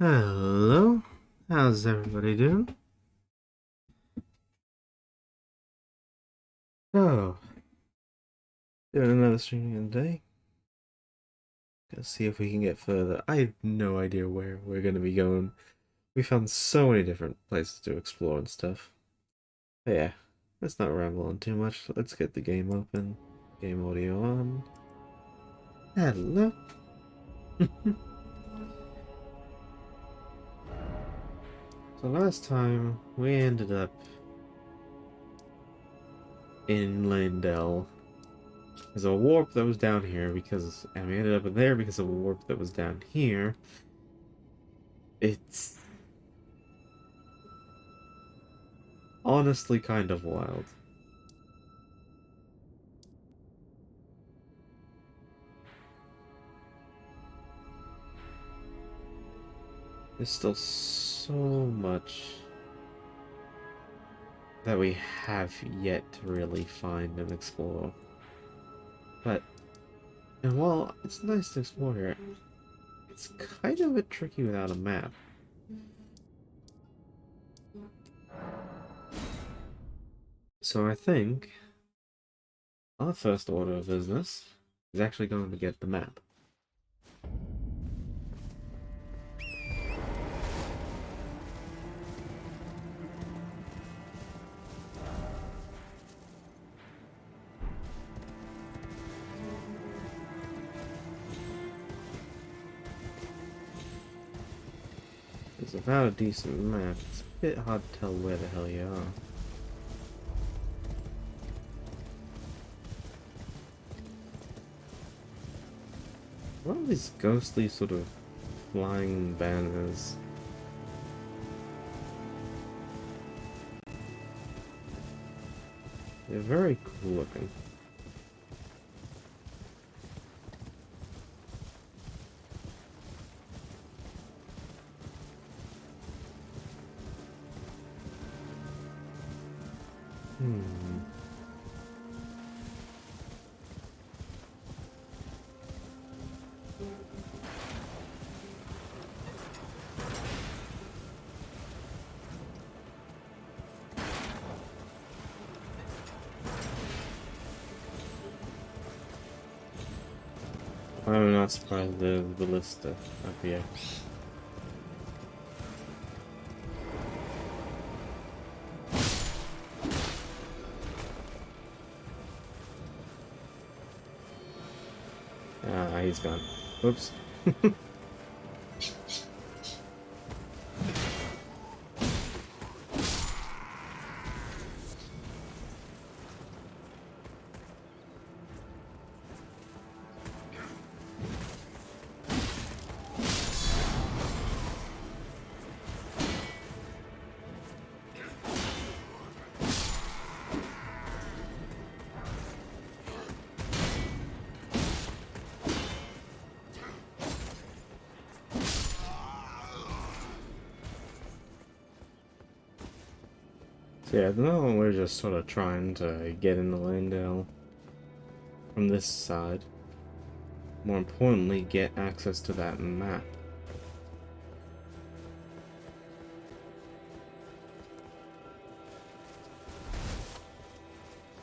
Hello, how's everybody doing? Oh, doing another streaming today. Let's see if we can get further. I have no idea where we're going to be going. We found so many different places to explore and stuff. But yeah, let's not ramble on too much. Let's get the game open. Game audio on. Hello. So last time we ended up in Lindell. There's a warp that was down here and we ended up in there because of a warp that was down here. It's honestly kind of wild. There's still so much that we have yet to really find and explore. But, and while it's nice to explore here, it's kind of a bit tricky without a map. So I think our first order of business is actually going to get the map. Because without a decent map, it's a bit hard to tell where the hell you are. What are these ghostly sort of flying banners? They're very cool looking. Hmm. I'm not surprised there's the ballista up here. Ah, he's gone. Oops. So yeah, at the moment we're just sort of trying to get into Langdale from this side. More importantly, get access to that map.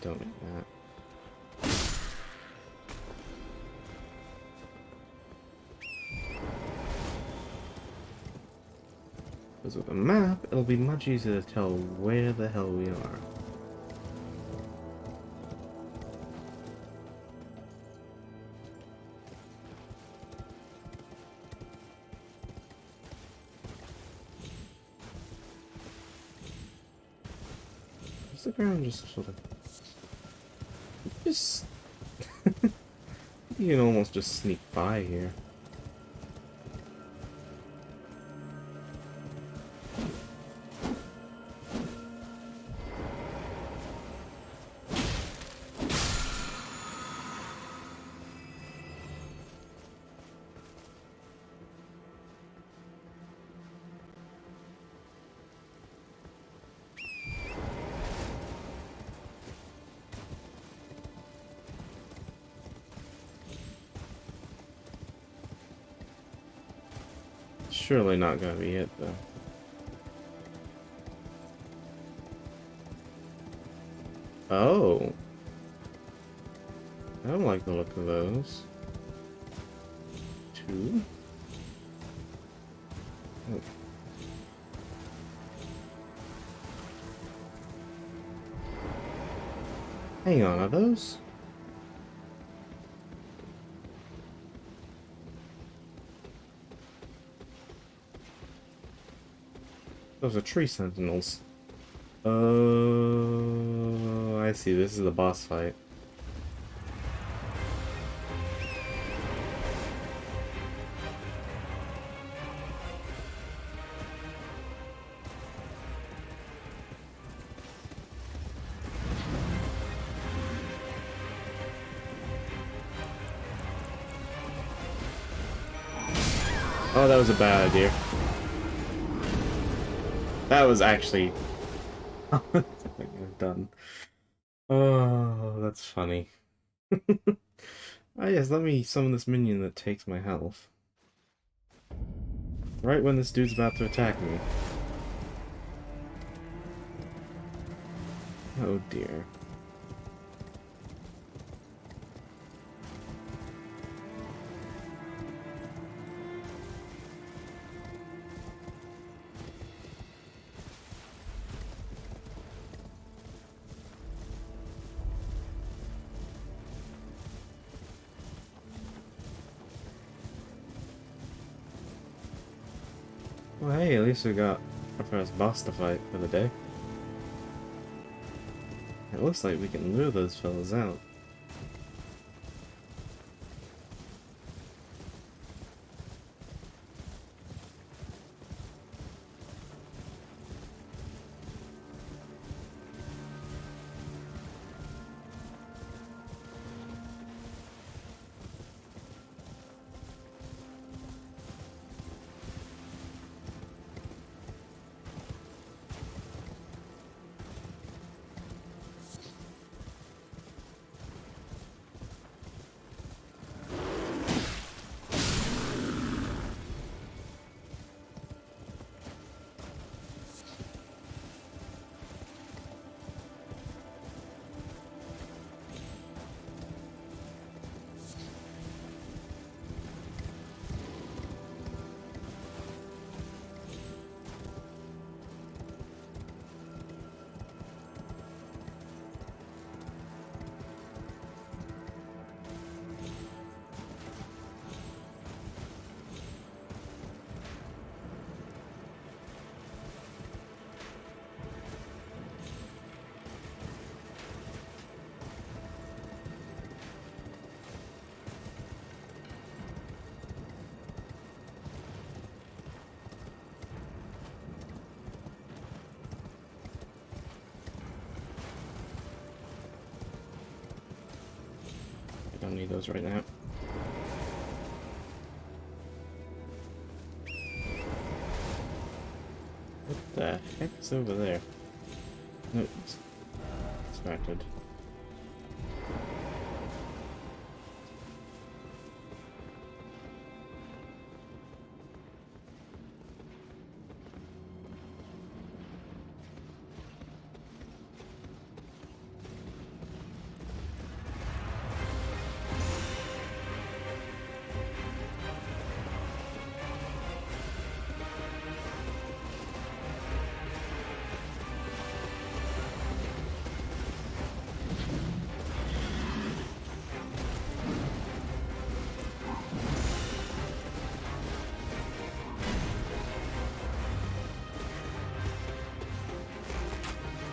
Don't need that. Because with a map, it'll be much easier to tell where the hell we are. Is the ground just sort of... Just... You can almost just sneak by here. surely not gonna be it, though. Oh. I don't like the look of those. Two? Oh. Hang on, are those? Those are tree sentinels. Oh, I see. This is the boss fight. Oh, that was a bad idea. That was actually something I've done. Oh, that's funny. Ah, yes, let me summon this minion that takes my health. Right when this dude's about to attack me. Oh dear. Well, hey, at least we got our first boss to fight for the day. It looks like we can lure those fellas out. I don't need those right now. What the heck is over there? No, it's distracted.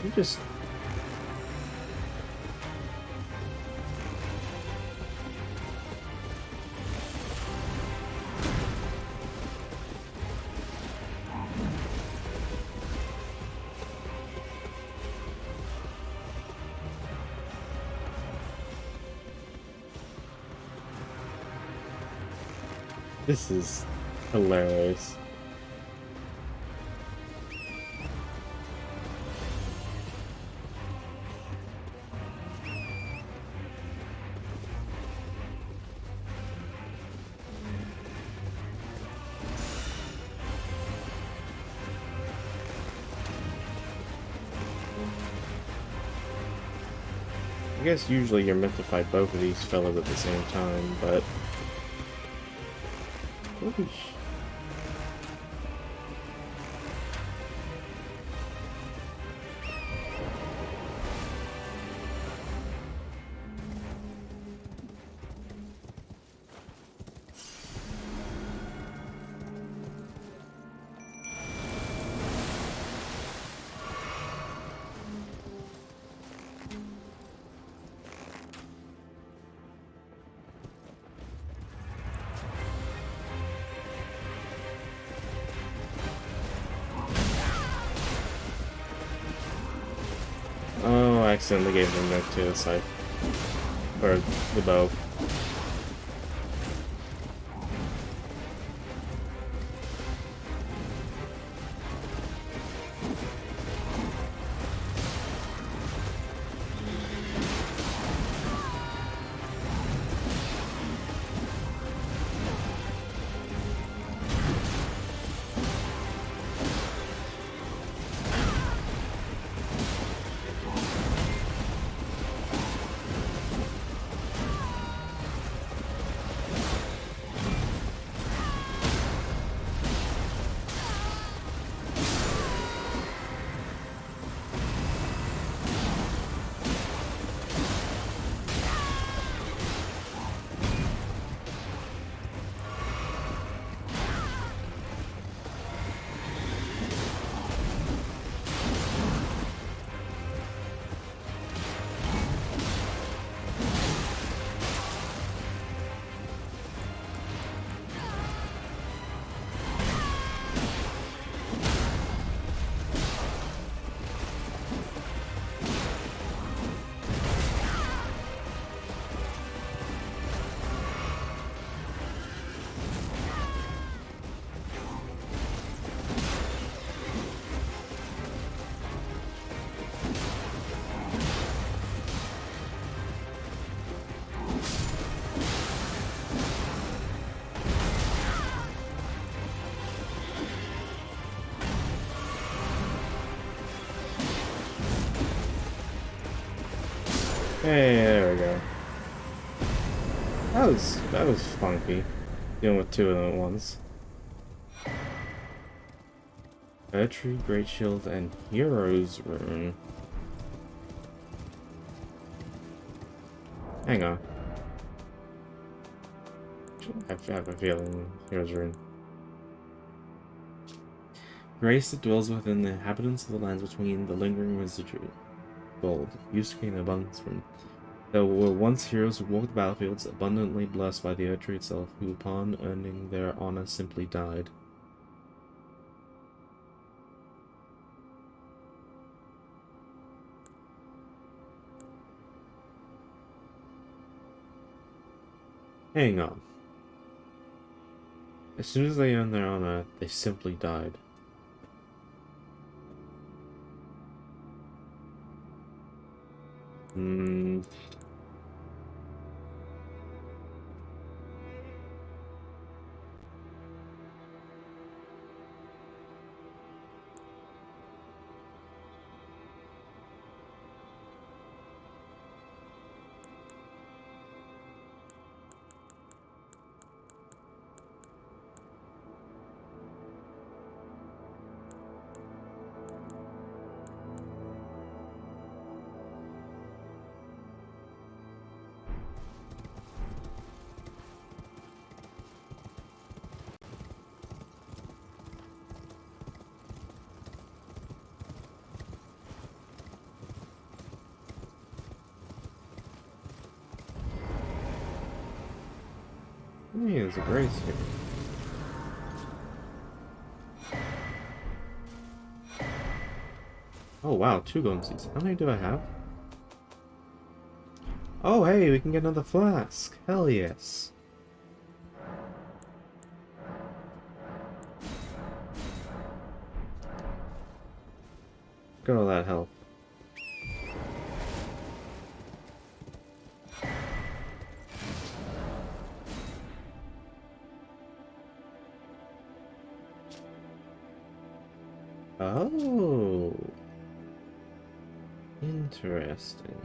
You just... This is hilarious. guess usually you're meant to fight both of these fellas at the same time, but... Holy sh... Oh, I accidentally gave them that to the side. Or the bow. Hey, there we go. That was funky. Dealing with two of them at once. Poetry, Great Shield, and Hero's Rune. Hang on. I have a feeling Hero's Rune. Grace that dwells within the inhabitants of the lands between the lingering residue. Gold. Used to gain abundance from. There were once heroes who walked the battlefields, abundantly blessed by the Erdtree itself, who upon earning their honor simply died. Hang on. As soon as they earned their honor, they simply died. Hmm. Yeah, there's a grace here. Oh wow, 2 golden seeds. How many do I have? Oh hey, we can get another flask. Hell yes. Got all that health. Oh. Interesting.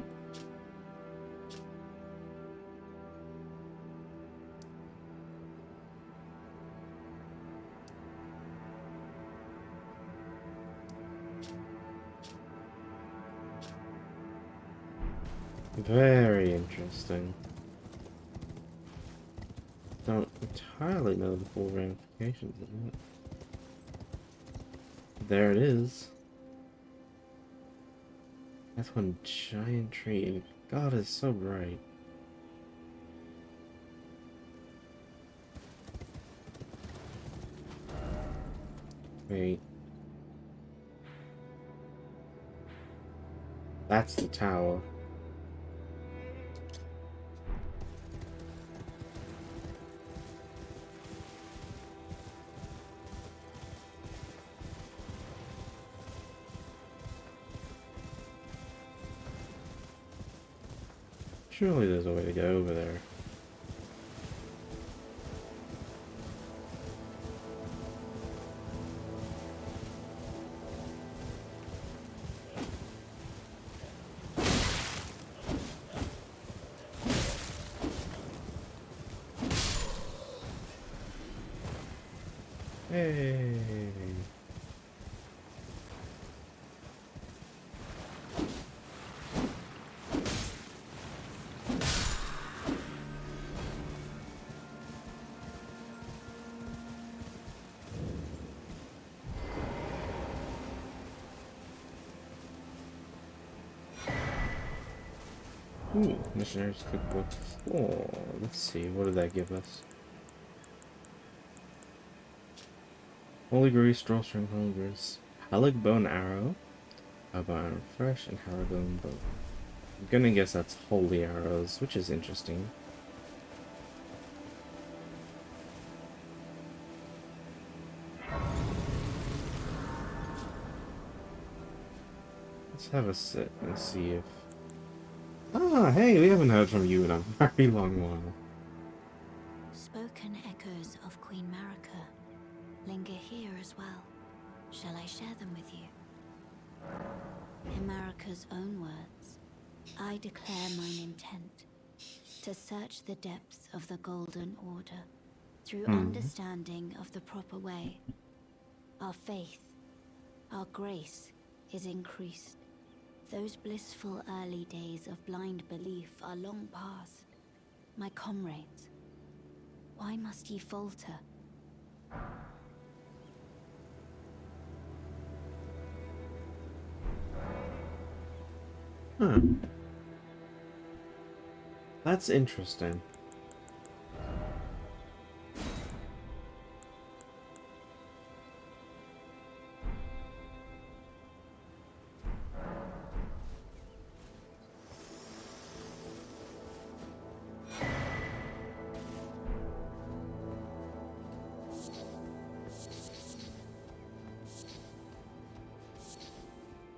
Very interesting. Don't entirely know the full ramifications of it. There it is. That's one giant tree, and God is so bright. Wait. That's the tower. Surely there's a way to get over there. Hey. Ooh, Missionary's Cookbook 4. Let's see, what did that give us? Holy Grease, Drawstring, Holy Grease, Halleck Bone Arrow, Iron Fresh, and Harrowbone Bow. I'm gonna guess that's Holy Arrows, which is interesting. Let's have a sit and see if... Ah, hey, we haven't heard from you in a very long while. Spoken echoes of Queen Marika linger here as well. Shall I share them with you? In Marika's own words, I declare mine intent to search the depths of the Golden Order through understanding of the proper way. Our faith, our grace is increased. Those blissful early days of blind belief are long past. My comrades, why must ye falter? Huh. That's interesting.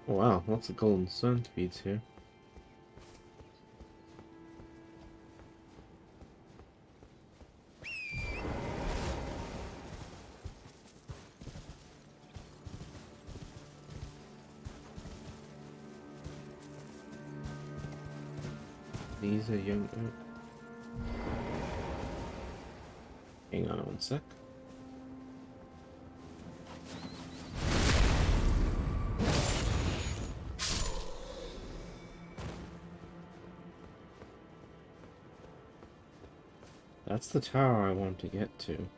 Wow, lots of golden centipedes here. These are young oak. Hang on one sec. That's the tower I want to get to.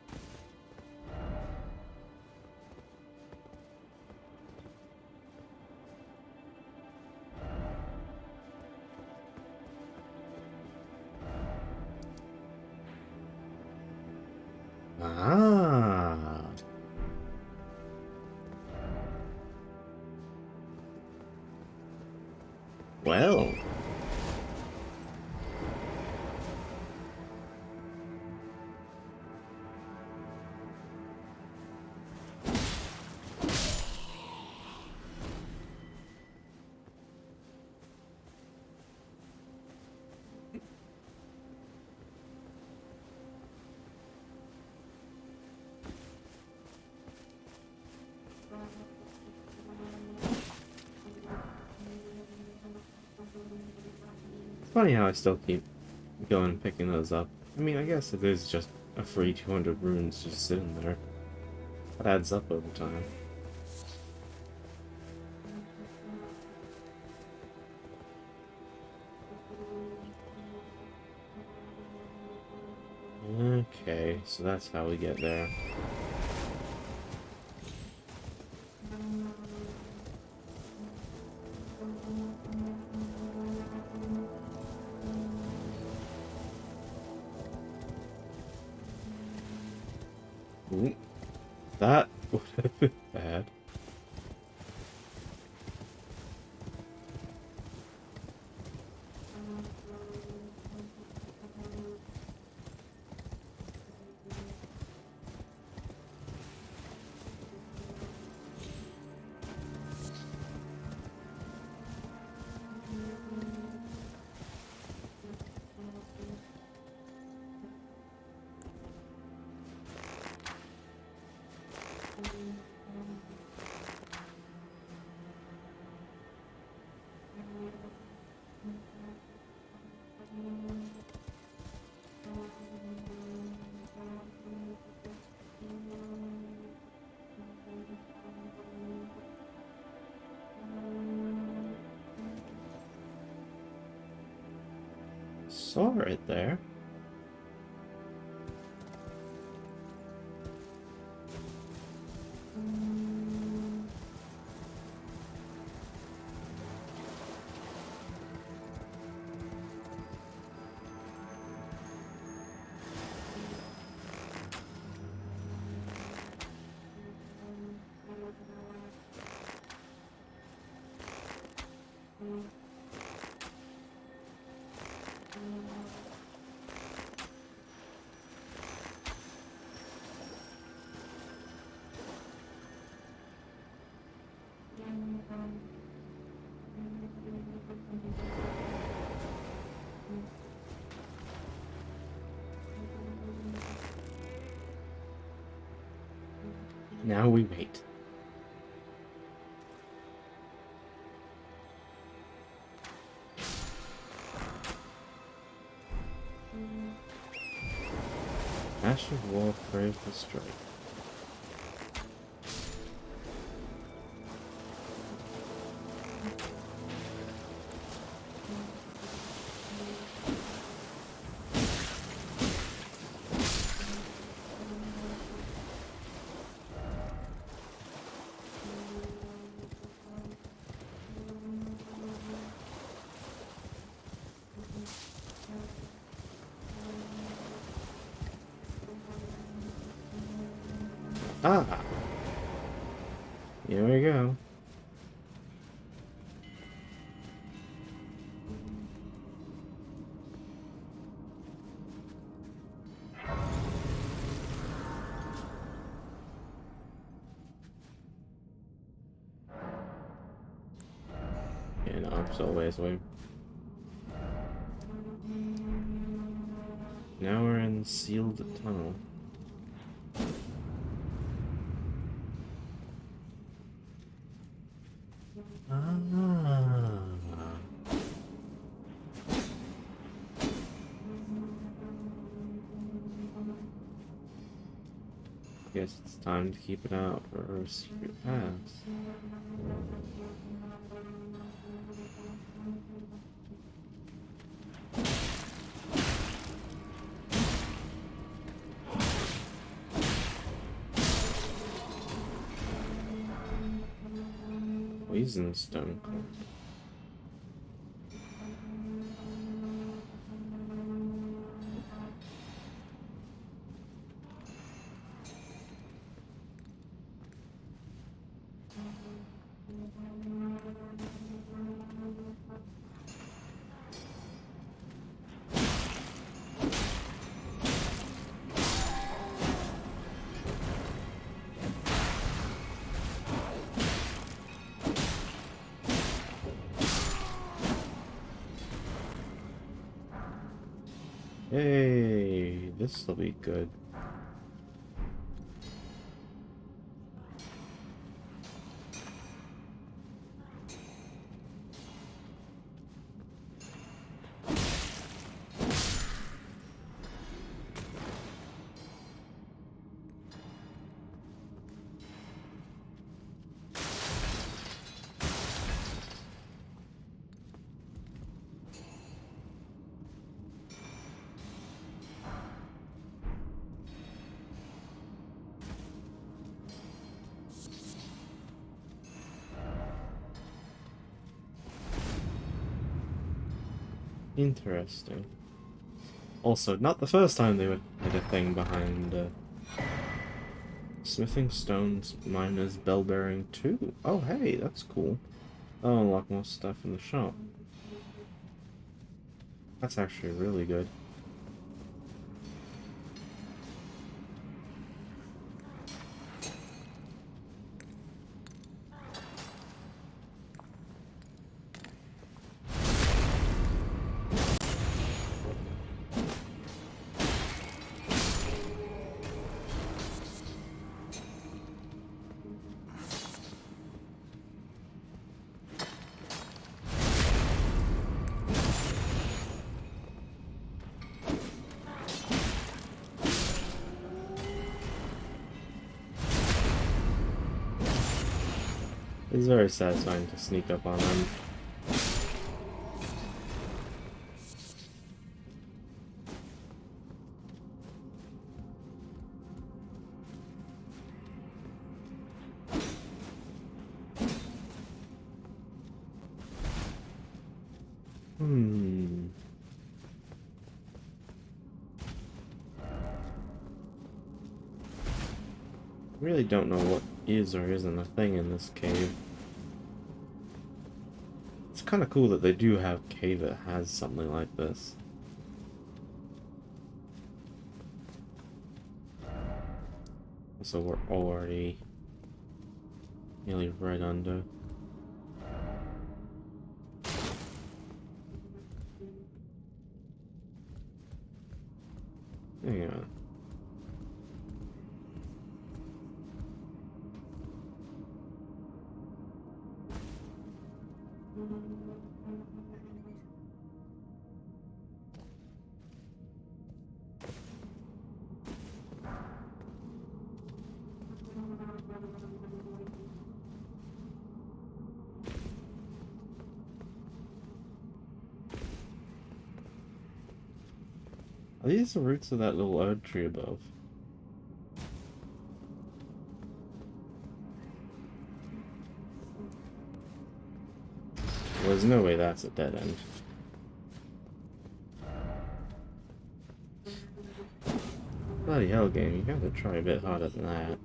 Ah. Well. It's funny how I still keep going and picking those up. I mean, I guess it is just a free 200 runes just sitting there. That adds up over time. So that's how we get there. Ooh, that would have been bad. Saw it there. Now we wait. Ash of War craves the strike. Ah! Here we go. Yeah, no, I'm still ways away. Now we're in sealed tunnel. Ah. Guess it's time to keep an eye out for secret paths. Poison stone. Hey, this'll be good. Interesting. Also, not the first time they had a thing behind smithing stones miners bell bearing 2. Oh hey, that's cool. I'll unlock more stuff in the shop. That's actually really good. It's very satisfying to sneak up on them. Hmm. Really don't know what is or isn't a thing in this cave. It's kind of cool that they do have a cave that has something like this. So we're already nearly right under. Hang on. Are these the roots of that little herb tree above? Well, there's no way that's a dead end. Bloody hell, game, you gotta try a bit harder than that.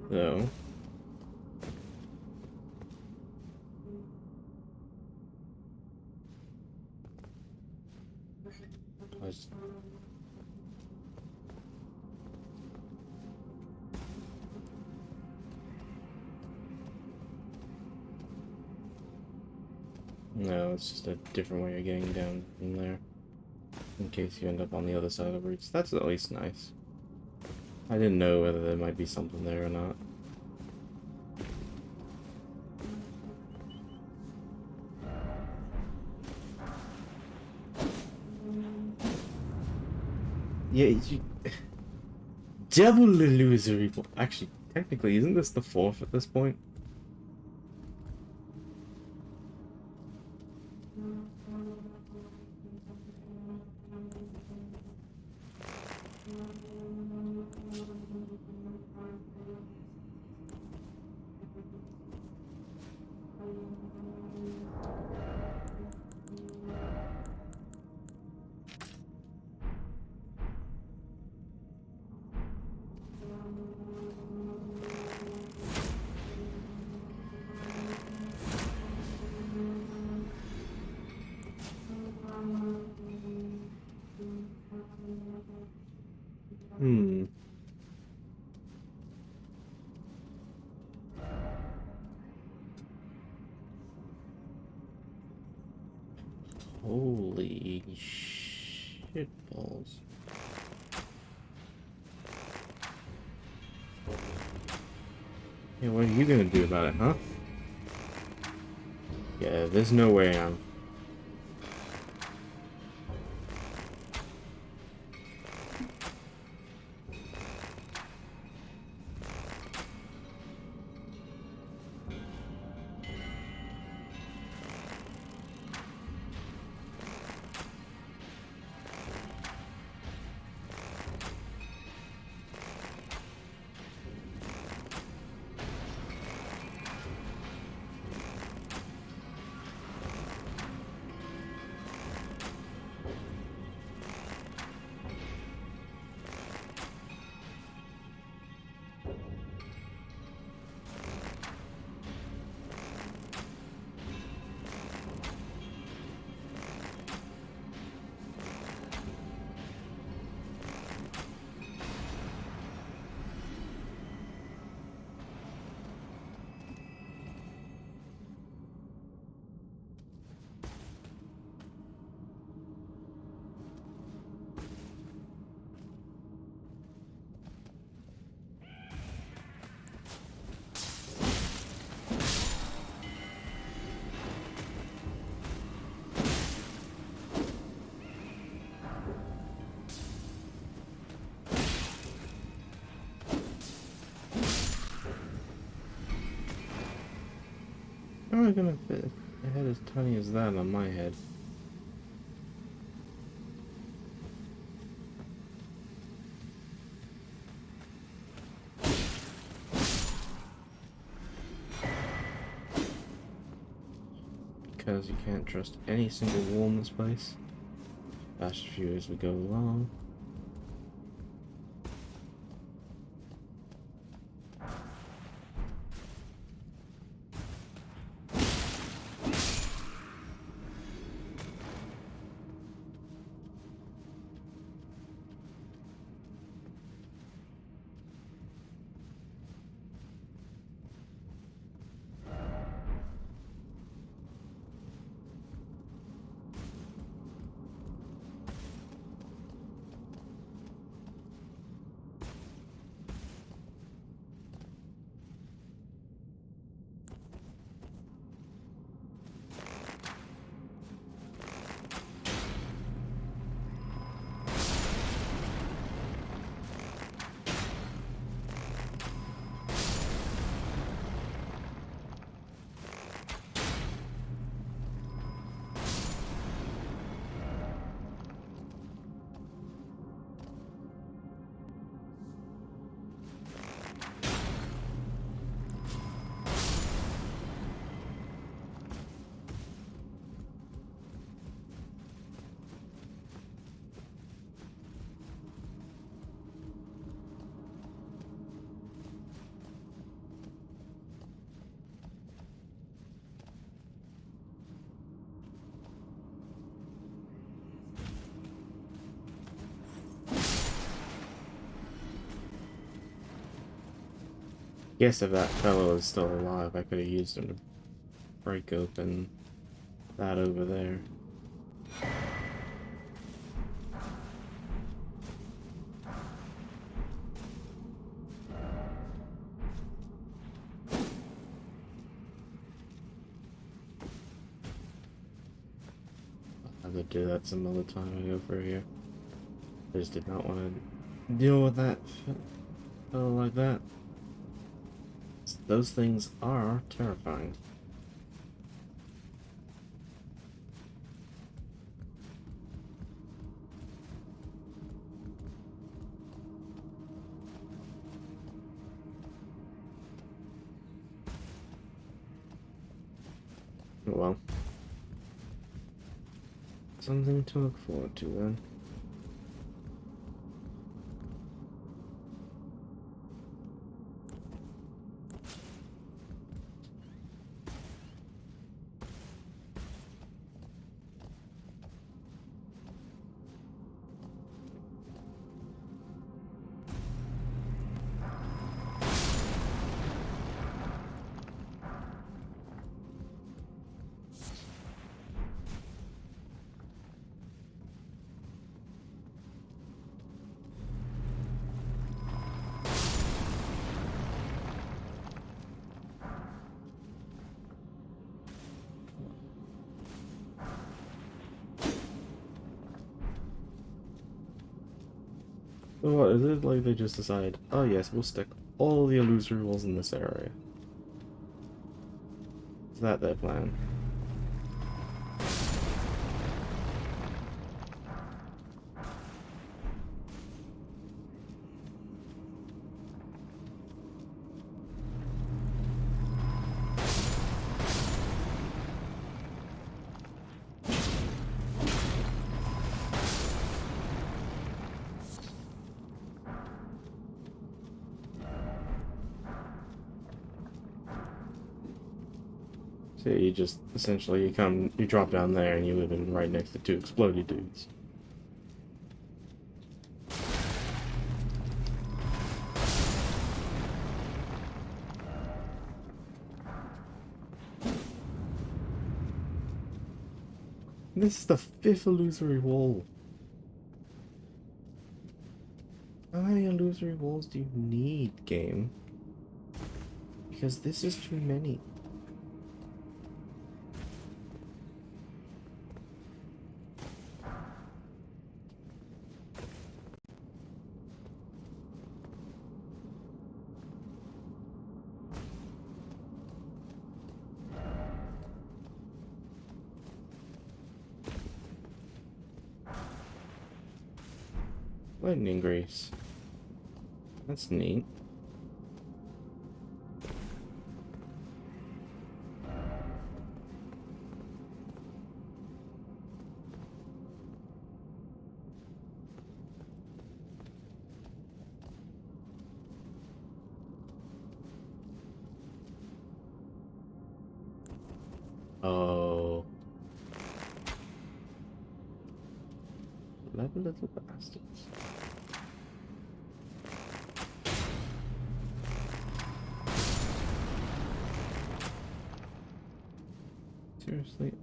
So... Let's... No, it's just a different way of getting down from there. In case you end up on the other side of the roots. That's at least nice. I didn't know whether there might be something there or not. Yeah, you... Double illusory... Actually, technically, isn't this the 4th at this point? Hmm. Holy shit balls. Yeah, what are you gonna do about it, huh? Yeah, there's no way I'm... How am I gonna fit a head as tiny as that on my head? Because you can't trust any single wall in this place. Fast a few as we go along. Guess if that fellow is still alive, I could have used him to break open that over there. I could do that some other time I go for here. I just did not want to deal with that fellow like that. Those things are terrifying. Well, something to look forward to then. So what, is it like they just decide, oh yes, we'll stick all the illusory walls in this area? Is that their plan? So you just, essentially, you drop down there and you live in right next to two exploded dudes. This is the 5th illusory wall. How many illusory walls do you need, game? Because this is too many. Lightning grease. That's neat. Oh. Little bastards. Seriously?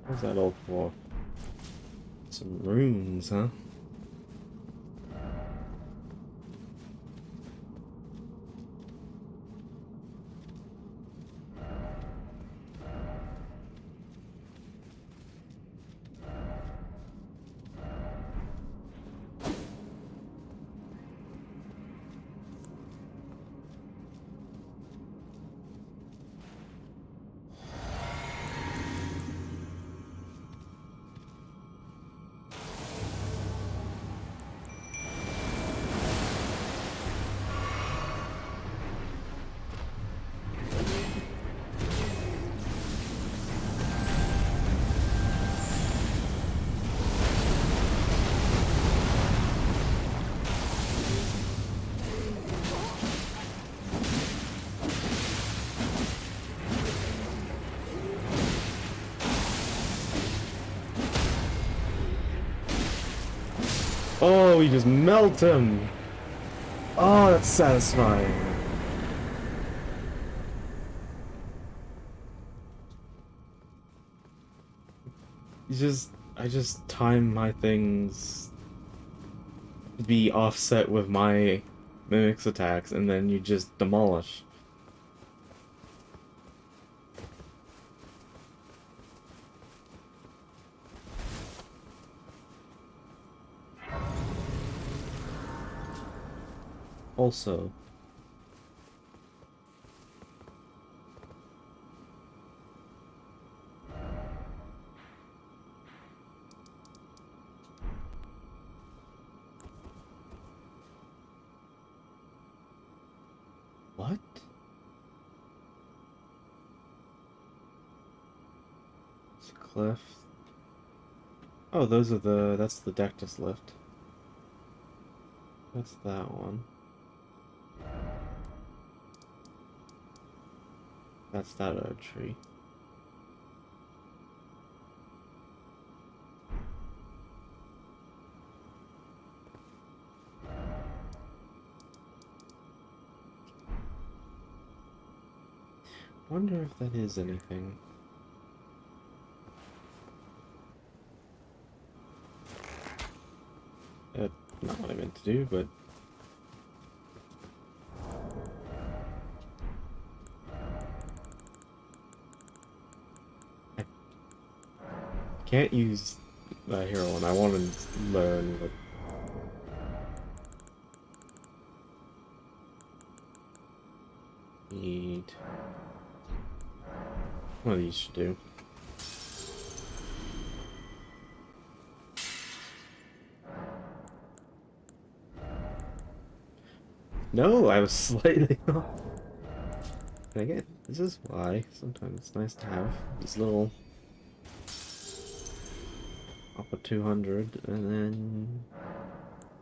What's that all for? Some runes, huh? Oh, we just melt him! Oh, that's satisfying. I just time my things to be offset with my mimic's attacks, and then you just demolish. Also, what? It's a cliff. Oh, that's the Dectus lift. That's that one. That's that other tree. Wonder if that is anything. Not what I meant to do, but I can't use that hero, and I want to learn what need. One of these should do. No, I was slightly off. And again, this is why sometimes it's nice to have these little up at 200 and then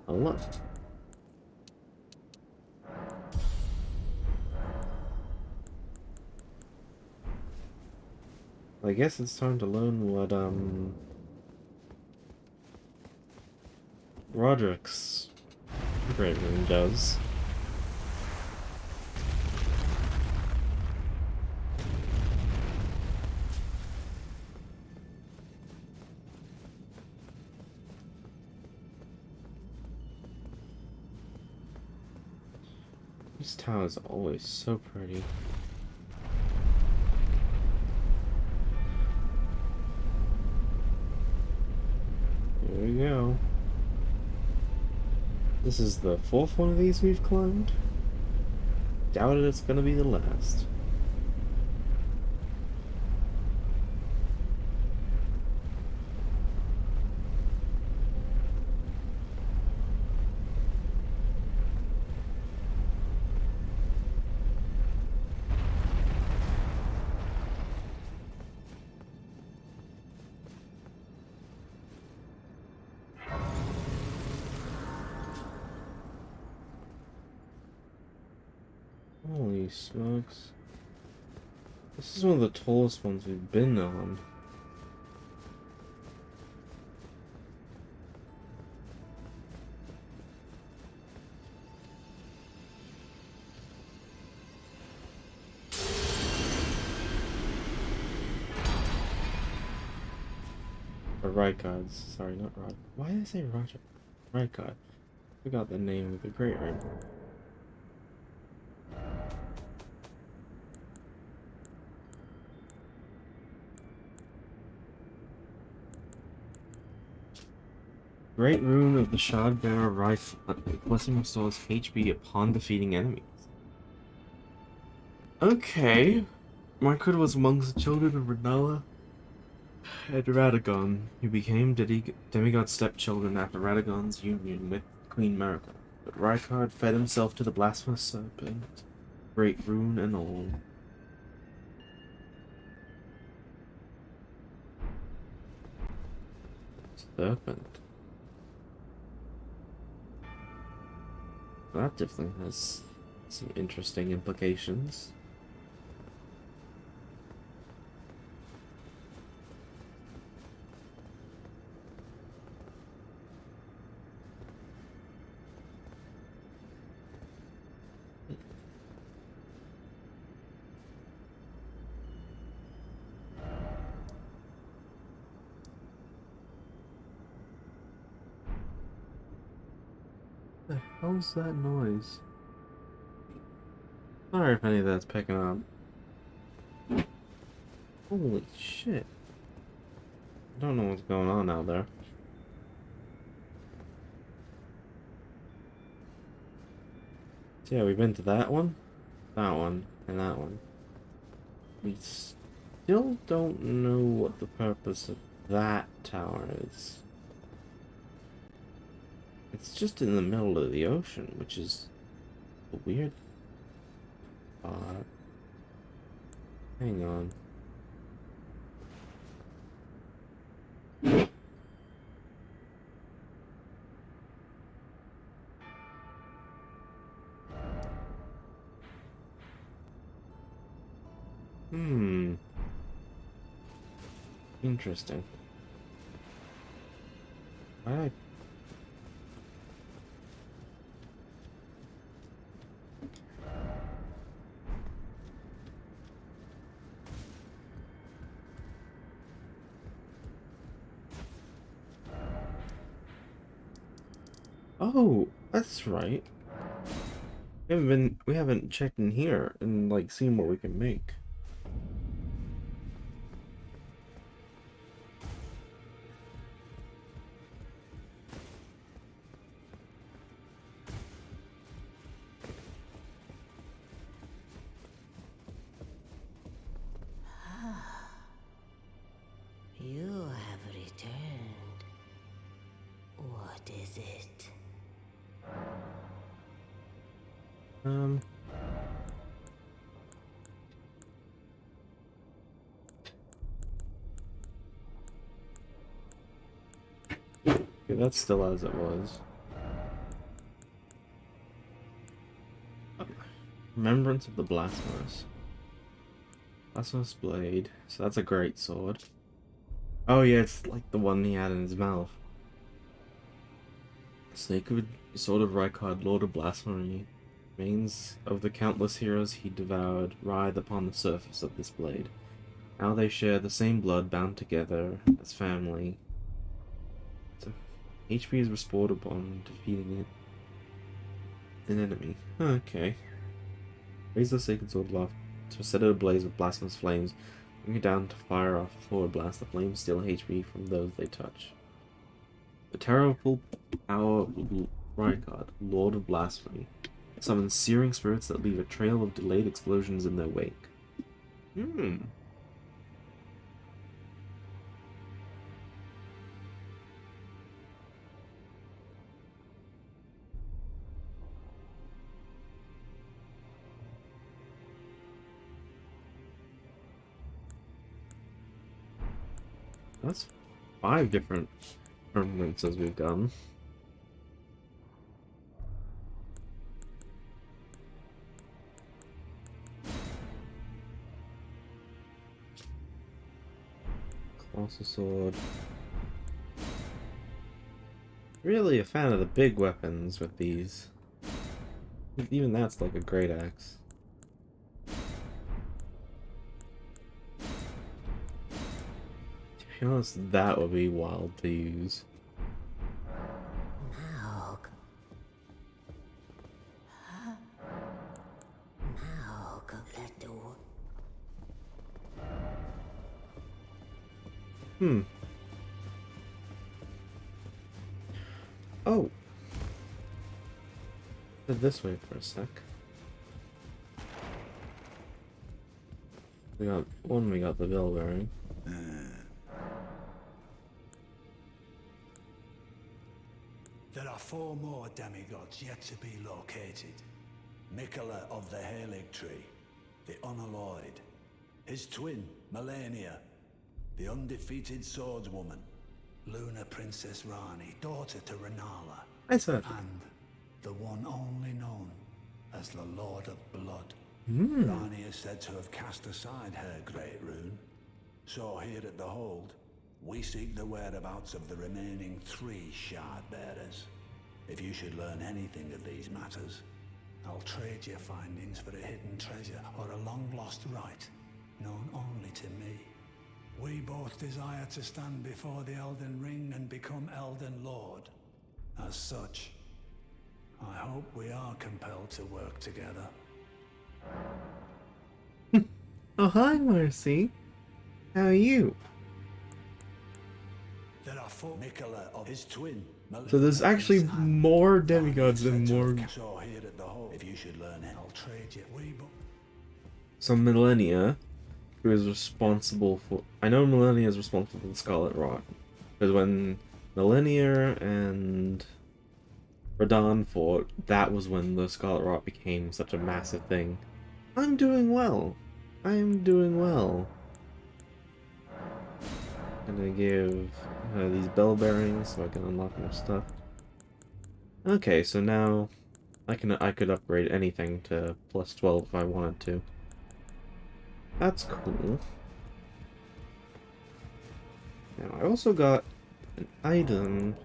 a lot. I guess it's time to learn what Roderick's great room does. This town is always so pretty. This is the fourth one of these we've climbed. Doubt it's gonna be the last. Holy smokes. This is one of the tallest ones we've been on. Or Rykard's. Sorry, not Rod. Why did I say Roger? Rykard. Forgot the name of the Great Room. Great Rune of the Shardbearer Rifle. Blessing restores HP upon defeating enemies. Okay. Rykard was amongst the children of Renala and Radagon, who became demigod stepchildren after Radagon's union with Queen Marika. But Rykard fed himself to the blasphemous serpent, Great Rune and all. Serpent. That definitely has some interesting implications. What the hell's that noise? Sorry if any of that's picking up. Holy shit. I don't know what's going on out there. So yeah, we've been to that one, and that one. We still don't know what the purpose of that tower is. It's just in the middle of the ocean, which is a weird spot. Hang on. Hmm. Interesting. Why? Oh, that's right. We haven't checked in here and like seen what we can make. You have returned. What is it? Um. Okay, that's still as it was. Remembrance of the Blasphemous. Blasphemous Blade. So that's a great sword. Oh yeah, it's like the one he had in his mouth. Sacred Sword of Rykard, Lord of Blasphemy. Remains of the countless heroes he devoured writhe upon the surface of this blade. Now they share the same blood, bound together as family. So HP is restored upon defeating an enemy. Okay. Raise the sacred sword aloft to set it ablaze with blasphemous flames. Bring it down to fire off a forward blast. The flames steal HP from those they touch. The terrible power Right God, Lord of Blasphemy. Summon searing spirits that leave a trail of delayed explosions in their wake. Hmm. That's 5 different permanences we've done. Colossal Sword. Really a fan of the big weapons with these. Even that's like a great axe. To be honest, that would be wild to use. Hmm. Oh. Head this way for a sec. We got the bell bearing. There are 4 more demigods yet to be located. Mikola of the Halig Tree, the Unalloyed. His twin, Melania, the undefeated swordswoman. Luna Princess Rani, daughter to Renala. I said. And the one only known as the Lord of Blood. Hmm. Rani is said to have cast aside her great rune. So here at the Hold, we seek the whereabouts of the remaining 3 shard bearers. If you should learn anything of these matters, I'll trade your findings for a hidden treasure or a long-lost right, known only to me. We both desire to stand before the Elden Ring and become Elden Lord. As such, I hope we are compelled to work together. Oh, hi, Marcy. How are you? There are 4 Mikola of his twin. So there's actually more demigods and more. So here at the Hole, if you should learn it, I'll trade you. So Millennia, who is responsible for? I know Millennia is responsible for the Scarlet Rot, because when Millennia and Radahn fought, that was when the Scarlet Rot became such a massive thing. I'm doing well. I'm doing well. Gonna give these bell bearings so I can unlock more stuff. Okay, so now I could upgrade anything to plus 12 if I wanted to. That's cool. Now I also got an item.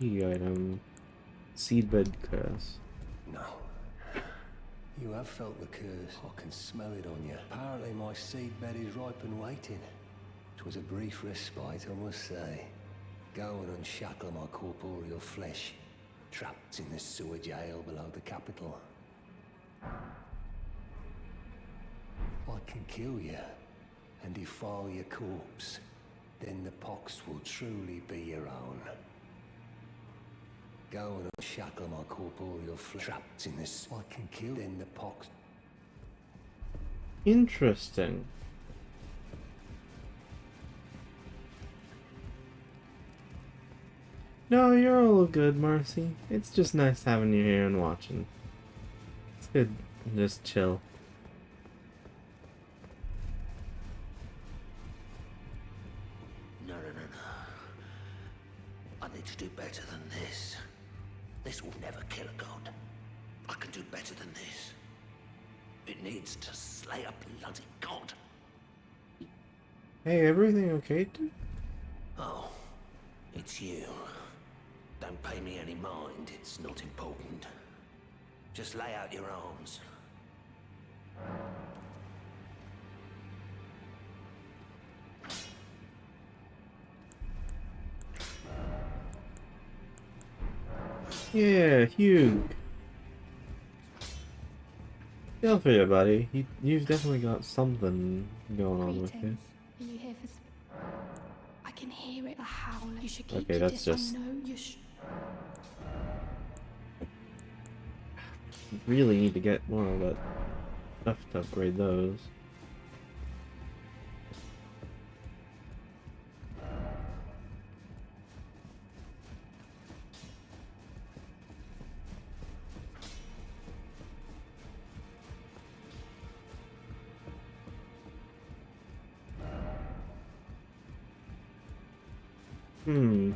Key item. Seedbed curse. No. You have felt the curse. I can smell it on you. Apparently my seedbed is ripe and waiting. 'Twas a brief respite, I must say. Go and unshackle my corporeal flesh, trapped in the sewer jail below the capital. I can kill you and defile your corpse. Then the pox will truly be your own. Go and unshackle my corporeal flesh, trapped in this. I can kill then the pox. Interesting. No, you're all good, Marcy. It's just nice having you here and watching. It's good. Just chill. No. I need to do better than this. This will never kill a god. I can do better than this. It needs to slay a bloody god. Hey, everything okay, dude? Oh, it's you. Don't pay me any mind, it's not important. Just lay out your arms. Yeah, Hugh. Feel for you, buddy. You've definitely got something going on with you. Greetings. Are you here for... I can hear it the howler. You should keep Okay, your that's distance. just I know you should. really need to get more of that stuff to upgrade those. Hmm.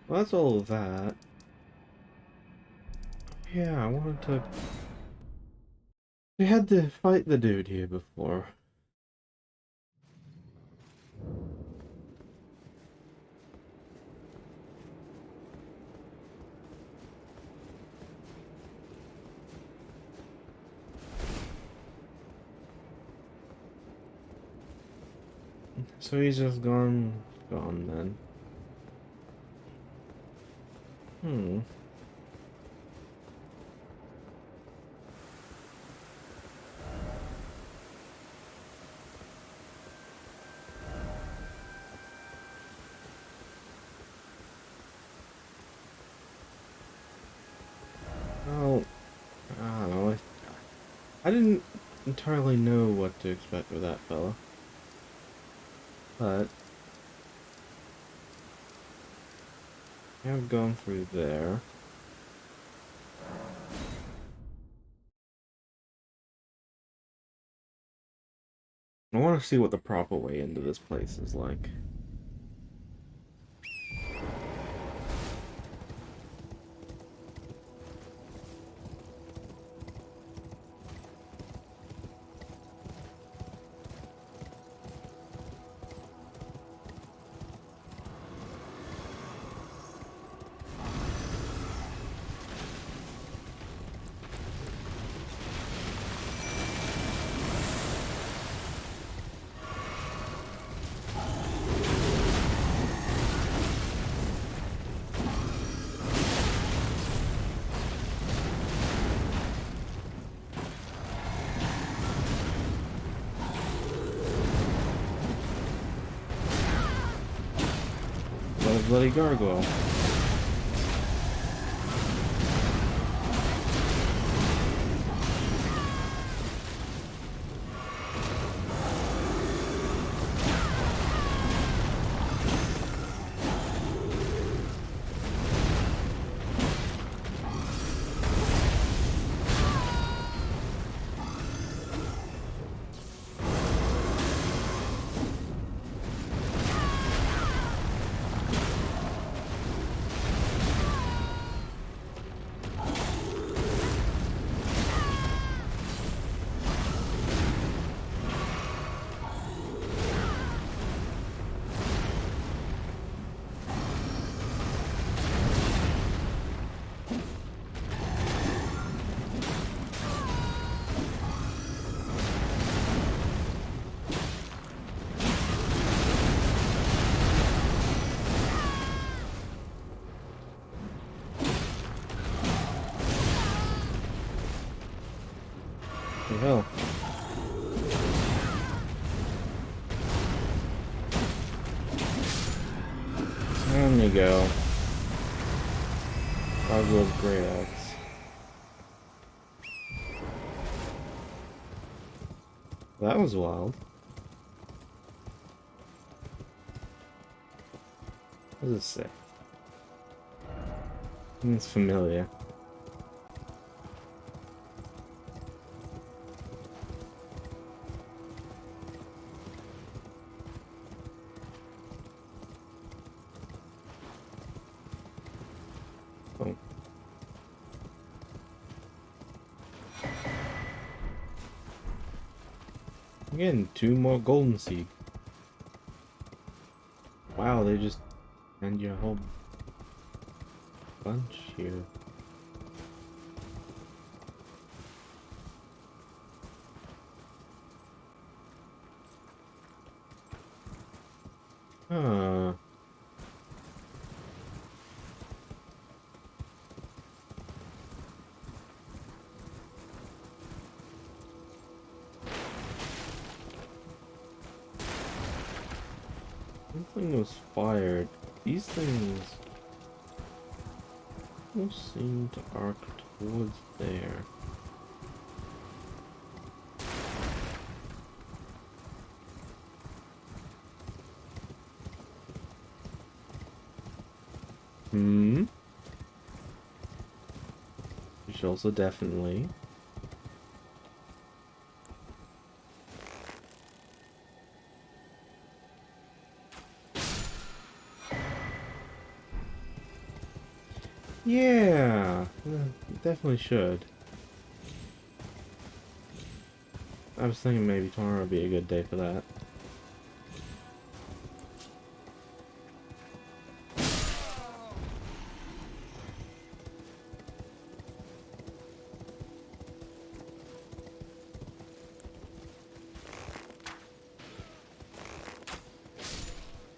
Well, that's all of that. Yeah, I wanted to. We had to fight the dude here before. So he's just gone then. Hmm. Well, I don't know. I didn't entirely know what to expect with that fella, but I have gone through there. I want to see what the proper way into this place is like. What a bloody gargoyle. The hell? There you go. Gargoyle's great axe. That was wild. What does it say? It's familiar. Oh. Again, 2 more golden seed. Wow, they just hand you a whole bunch here. Huh. Something was fired. These things all seem to arc towards there. Hmm. Which also definitely. Yeah, definitely should. I was thinking maybe tomorrow would be a good day for that.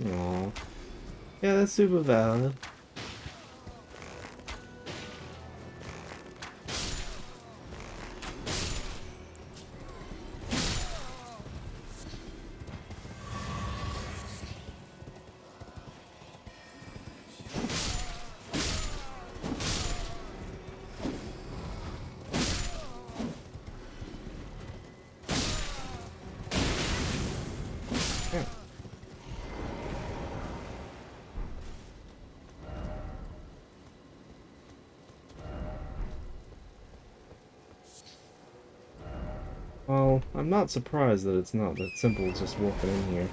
Aww. Yeah, that's super valid. Yeah. Well, I'm not surprised that it's not that simple as just walking in here.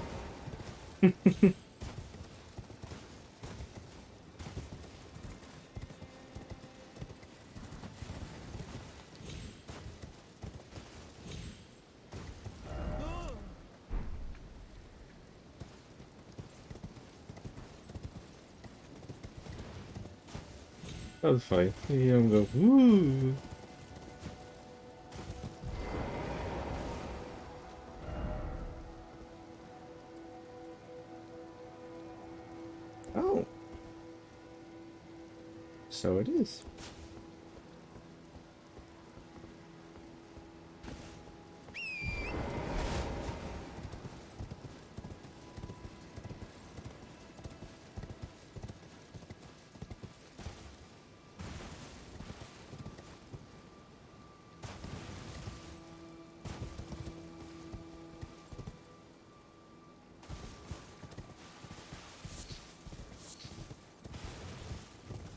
That was funny. You hear him go, woo! Oh, so it is.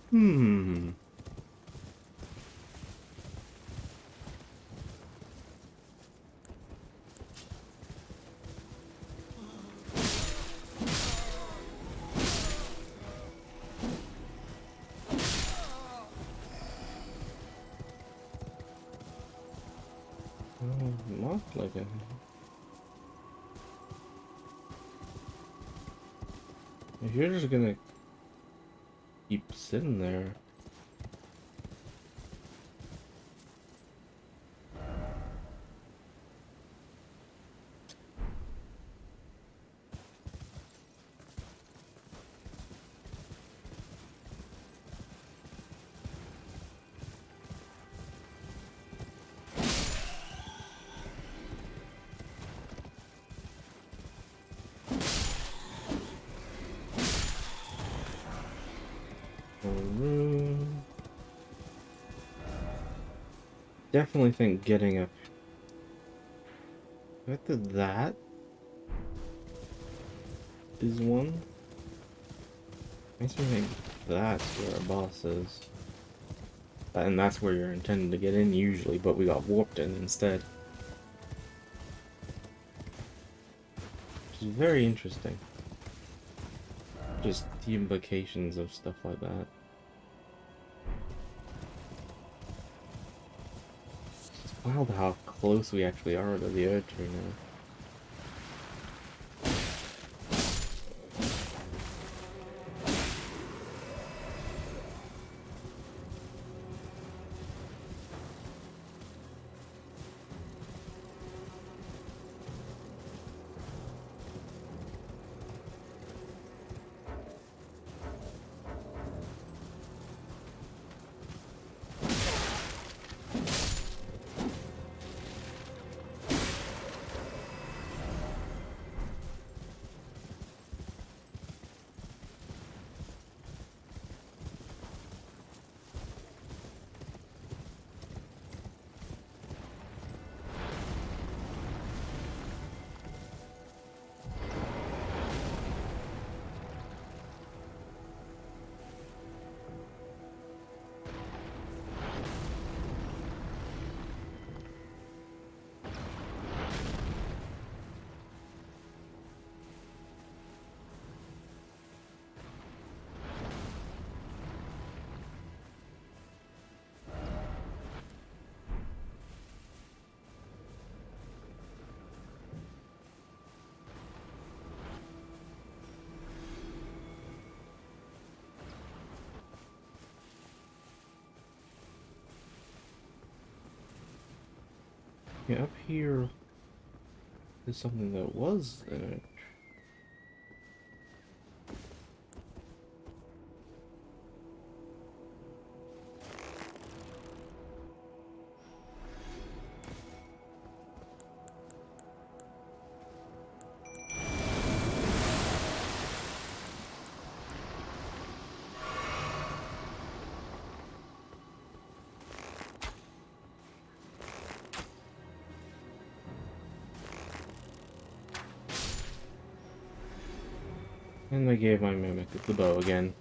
Hmm. Oh, not like a... If you're just gonna keep sitting there... room. Definitely think getting a... I bet that is one. Makes me think that's where our boss is. And that's where you're intending to get in usually, but we got warped in instead. Which is very interesting. Just the implications of stuff like that. It's wild how close we actually are to the Earth right now. Yeah, up here is something that was there. And they gave my mimic the bow again.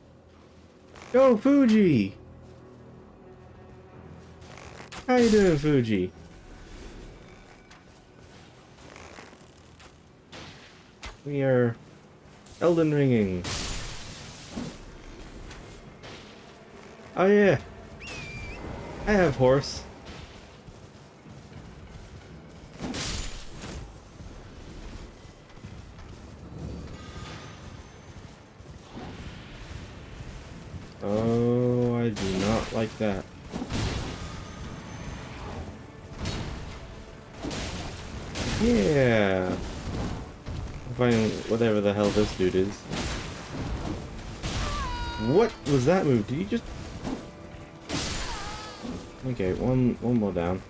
Go, Fuji! How you doing, Fuji? We are Elden ringing. Oh yeah, I have horse. Oh, I do not like that. Yeah. Find whatever the hell this dude is. What was that move? Did you just... Okay, one more down.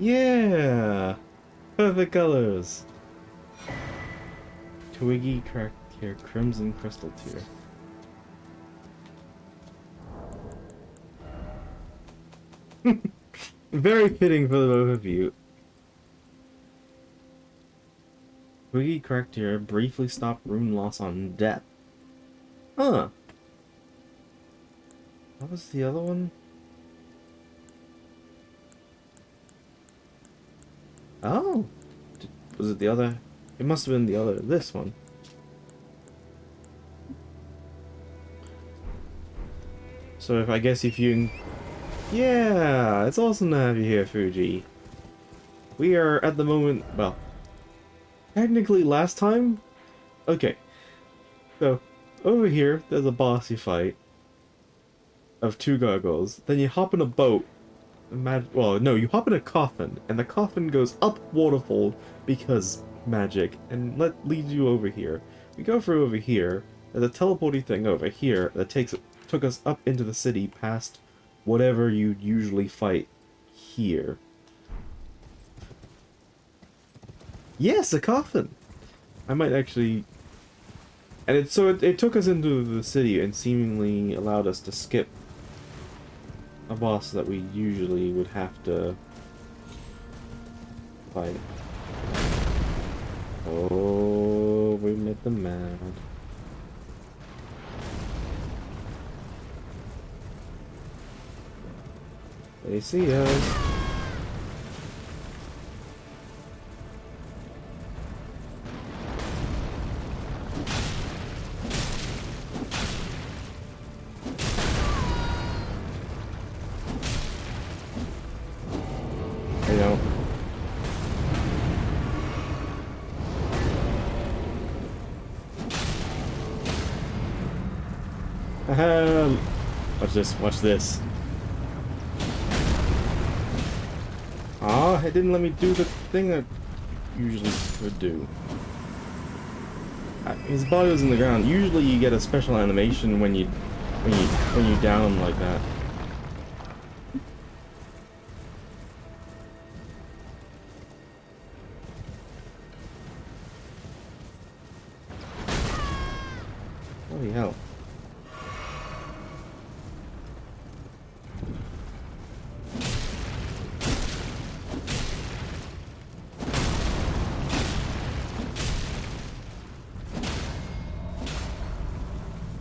Yeah! Perfect colors! Twiggy cracked here, crimson crystal tier. Very fitting for the both of you. Twiggy cracked here, briefly stopped rune loss on death. Huh. What was the other one? Oh! Was it the other? It must have been the other, this one. So I guess if you... Yeah! It's awesome to have you here, Fuji. We are at the moment... Well, technically last time? Okay. So, over here, there's a boss you fight. Of 2 gargoyles. Then you hop in a boat. Well, no, you hop in a coffin. And the coffin goes up waterfall because magic. And leads you over here. We go through over here. There's a teleporting thing over here that took us up into the city past whatever you'd usually fight here. Yes, a coffin! I might actually... And it took us into the city and seemingly allowed us to skip a boss that we usually would have to fight. Oh, we met the mad. They see us. They don't. Watch this, watch this. Ah, it didn't let me do the thing that usually would do. His body was in the ground. Usually you get a special animation when you down him like that. Holy hell.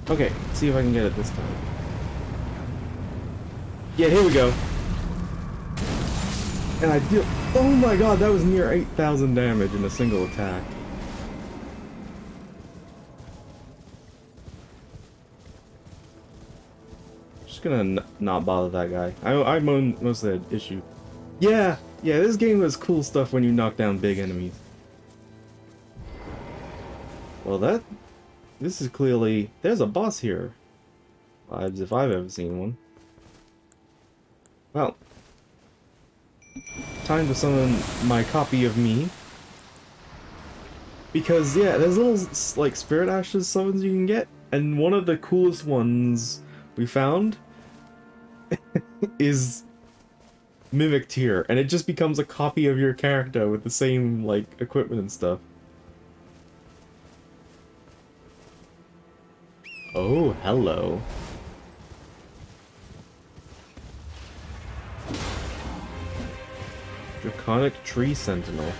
Okay, see if I can get it this time. Yeah, here we go. And I deal... Oh my god, that was near 8,000 damage in a single attack. Just gonna not bother that guy. I mostly had issue. Yeah, this game has cool stuff when you knock down big enemies. Well, that This is clearly... There's a boss here. Vibes if I've ever seen one. Well. Time to summon my copy of me. Because, yeah, there's little, like, Spirit Ashes summons you can get. And one of the coolest ones we found is Mimic Tier. And it just becomes a copy of your character with the same, like, equipment and stuff. Oh, hello. Draconic Tree Sentinel.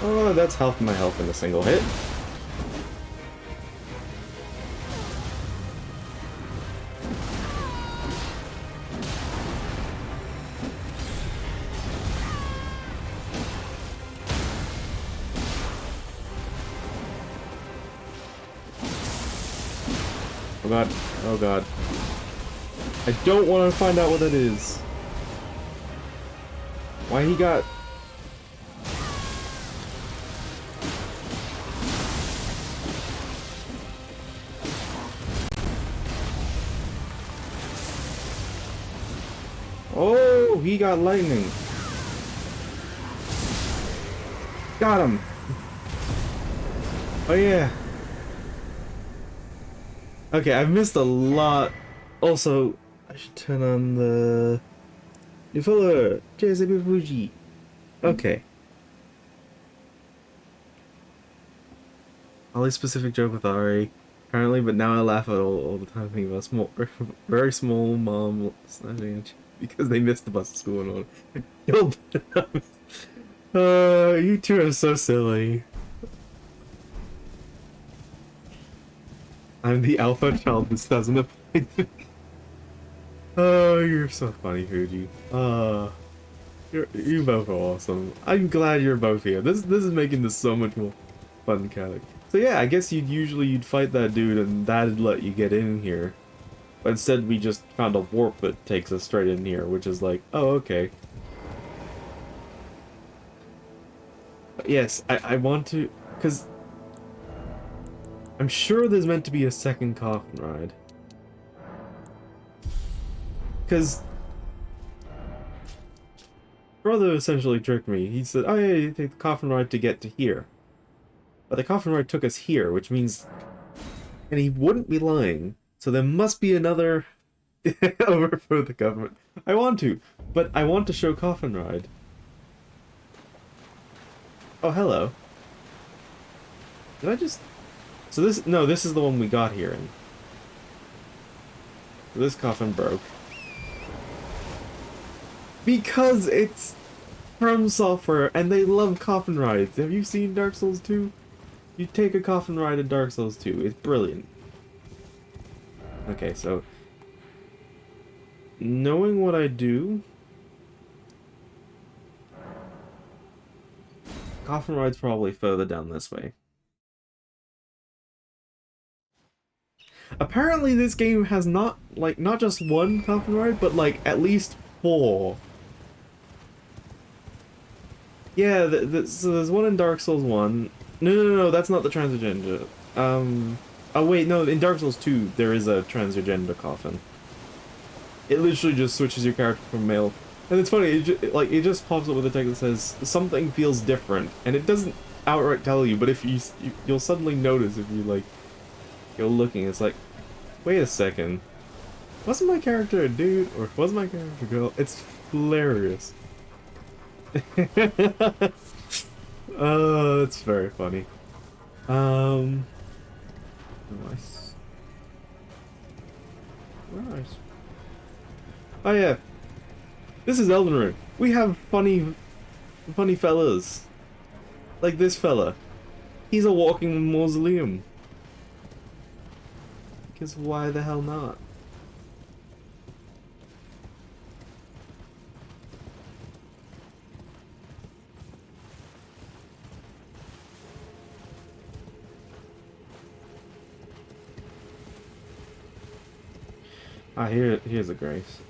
Oh, that's half my health in a single hit. Oh god. Oh god. I don't want to find out what that is. Why he got... Oh, he got lightning. Got him. Oh yeah. Okay, I've missed a lot. Also, I should turn on the... You follow JSB Fuji. Okay. Holly specific joke with Ari, apparently, but now I laugh at all the time thinking about small, very small mom snatching because they missed the bus to school and all. You two are so silly. I'm the alpha child this doesn't apply to me. Oh, you're so funny, Fuji. You both are awesome. I'm glad you're both here. This is making this so much more fun, Calic. So yeah, I guess you'd fight that dude and that'd let you get in here. But instead we just found a warp that takes us straight in here, which is like, oh, okay. But yes, I want to, because I'm sure there's meant to be a second coffin ride. Because brother essentially tricked me. He said, oh yeah, you take the coffin ride to get to here. But the coffin ride took us here, which means... And he wouldn't be lying. So there must be another over for the government. I want to, but I want to show coffin ride. Oh, hello. Did I just... So this... No, this is the one we got here in. So this coffin broke. Because it's From Software, and they love coffin rides. Have you seen Dark Souls 2? You take a coffin ride in Dark Souls 2. It's brilliant. Okay, so... Knowing what I do... Coffin ride's probably further down this way. Apparently this game has not just one coffin ride, but like at least 4. Yeah, so there's one in Dark Souls 1. No, that's not the transgender. Oh wait, no, in Dark Souls 2, there is a transgender coffin. It literally just switches your character from male. And it's funny, it just pops up with a text that says, something feels different. And it doesn't outright tell you, but if you'll suddenly notice if you, you're looking, it's like, wait a second. Wasn't my character a dude, or was my character a girl? It's hilarious. Oh, that's very funny. Nice. Nice. Oh yeah. This is Elden Ring. We have funny fellas. Like this fella. He's a walking mausoleum. Because why the hell not? Ah, here's a grace.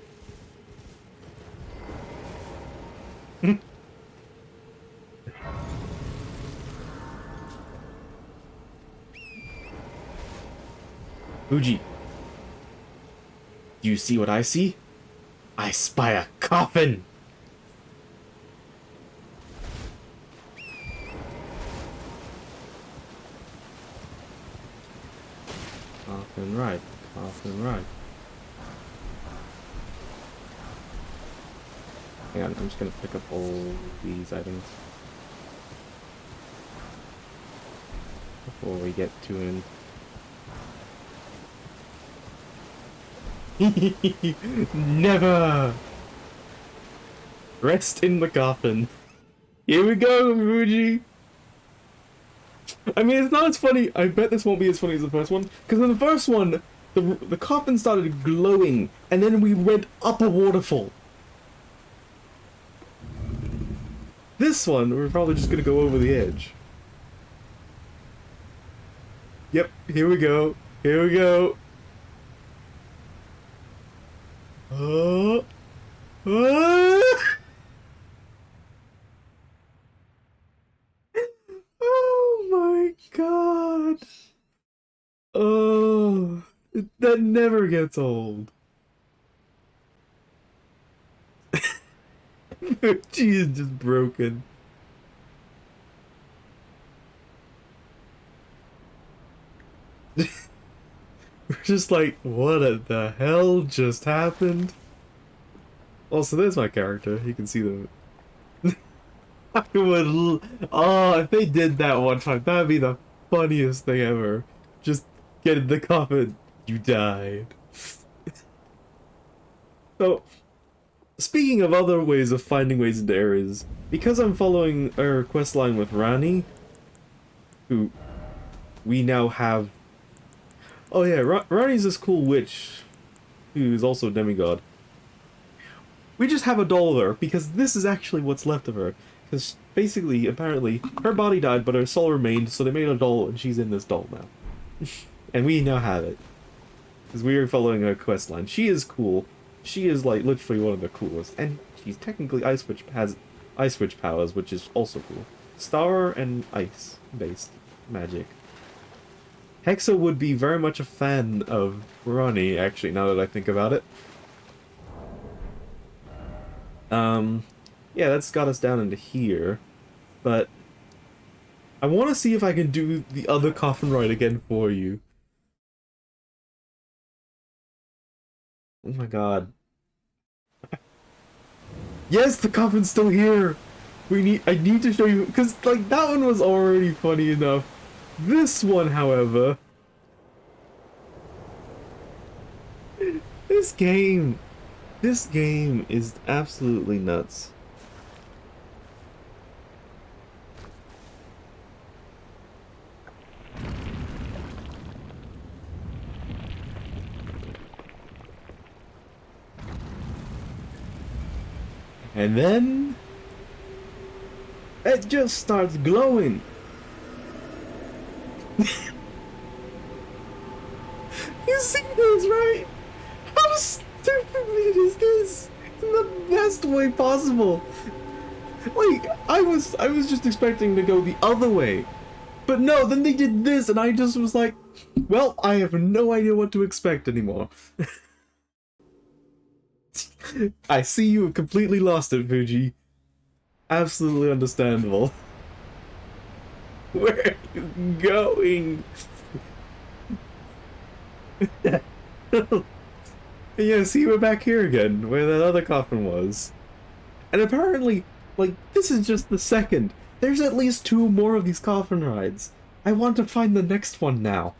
Fuji, do you see what I see? I spy a coffin! Coffin right. Coffin right. Hang on, I'm just gonna pick up all these items before we get too in. Never! Rest in the coffin. Here we go, Fuji! I mean, it's not as funny. I bet this won't be as funny as the first one. Because in the first one, the coffin started glowing, and then we went up a waterfall. This one, we're probably just gonna go over the edge. Yep, here we go. Here we go. Oh. Oh my god. Oh, that never gets old. She is just broken. We're just like, what the hell just happened? Also, there's my character. You can see them. I would. Oh, if they did that one time, that'd be the funniest thing ever. Just get in the coffin. You died. So, speaking of other ways of finding ways into areas, because I'm following our quest line with Rani, who we now have. Oh yeah, Rani's this cool witch who's also a demigod. We just have a doll of her because this is actually what's left of her. Because basically, apparently, her body died, but her soul remained, so they made a doll, and she's in this doll now. And we now have it. Because we are following her quest line. She is cool. She is, like, literally one of the coolest. And she's technically has Ice Witch powers, which is also cool. Star and ice-based magic. Hexa would be very much a fan of Ronnie, actually, now that I think about it. Yeah, that's got us down into here. But I want to see if I can do the other coffin ride again for you. Oh my god. Yes, the coffin's still here! I need to show you, because, like, that one was already funny enough. This one, however... This game is absolutely nuts. And then it just starts glowing. You see this, right? How stupid is this? In the best way possible. Like, I was just expecting to go the other way. But no, then they did this and I just was like, well, I have no idea what to expect anymore. I see you have completely lost it, Fuji. Absolutely understandable. Where are you going? Yeah, see, we're back here again, where that other coffin was. And apparently, like, this is just the second. There's at least 2 more of these coffin rides. I want to find the next one now.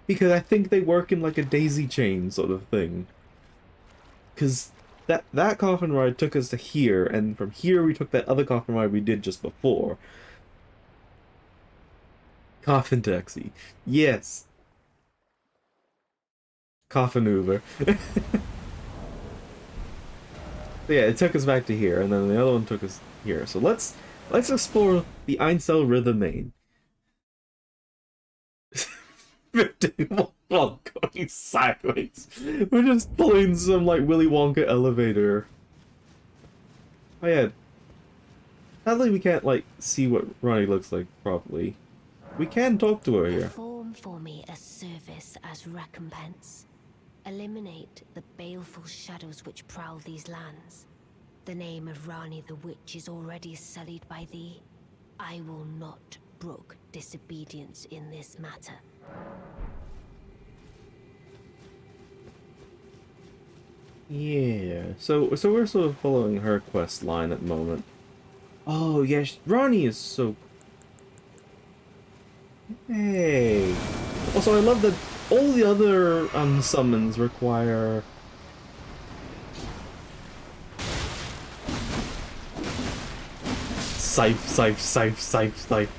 Because I think they work in like a daisy chain sort of thing. Because that coffin ride took us to here, and from here we took that other coffin ride we did just before. Coffin taxi. Yes. Coffin Uber. Yeah, it took us back to here, and then the other one took us here. So let's explore the Einsel River main. lifting while going sideways. We're just pulling some like Willy Wonka elevator. Oh yeah. Sadly we can't like see what Ronnie looks like properly. We can talk to her here. Perform for me a service as recompense. Eliminate the baleful shadows which prowl these lands. The name of Rani the Witch is already sullied by thee. I will not brook disobedience in this matter. Yeah. So we're sort of following her quest line at the moment. Oh yes, Ronnie is so. Hey. Also, I love that all the other summons require. Scythe, scythe, scythe, scythe, scythe.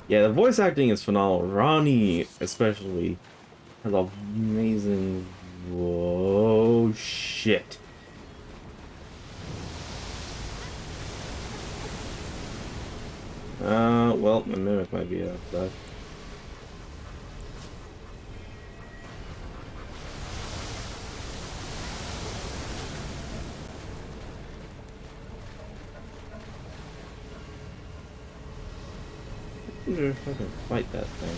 Yeah, the voice acting is phenomenal. Ronnie, especially, has amazing. Whoa, shit. Well, my mimic might be outside. I wonder if I can fight that thing.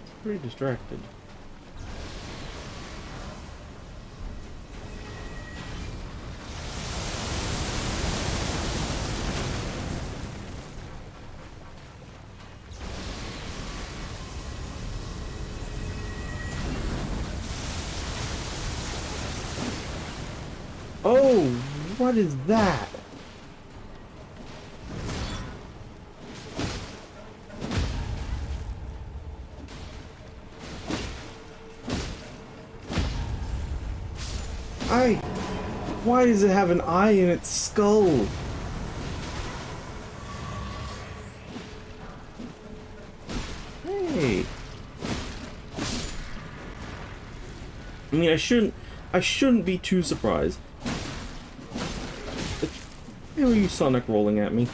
It's pretty distracted. Oh, what is that? Why does it have an eye in its skull? Hey. I mean, I shouldn't be too surprised. Where are you, Sonic, rolling at me?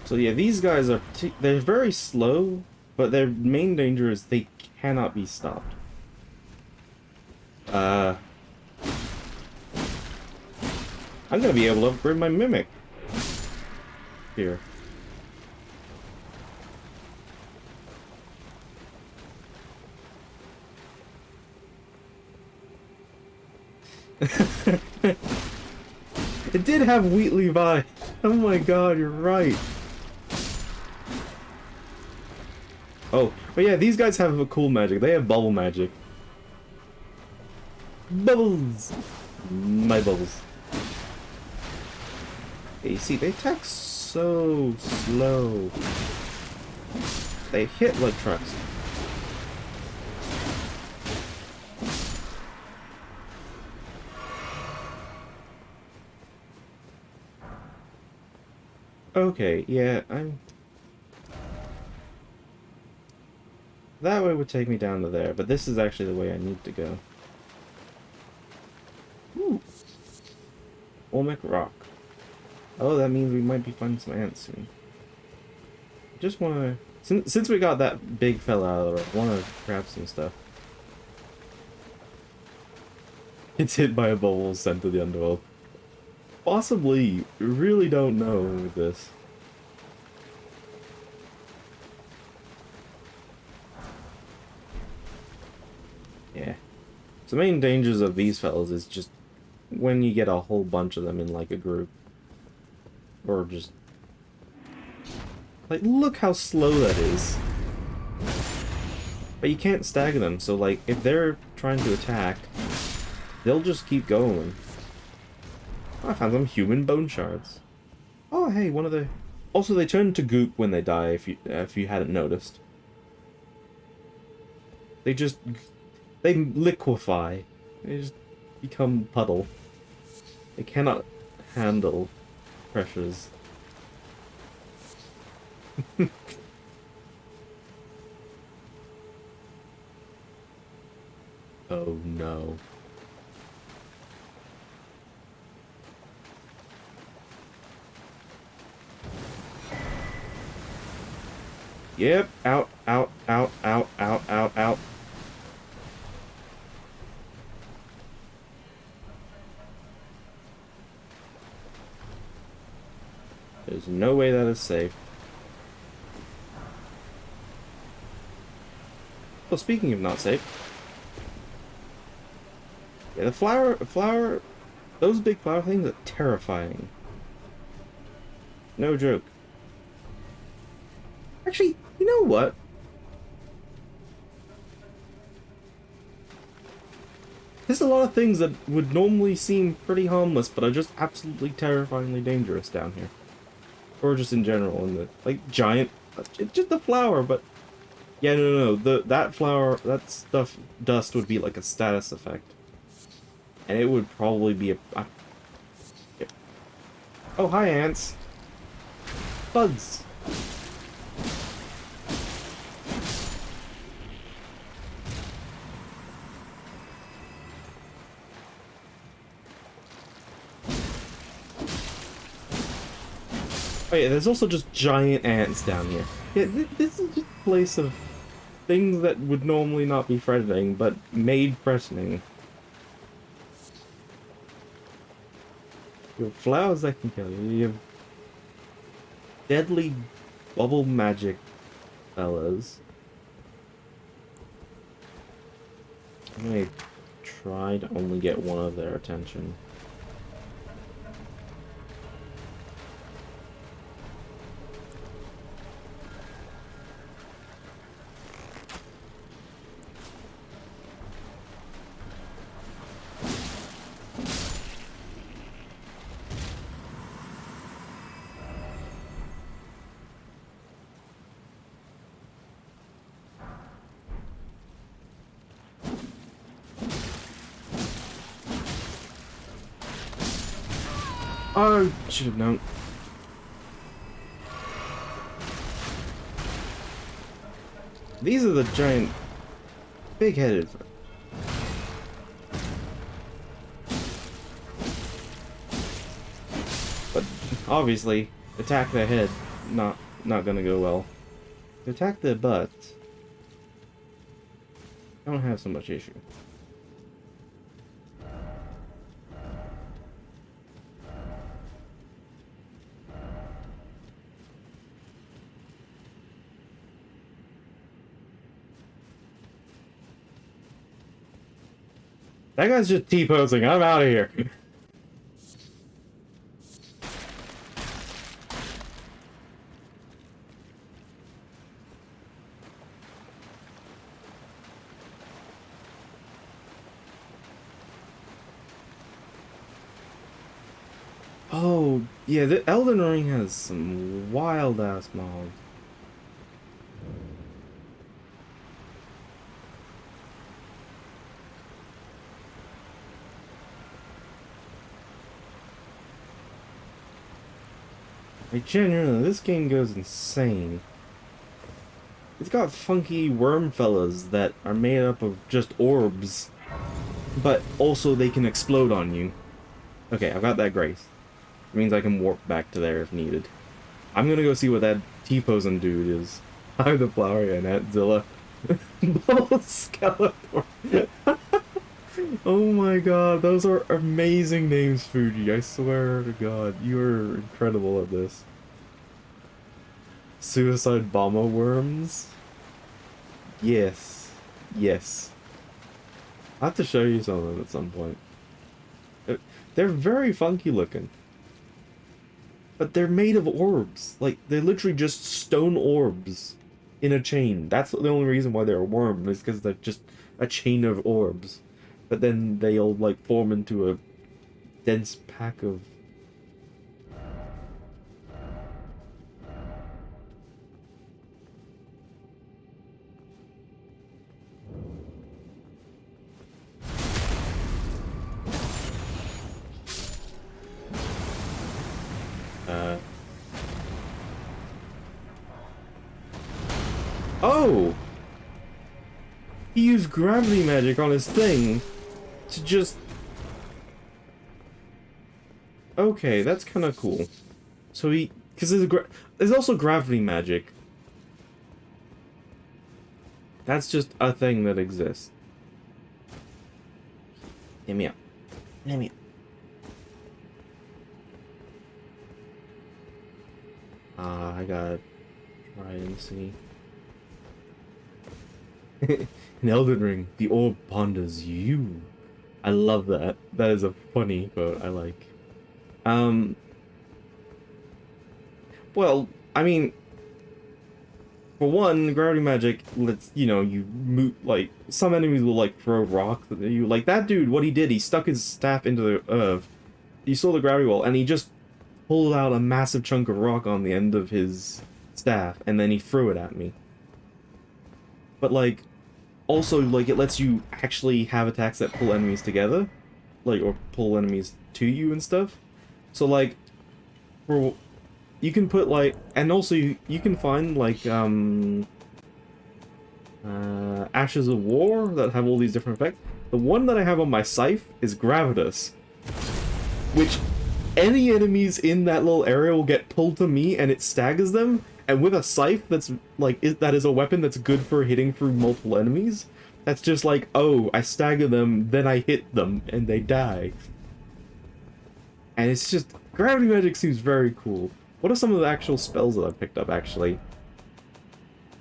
So yeah, these guys are they're very slow, but their main danger is they cannot be stopped. I'm gonna be able to upgrade my mimic here. It did have Wheatley vibe. Oh my god, you're right. Oh, but yeah, these guys have a cool magic. They have bubble magic. Bubbles! My bubbles. Yeah, you see, they attack so slow. They hit like trucks. Okay, yeah, that way would take me down to there, but this is actually the way I need to go. Ooh. Olmec Rock. Oh, that means we might be finding some ants soon. Just wanna... Since we got that big fella out of the road, I wanna grab some stuff. It's hit by a bubble sent to the underworld. Possibly. Really don't know with this. Yeah. So the main dangers of these fellas is just when you get a whole bunch of them in like a group. Or just... Like, look how slow that is. But you can't stagger them, so like, if they're trying to attack, they'll just keep going. Oh, I found some human bone shards. Oh, hey, one of the... Also, they turn to goop when they die, if you hadn't noticed. They liquefy. They just become puddle. It cannot handle pressures. Oh no. Yep, out, out, out, out, out, out, out. There's no way that is safe. Well, speaking of not safe, yeah, the flower, those big flower things are terrifying. No joke. Actually, you know what? There's a lot of things that would normally seem pretty harmless, but are just absolutely terrifyingly dangerous down here. Or just in general, in the, like, giant, it's just a flower, but yeah, no, that flower, that stuff, dust would be like a status effect. And it would probably be yeah. Oh, hi, ants. Bugs. Oh yeah, there's also just giant ants down here. Yeah, this is just a place of things that would normally not be threatening, but made threatening. You have flowers that can kill you. You have deadly bubble magic fellas. I'm gonna try to only get one of their attention. Oh, should have known. These are the giant, big-headed. But obviously, attack the head, not gonna go well. Attack the butt. I don't have so much issue. That guy's just T-posing. I'm out of here. Oh, yeah, the Elden Ring has some wild-ass mobs. Like, genuinely, this game goes insane. It's got funky worm fellas that are made up of just orbs, but also they can explode on you. Okay, I've got that grace. It means I can warp back to there if needed. I'm gonna go see what that T-posing dude is. I'm the flower guy, Natzilla. Bubble Skeletor. Oh my god, those are amazing names, Fuji. I swear to god, you are incredible at this. Suicide bomber worms? Yes. Yes. I'll have to show you some of them at some point. They're very funky looking. But they're made of orbs. Like, they're literally just stone orbs in a chain. That's the only reason why they're a worm, is because they're just a chain of orbs. But then they all, like, form into a dense pack of... Oh! He used gravity magic on his thing to just... Okay, that's kind of cool. So he... Because there's also gravity magic. That's just a thing that exists. Let me up. Let me up. I gotta try and see. In Elden Ring, the orb ponders you. I love that. That is a funny quote I like. Well, I mean, for one, gravity magic lets, you know, you move, like, some enemies will, like, throw rocks at you. Like, that dude, what he did, he stuck his staff into the earth. You saw the gravity wall, and he just pulled out a massive chunk of rock on the end of his staff, and then he threw it at me. But, like, also, like, it lets you actually have attacks that pull enemies together. Like, or pull enemies to you and stuff. So, like, for... You can put, like... And also, you can find, like, Ashes of War that have all these different effects. The one that I have on my scythe is Gravitas. Which, any enemies in that little area will get pulled to me, and it staggers them. And with a scythe that's, like, that is a weapon that's good for hitting through multiple enemies. That's just like, oh, I stagger them, then I hit them, and they die. And it's just... Gravity magic seems very cool. What are some of the actual spells that I've picked up, actually?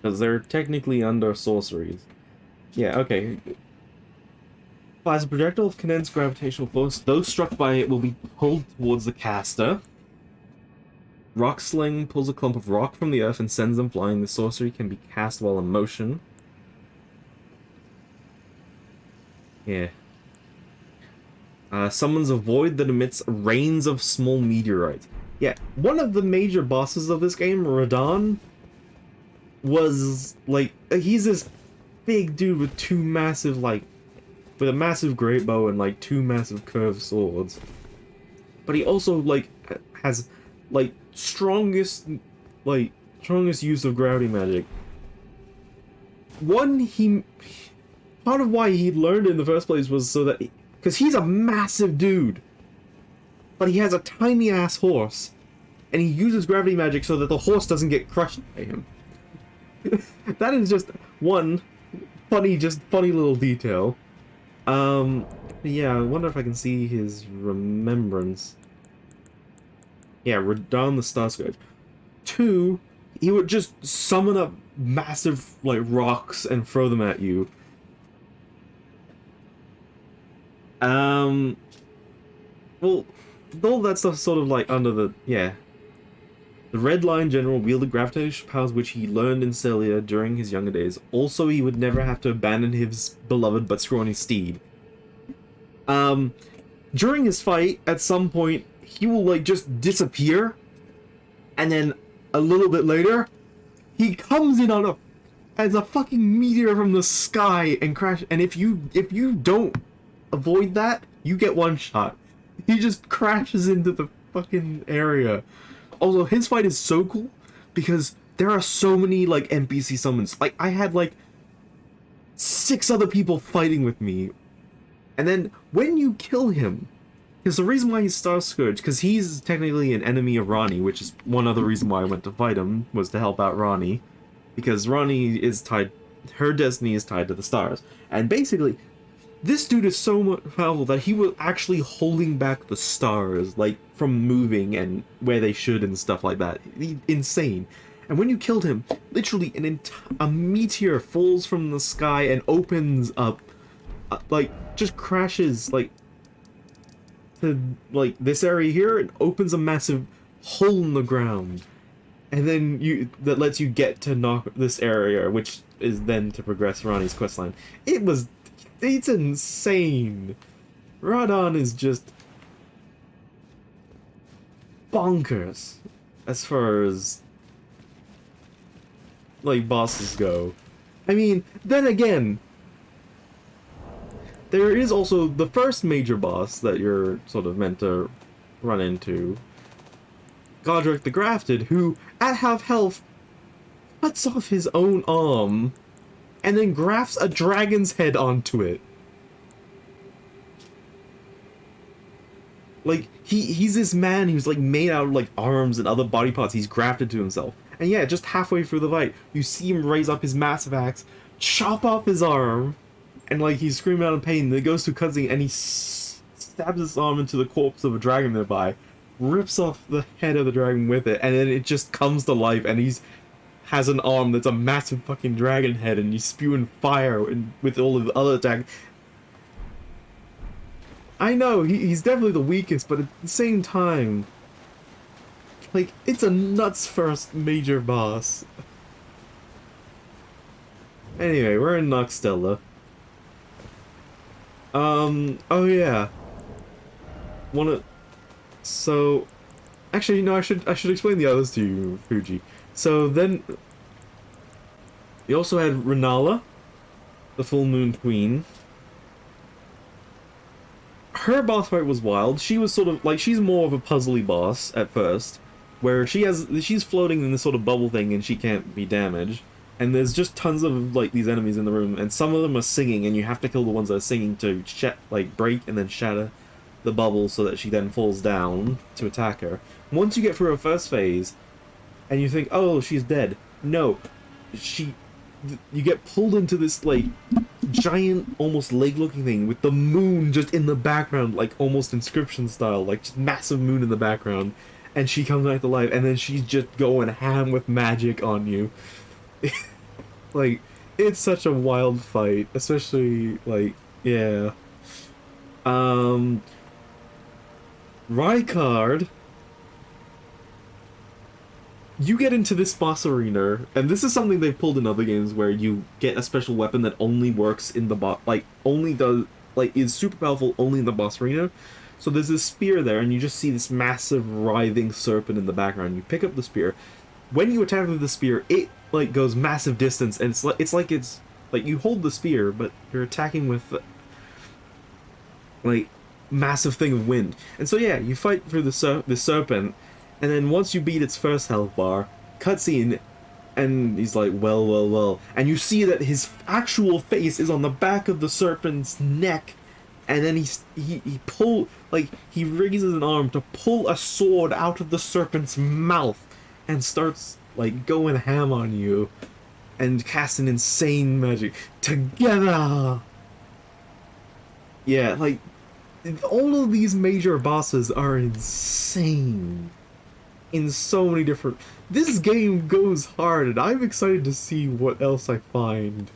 Because they're technically under sorceries. Yeah, okay. Fires a projectile of condensed gravitational force. Those struck by it will be pulled towards the caster. Rock Sling pulls a clump of rock from the earth and sends them flying. The sorcery can be cast while in motion. Yeah. Summons a void that emits rains of small meteorites. Yeah, one of the major bosses of this game, Radon, was, like, he's this big dude with two massive, like, with a massive great bow and, like, two massive curved swords. But he also, like, has, like, strongest use of gravity magic. Part of why he learned it in the first place was so that, because he's a massive dude, but he has a tiny ass horse, and he uses gravity magic so that the horse doesn't get crushed by him. That is just one funny little detail. Yeah, I wonder if I can see his remembrance. Yeah, Radon the Star Scourge. 2, he would just summon up massive, like, rocks and throw them at you. Well, all that stuff's sort of, like, under the... Yeah. The Red Lion General wielded gravitational powers which he learned in Celia during his younger days. Also, he would never have to abandon his beloved but scrawny steed. During his fight, at some point, he will, like, just disappear, and then a little bit later, he comes in on as a fucking meteor from the sky and crash. And if you don't avoid that, you get one shot. He just crashes into the fucking area. Also, his fight is so cool because there are so many, like, NPC summons. Like, I had, like, 6 other people fighting with me. And then when you kill him, because the reason why he's Star Scourge, because he's technically an enemy of Rani, which is one other reason why I went to fight him, was to help out Rani. Because Rani is tied, her destiny is tied to the stars. And basically, this dude is so much powerful that he was actually holding back the stars, like, from moving and where they should and stuff like that. Insane. And when you killed him, literally a meteor falls from the sky and opens up, like, just crashes, like, to, like, this area here, and opens a massive hole in the ground. And then that lets you get to knock this area, which is then to progress Rani's questline. It's insane. Radon is just bonkers as far as, like, bosses go. I mean, then again, there is also the first major boss that you're sort of meant to run into, Godric the Grafted, who, at half health, cuts off his own arm and then grafts a dragon's head onto it. Like, he's this man who's, like, made out of, like, arms and other body parts he's grafted to himself. And yeah, just halfway through the fight, you see him raise up his massive axe, chop off his arm, and, like, he's screaming out in pain. Then it goes to a cutscene, and he stabs his arm into the corpse of a dragon nearby, rips off the head of the dragon with it, and then it just comes to life, and has an arm that's a massive fucking dragon head, and he's spewing fire with all of the other attacks. I know, he's definitely the weakest, but at the same time, like, it's a nuts first major boss. Anyway, we're in Noxtella. Oh yeah. So, actually, no, I should explain the others to you, Fuji. So then, you also had Renala, the Full Moon Queen. Her boss fight was wild. She was sort of like, she's more of a puzzly boss at first, where she's floating in this sort of bubble thing and she can't be damaged. And there's just tons of like these enemies in the room, and some of them are singing, and you have to kill the ones that are singing to like break and then shatter the bubble so that she then falls down to attack her. Once you get through her first phase, and you think, oh, she's dead. No, you get pulled into this like giant, almost lake-looking thing with the moon just in the background, like almost Inscription style, like just massive moon in the background, and she comes back to life, and then she's just going ham with magic on you. Like, it's such a wild fight, especially like, yeah. Rykard, you get into this boss arena, and this is something they've pulled in other games where you get a special weapon that only works in the boss, like, is super powerful only in the boss arena. So there's this spear there, and you just see this massive writhing serpent in the background. You pick up the spear. When you attack with the spear, it, like, goes massive distance, and it's like you hold the spear, but you're attacking with, like, massive thing of wind. And so yeah, you fight through the serpent, and then once you beat its first health bar, cutscene, and he's like, well, well, well. And you see that his actual face is on the back of the serpent's neck, and then he raises an arm to pull a sword out of the serpent's mouth, and starts, like, going ham on you, and casting insane magic. Together! Yeah, like, all of these major bosses are insane. In so many different... This game goes hard, and I'm excited to see what else I find.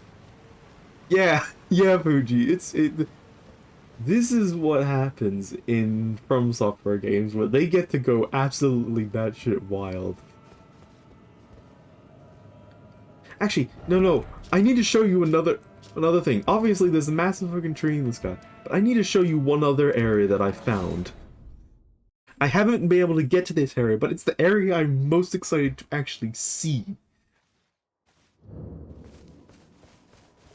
Yeah, Fuji, this is what happens in From Software games, where they get to go absolutely batshit wild. Actually, no, I need to show you another thing. Obviously, there's a massive fucking tree in the sky, but I need to show you one other area that I found. I haven't been able to get to this area, but it's the area I'm most excited to actually see.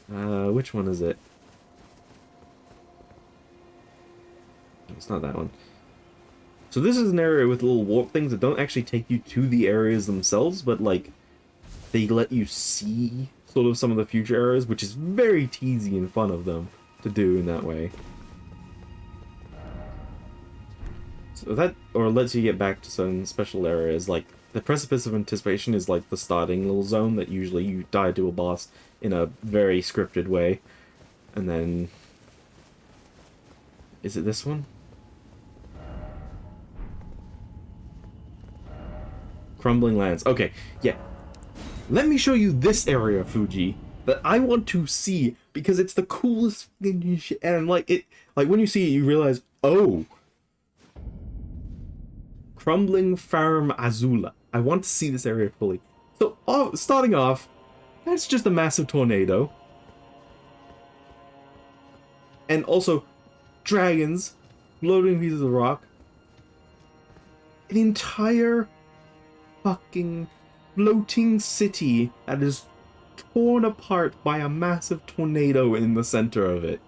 Which one is it? It's not that one. So this is an area with little warp things that don't actually take you to the areas themselves, but, like, they let you see sort of some of the future areas, which is very teasy and fun of them to do in that way. So that, or lets you get back to some special areas, like the Precipice of Anticipation is like the starting little zone that usually you die to a boss in a very scripted way. And then... is it this one? Crumbling Lands. Okay, yeah. Let me show you this area, Fuji, that I want to see, because it's the coolest fucking shit, and like when you see it, you realize, oh, Crumbling Farm Azula. I want to see this area fully. So, starting off, that's just a massive tornado, and also dragons, floating pieces of rock, an entire fucking floating city that is torn apart by a massive tornado in the center of it.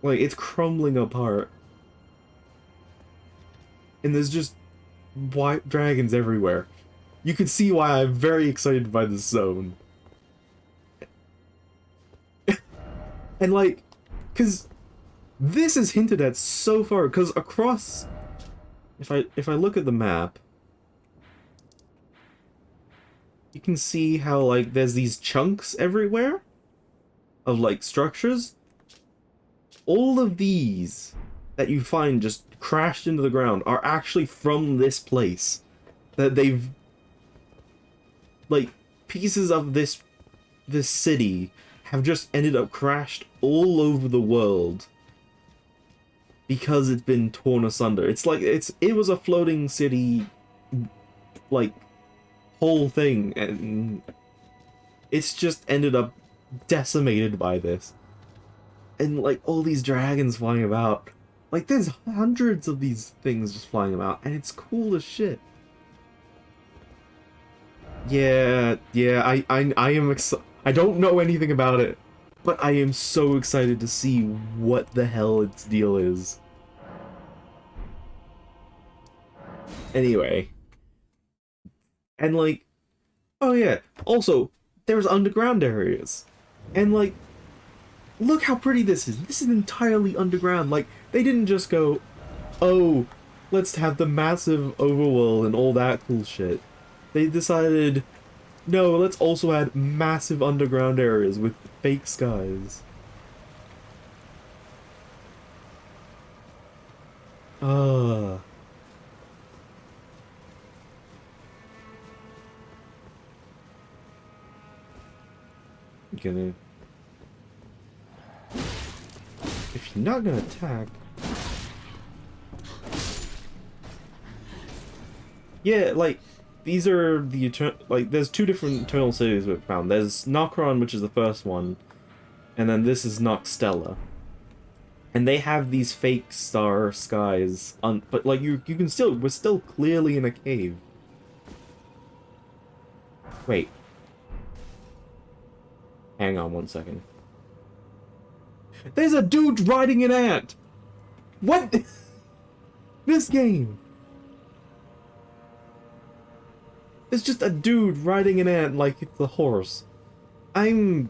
Like, it's crumbling apart. And there's just white dragons everywhere. you can see why I'm very excited by this zone. And like, cause this is hinted at so far, cause across, if I look at the map, you can see how like there's these chunks everywhere of like structures. All of these that you find just crashed into the ground are actually from this place. That they've like pieces of this city have just ended up crashed all over the world because it's been torn asunder. It's like it was a floating city like whole thing, and it's just ended up decimated by this. And like all these dragons flying about. Like there's hundreds of these things just flying about, and it's cool as shit. Yeah, I am I don't know anything about it, but I am so excited to see what the hell its deal is. Anyway. And like, oh yeah, also, there's underground areas. And like, look how pretty this is. This is entirely underground. Like, they didn't just go, oh, let's have the massive overworld and all that cool shit. They decided, no, let's also add massive underground areas with fake skies. Ah. Gonna... If you're not gonna attack... Yeah, like, these are the like, there's two different Eternal Cities we've found. There's Nokron, which is the first one, and then this is Noxtella. And they have these fake star skies, but like, you can still, we're still clearly in a cave. Wait. Hang on one second. There's a dude riding an ant! What? This game! It's just a dude riding an ant like it's a horse. I'm...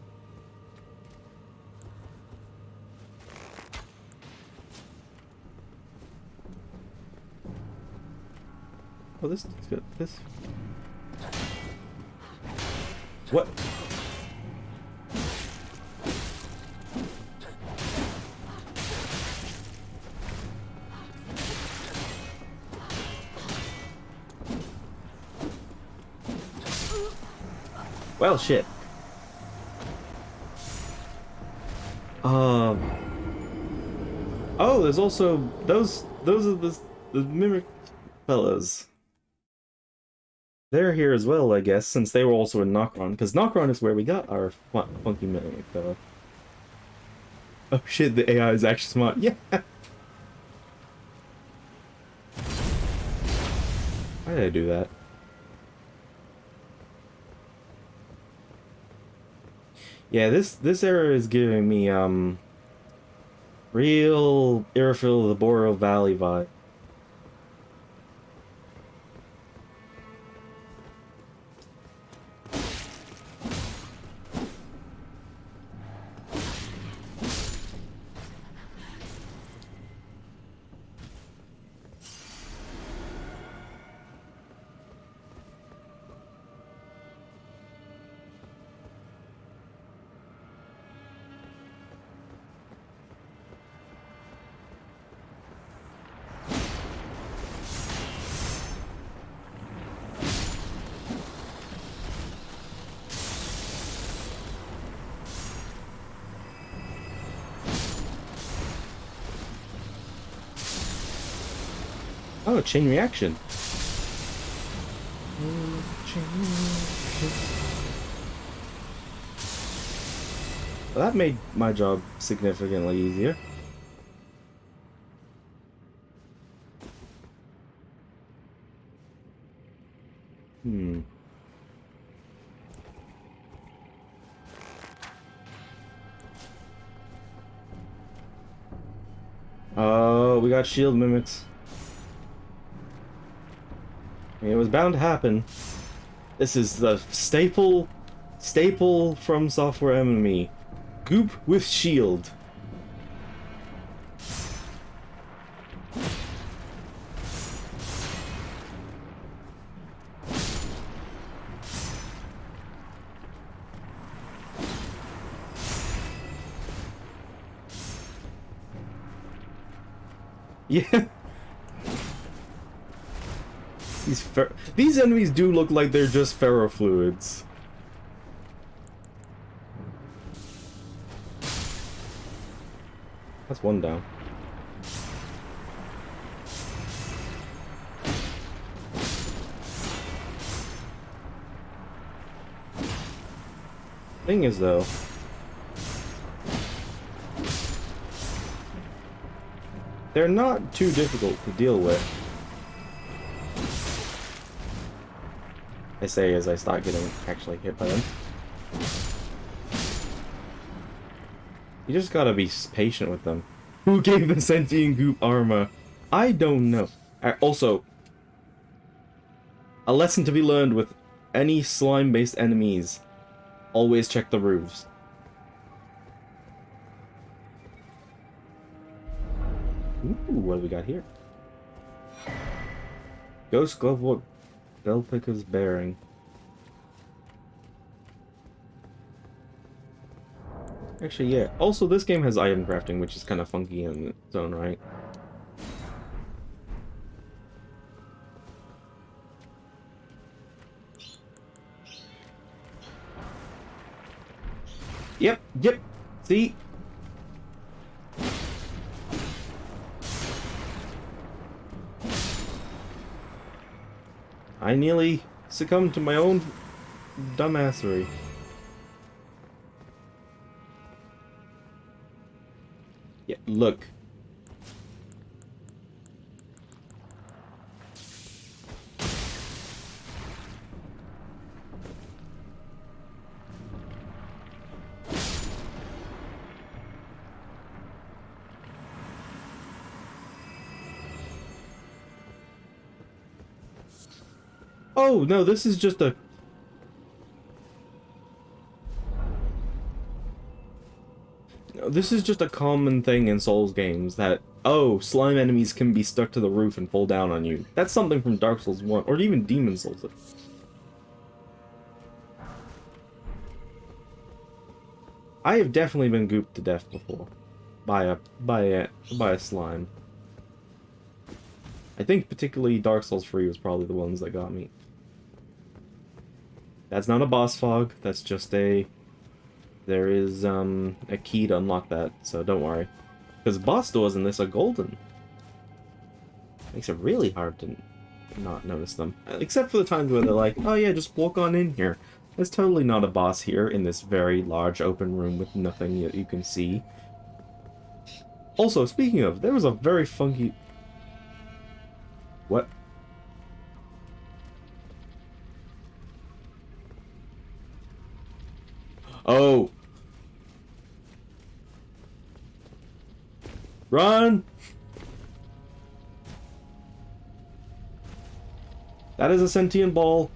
Oh, this is good. This... What? Well, shit. Oh, there's also those are the mimic fellas. They're here as well, I guess, since they were also in Nokron, because Nokron is where we got our funky mimic fella. Oh shit, the AI is actually smart. Yeah. Why did I do that? Yeah, this area is giving me real Irophil of the Boreal Valley vibe. Oh, chain reaction. Well, that made my job significantly easier. Oh, we got shield mimics. I mean, it was bound to happen. This is the staple from software enemy. Goop with shield. Yeah. These enemies do look like they're just ferrofluids. That's one down. Thing is, though, they're not too difficult to deal with. I say as I start getting actually hit by them. You just gotta be patient with them. Who gave the sentient goop armor? I don't know. Also, a lesson to be learned with any slime-based enemies. Always check the roofs. Ooh, what do we got here? Ghost glove, what bell picker's bearing. Actually, yeah. Also, this game has item crafting, which is kind of funky in its own right. Yep. See? I nearly succumbed to my own dumbassery. Yeah, look. Oh, no, this is just a... This is just a common thing in Souls games that, oh, slime enemies can be stuck to the roof and fall down on you. That's something from Dark Souls 1, or even Demon Souls. I have definitely been gooped to death before by a slime. I think particularly Dark Souls 3 was probably the ones that got me. That's not a boss fog, that's just a... There is, a key to unlock that, so don't worry. Because boss doors in this are golden. Makes it really hard to not notice them. Except for the times where they're like, oh yeah, just walk on in here. There's totally not a boss here in this very large open room with nothing that you can see. Also, speaking of, there was a very funky... What? Oh! Run! That is a sentient ball.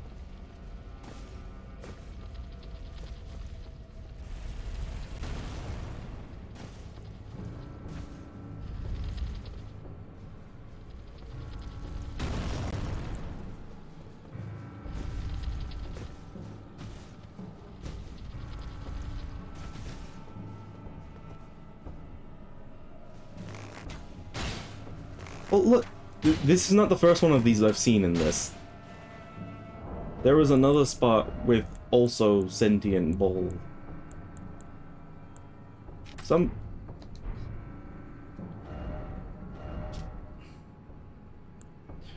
Oh, look! This is not the first one of these I've seen in this. There was another spot with also sentient ball.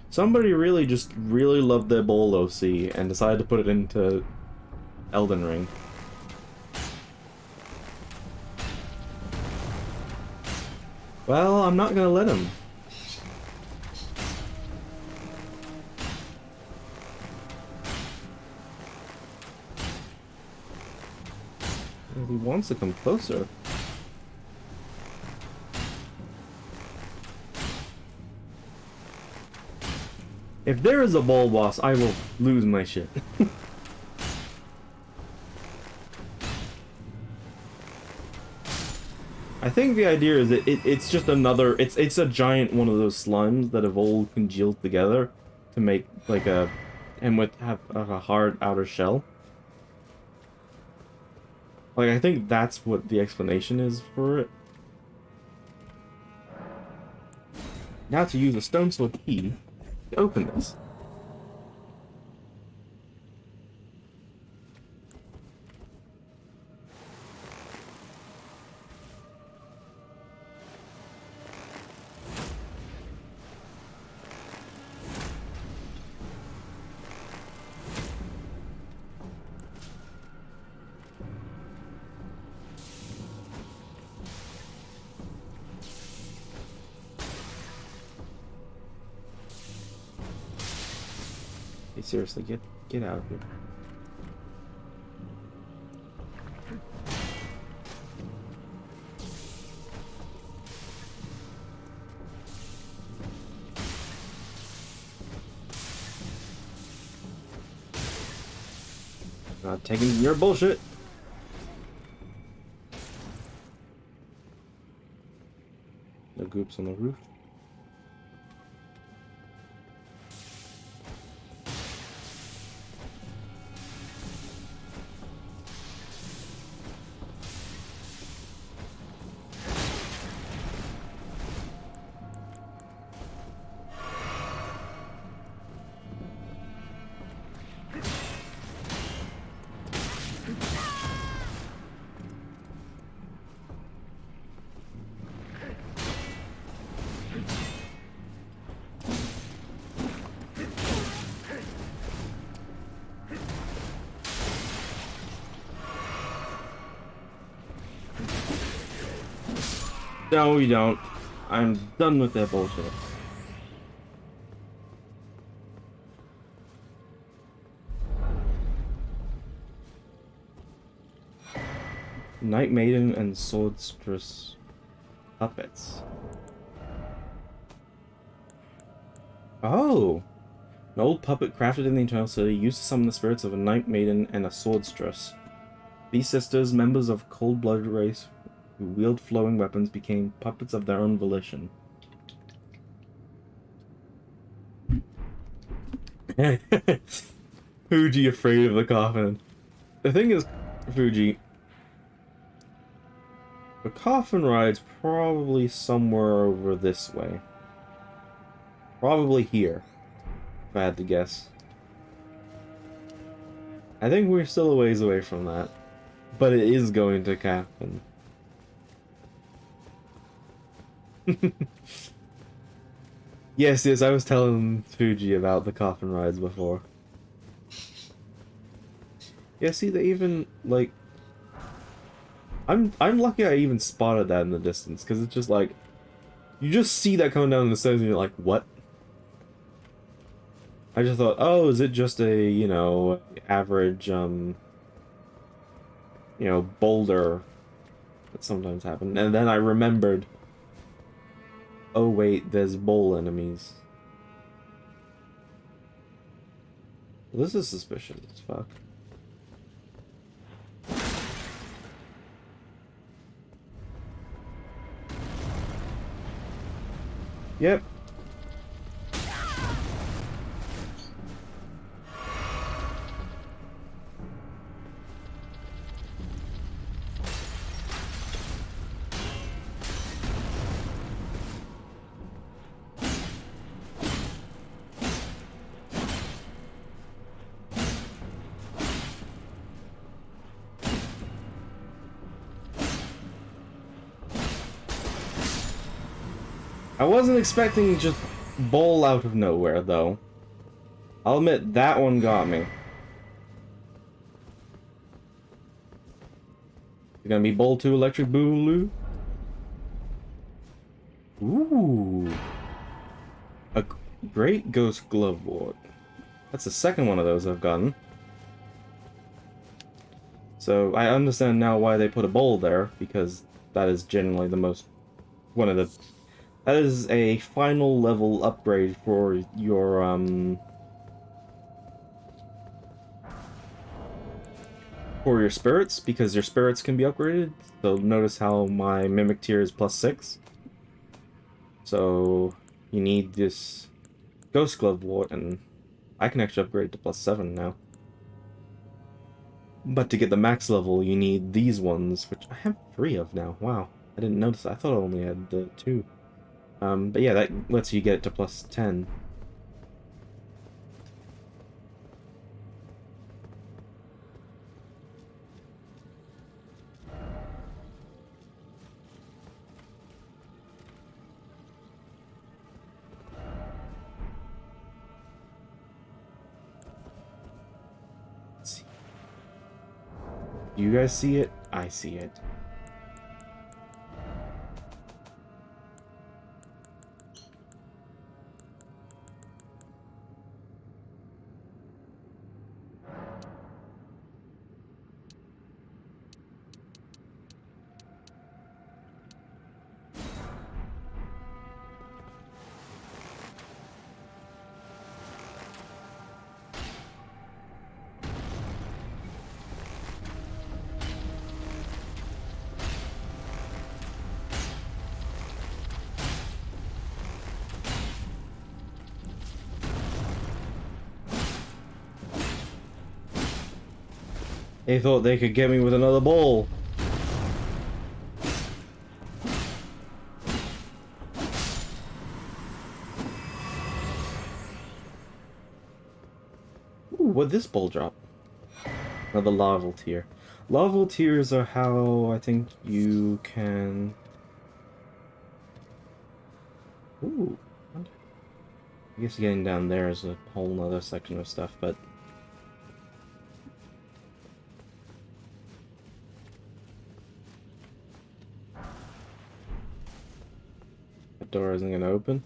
Somebody really loved their ball OC and decided to put it into Elden Ring. Well, I'm not gonna let him. He wants to come closer. If there is a ball boss, I will lose my shit. I think the idea is it's just another, it's a giant one of those slimes that have all congealed together to make like a, and with have a hard outer shell. Like, I think that's what the explanation is for it. Now to use a stone sword key to open this. Hey, seriously, get out of here. Not taking your bullshit. No goops on the roof. No, you don't. I'm done with that bullshit. Night Maiden and Swordstress puppets. Oh! An old puppet crafted in the Eternal City used to summon the spirits of a Night Maiden and a Swordstress. These sisters, members of cold-blooded race who wield flowing weapons, became puppets of their own volition. Fuji afraid of the coffin. The thing is, Fuji, the coffin ride's probably somewhere over this way. Probably here, if I had to guess. I think we're still a ways away from that, but it is going to happen. Yes, I was telling Fuji about the coffin rides before. Yeah, see, they even, like... I'm lucky I even spotted that in the distance, because it's just like... You just see that coming down the stairs and you're like, what? I just thought, oh, is it just a, you know, average, you know, boulder that sometimes happen? And then I remembered, oh wait, there's bowl enemies. Well, this is suspicious as fuck. Yep. I wasn't expecting just bowl out of nowhere, though. I'll admit, that one got me. Is it gonna be bowl 2 electric boogaloo? Ooh. A great ghost glove ward. That's the second one of those I've gotten. So I understand now why they put a bowl there, because that is generally the most... one of the... That is a final level upgrade for your, for your spirits, because your spirits can be upgraded. So notice how my Mimic tier is +6. So you need this Ghost Glove Wart, and I can actually upgrade to +7 now. But to get the max level, you need these ones, which I have 3 of now. Wow, I didn't notice. I thought I only had the 2. But yeah, that lets you get it to +10. Let's see. You guys see it? I see it. They thought they could get me with another bowl. Ooh, what'd this bowl drop? Another larval tier. Larval tiers are how I think you can... Ooh. I guess getting down there is a whole nother section of stuff, but... That door isn't gonna open.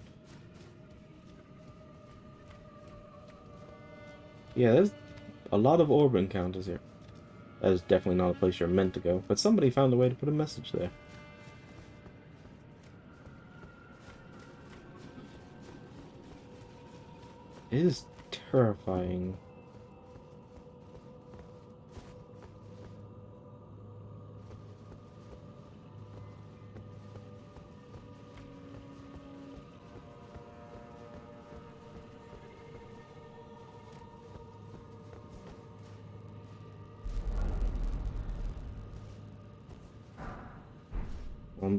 Yeah, there's a lot of orb encounters here. That is definitely not a place you're meant to go, but somebody found a way to put a message there. It is terrifying.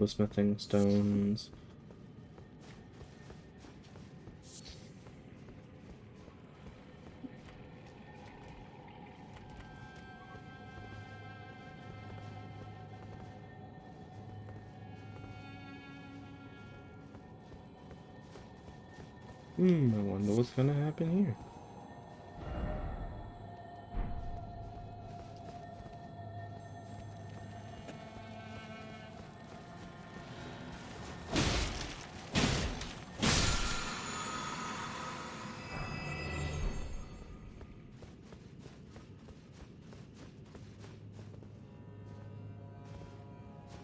Smithing stones. I wonder what's gonna happen here.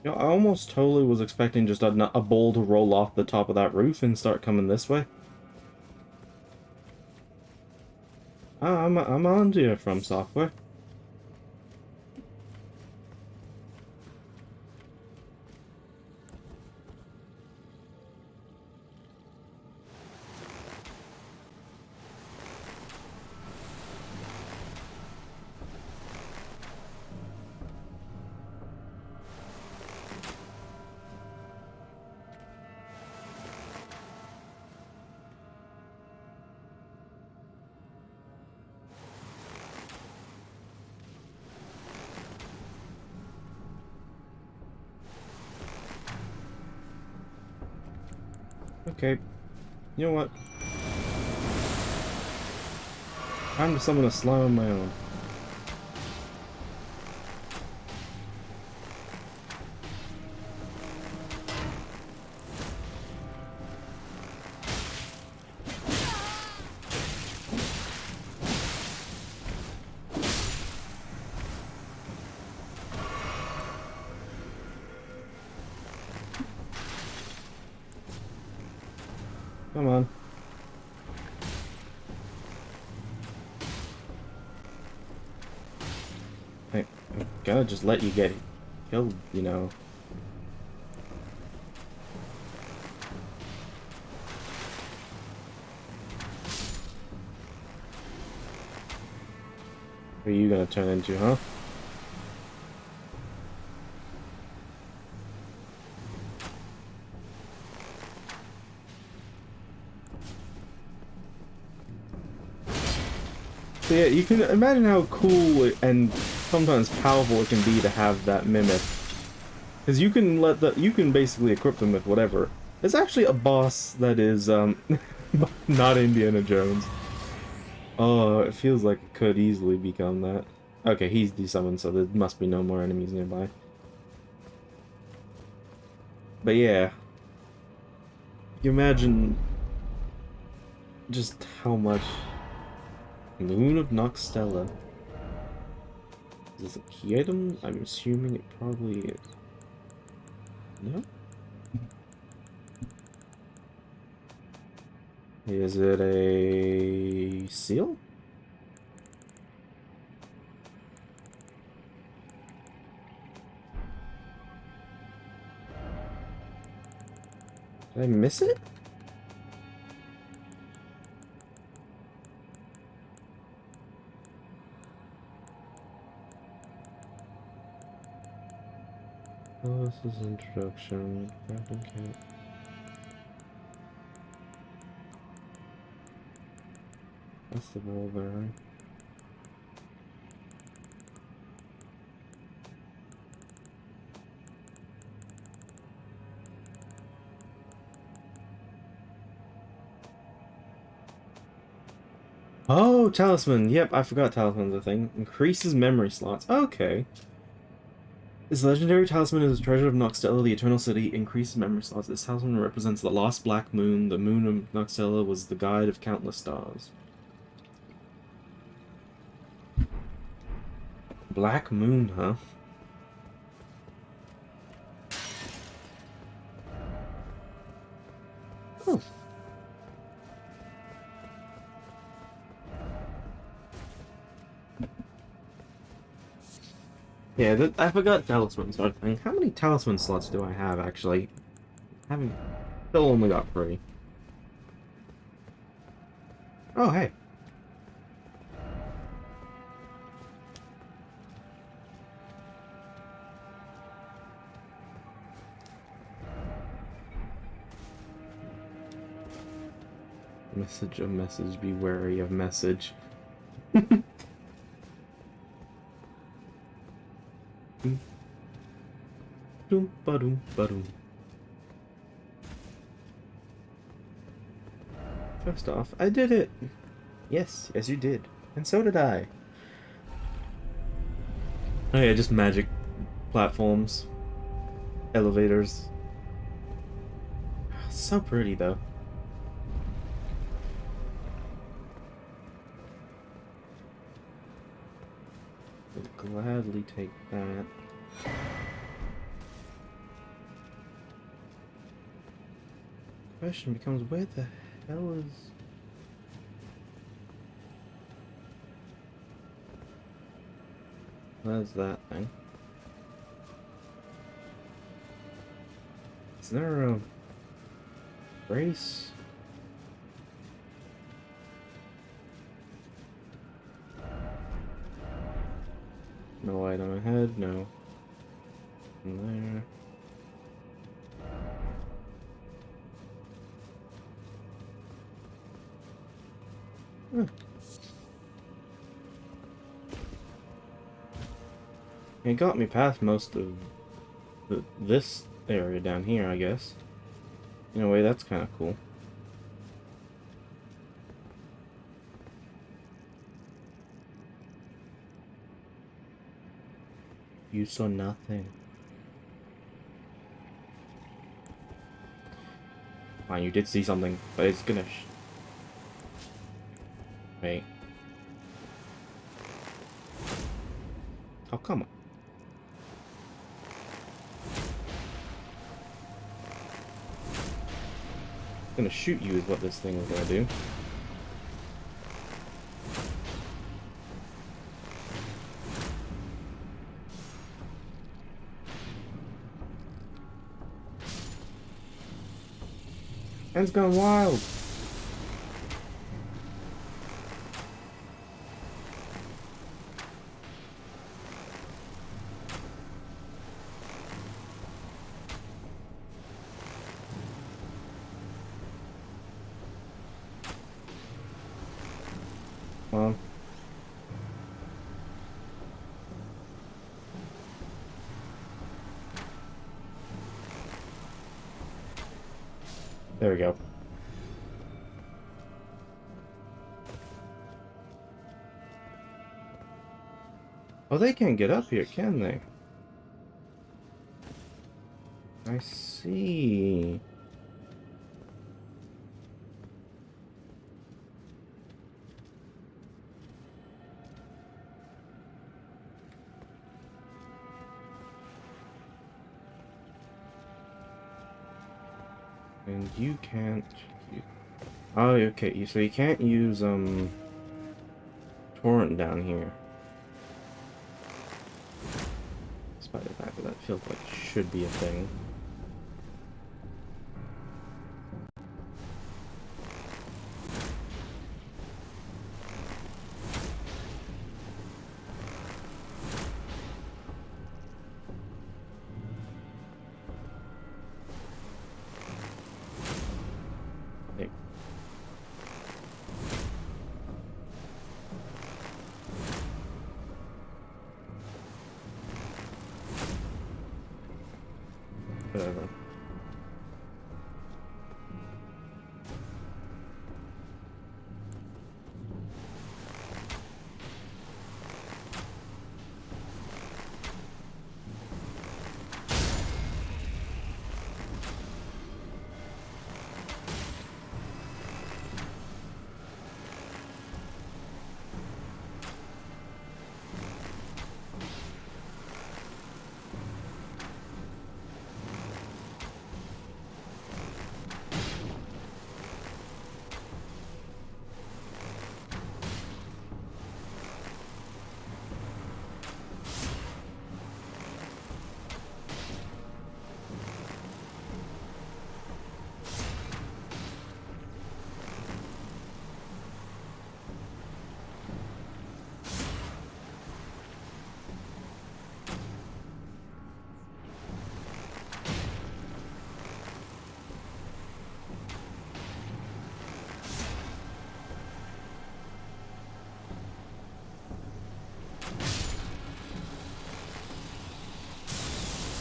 You know, I almost totally was expecting just a bowl to roll off the top of that roof and start coming this way. I'm on to you from software. Okay, you know what? Time to summon a slime on my own. Come on. Hey, gonna just let you get killed, you know. What are you gonna turn into, huh? So yeah, you can imagine how cool and sometimes powerful it can be to have that mimic. Because you can you can basically equip them with whatever. There's actually a boss that is, not Indiana Jones. Oh, it feels like it could easily become that. Okay, he's desummoned, so there must be no more enemies nearby. But yeah, you imagine just how much Moon of Noxtella. Is this a key item? I'm assuming it probably is. No? Is it a seal? Did I miss it? Oh, this is introduction. Crafting kit. That's the wall there. Oh, talisman. Yep, I forgot talisman's a thing. Increases memory slots. Okay. This legendary talisman is a treasure of Noxtella, the Eternal City. Increases memory slots. This talisman represents the lost black moon. The moon of Noxtella was the guide of countless stars. Black moon, huh? Oh. Yeah, I forgot talismans are a thing. How many talisman slots do I have, actually? I haven't... Still only got 3. Oh, hey. Message of message, be wary of message. Doom ba doom ba doom. First off, I did it! Yes, yes you did. And so did I. Oh yeah, just magic platforms. Elevators. So pretty though. Would gladly take that. Question becomes, where the hell is... Where's that thing? Is there a brace? No item ahead, no. In there. It got me past most of this area down here, I guess. In a way, that's kind of cool. You saw nothing. Fine, you did see something, but it's gonna wait. Oh, come on. It's gonna shoot you is what this thing is gonna do. Ken's gone wild. Come There we go. Oh, they can't get up here, can they? I see. And you can't... Oh, okay, so you can't use, torrent down here. Despite the fact that that feels like it should be a thing. Hey. Whatever.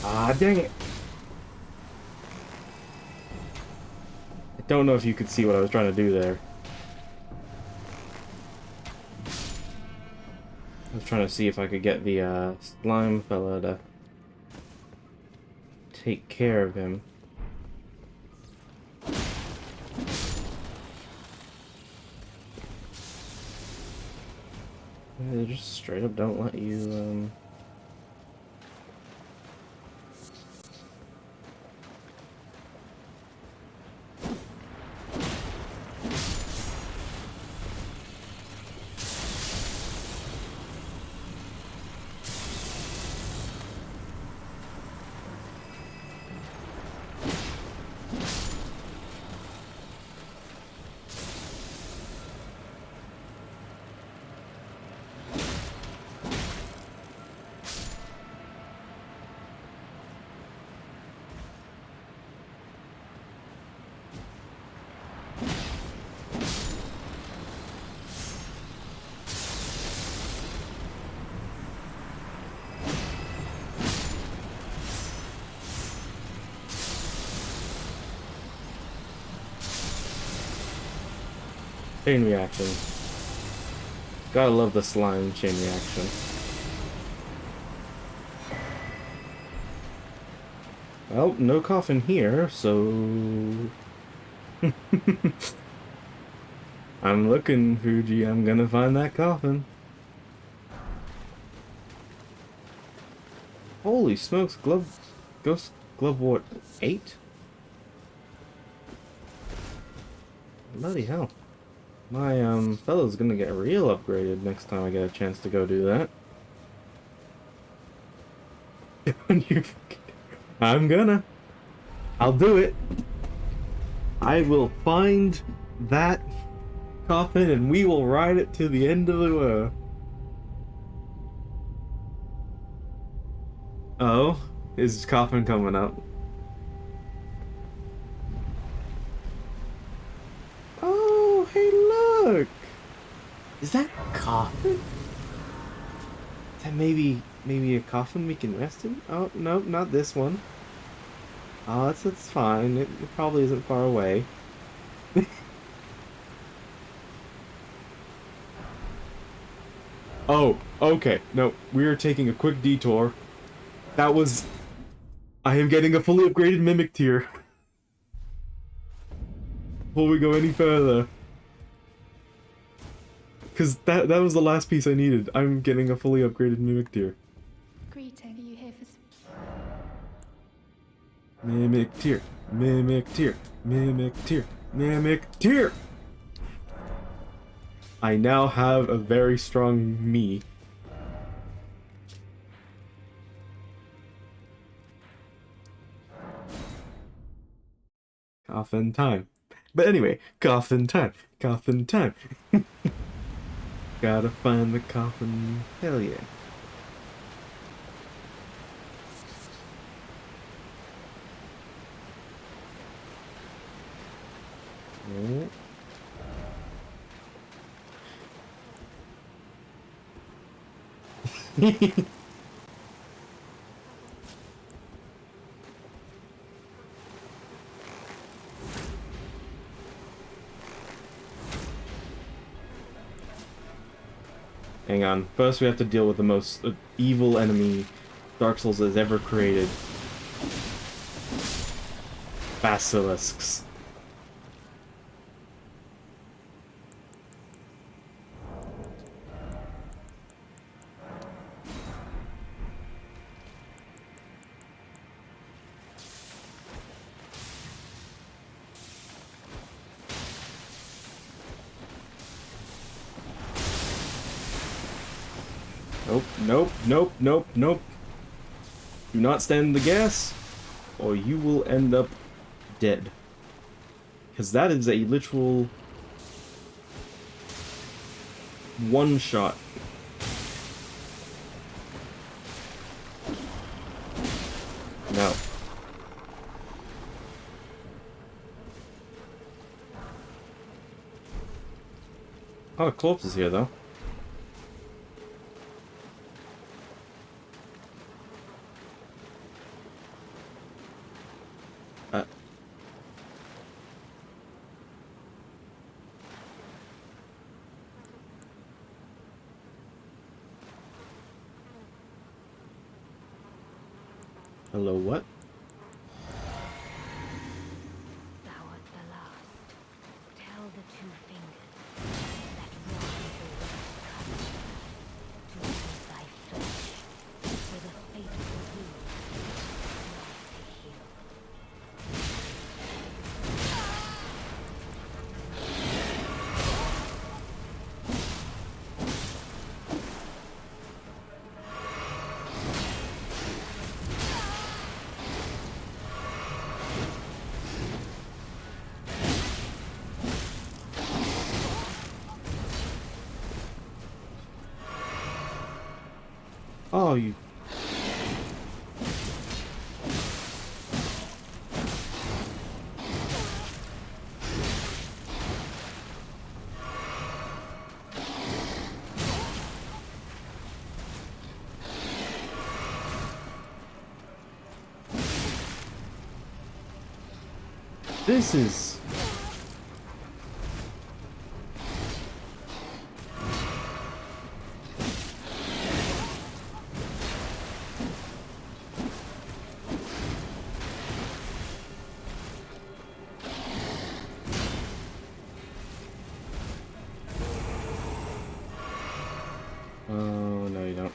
Ah, dang it. I don't know if you could see what I was trying to do there. I was trying to see if I could get the slime fella to take care of him. They just straight up don't let you, chain reaction. Gotta love the slime chain reaction. Well, no coffin here, so... I'm looking, Fuji. I'm gonna find that coffin. Holy smokes, Ghost Glove Ward 8? Bloody hell. My, fellow's gonna get real upgraded next time I get a chance to go do that. I'm gonna. I'll do it. I will find that coffin and we will ride it to the end of the world. Oh, is coffin coming up? Oh, hey, look! Is that coffin? Is that maybe a coffin we can rest in? Oh, no, not this one. Oh, that's fine. It probably isn't far away. Oh, okay. No, we are taking a quick detour. That was... I am getting a fully upgraded Mimic tier. Before we go any further. Because that was the last piece I needed. I'm getting a fully upgraded Mimic tier. Greeting, are you here for... Mimic tier. Mimic tier. Mimic tier. Mimic tier! I now have a very strong me. Coffin time. But anyway, coffin time. Coffin time. Gotta find the coffin. Hell yeah. Oh. Hang on. First we have to deal with the most evil enemy Dark Souls has ever created. Basilisks. Nope, nope, nope, nope, nope. Do not stand in the gas, or you will end up dead. Because that is a literal one-shot. No. Oh, Corpse is here, though. Hello, what? Thou art the last. Tell the two fingers that Rani the Witch touched to use thy flesh with a fateful wound not to heal. Oh, you... This is... Oh, no you don't.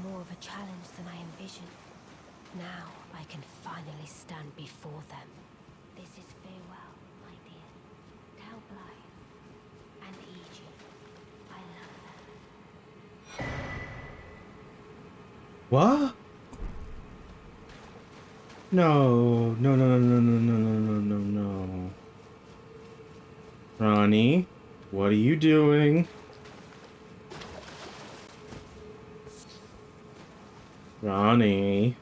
more of a challenge than I envisioned. Now I can finally stand before them. This is farewell, my dear. Tell Blythe and Egypt I love them. What? No, no, no, no, no, no, no, no, no, no. Ronnie, what are you doing? Ronnie.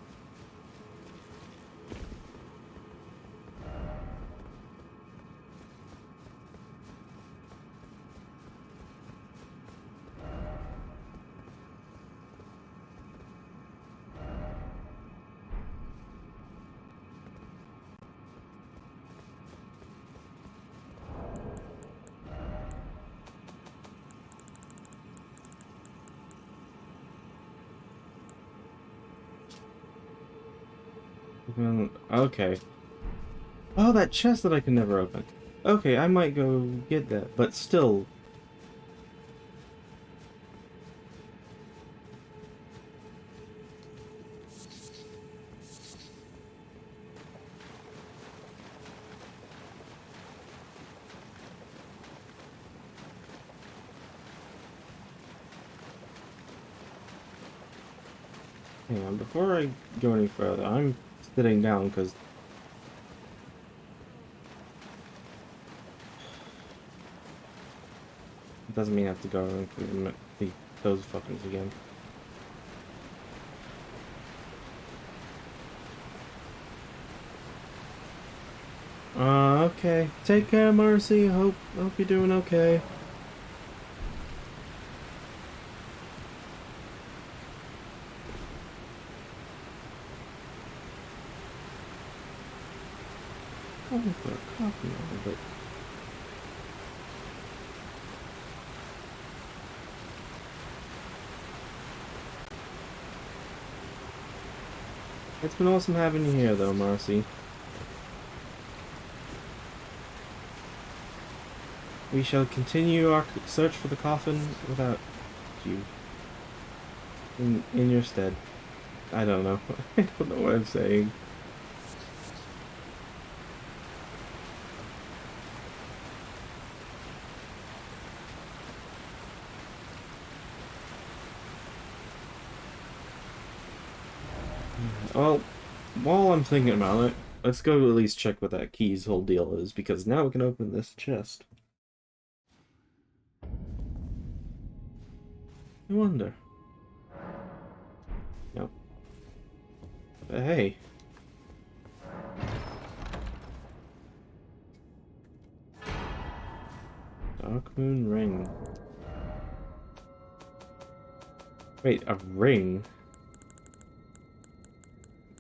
Okay. Oh, that chest that I can never open. Okay, I might go get that, but still. Hang on, before I go any further, I'm sitting down because it doesn't mean I have to go through those fuckers again. Okay. Take care, Marcy. Hope you're doing okay. Oh, for a coffee of it. It's been awesome having you here, though, Marcy. We shall continue our search for the coffin without you in your stead. I don't know. I don't know what I'm saying. Well, while I'm thinking about it, let's go at least check what that key's whole deal is, because now we can open this chest. I wonder. No. But hey. Dark Moon Ring. Wait, a ring?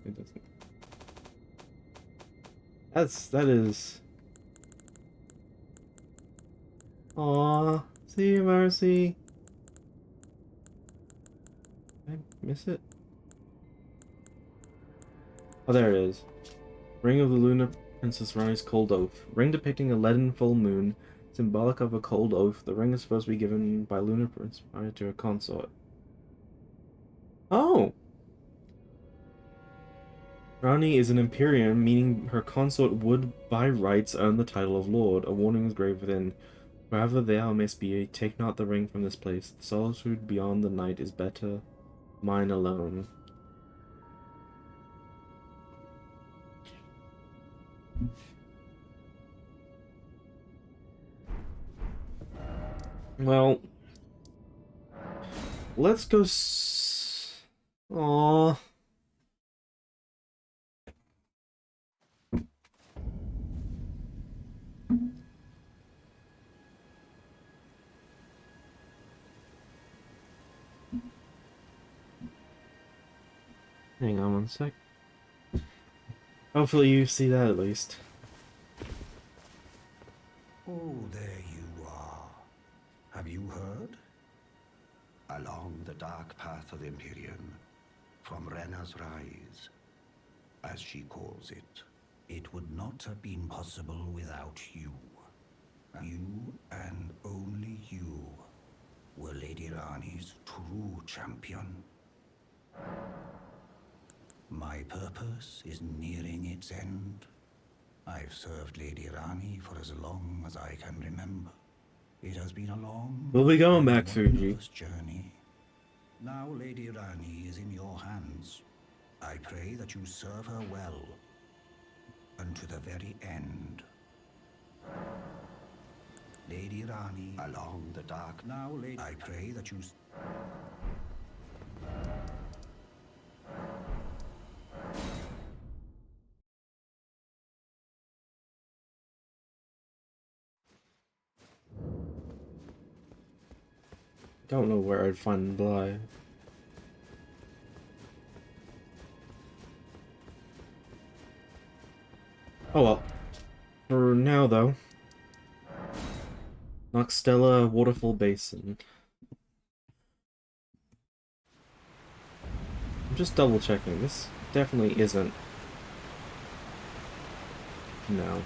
It doesn't. That is. Aww. See you, Marcy. Did I miss it? Oh, there it is. Ring of the Lunar Princess Rani's Cold Oath. Ring depicting a leaden full moon, symbolic of a cold oath. The ring is supposed to be given by Lunar Prince prior to her consort. Oh! Rani is an Imperium, meaning her consort would, by rights, earn the title of Lord. A warning is grave within. Wherever thou mayst be, take not the ring from this place. The solitude beyond the night is better mine alone. Well, let's go Aww. Hang on one sec. Hopefully you see that at least. Oh, there you are. Have you heard? Along the dark path of Imperium, from Rena's Rise, as she calls it, it would not have been possible without you. You and only you were Lady Rani's true champion. My purpose is nearing its end. I've served Lady Rani for as long as I can remember. It has been a long We'll be going and back, Fuji. wondrous journey. Now Lady Rani is in your hands. I pray that you serve her well unto the very end. Lady Rani, along the dark. Now, Lady, I pray that you. Don't know where I'd find Bly. Oh well. For now, though. Noxtella Waterfall Basin. I'm just double checking. This definitely isn't. No.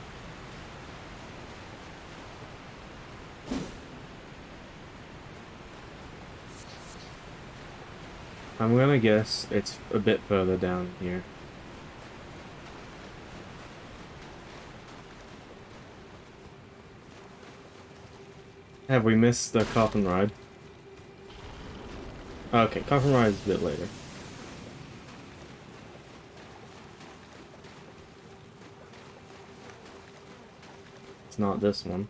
I'm gonna guess it's a bit further down here. Have we missed the coffin ride? Okay, coffin ride is a bit later. It's not this one.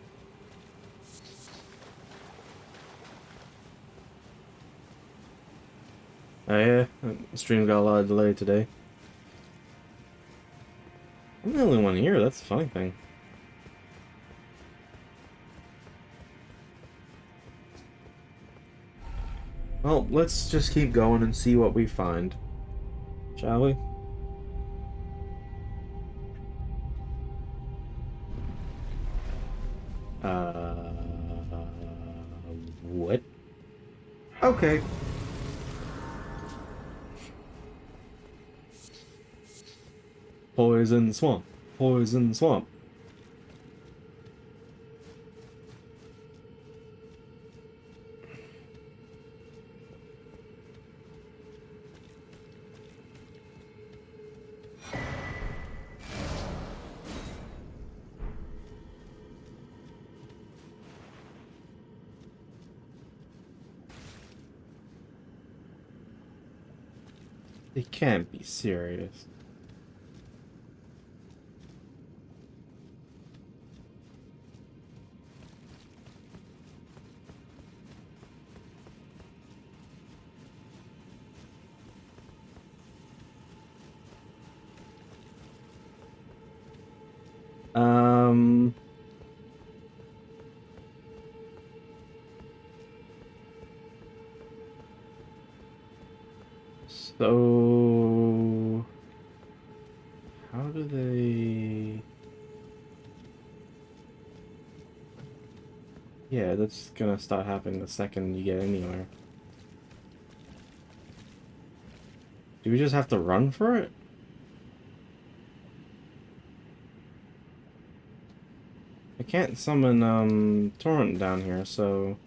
Oh yeah, the stream got a lot of delay today. I'm the only one here, that's the funny thing. Well, let's just keep going and see what we find. Shall we? What? Okay. Poison swamp. Poison swamp. They can't be serious. Um... So... How do they... Yeah, that's gonna start happening the second you get anywhere. Do we just have to run for it? I can't summon, Torrent down here, so...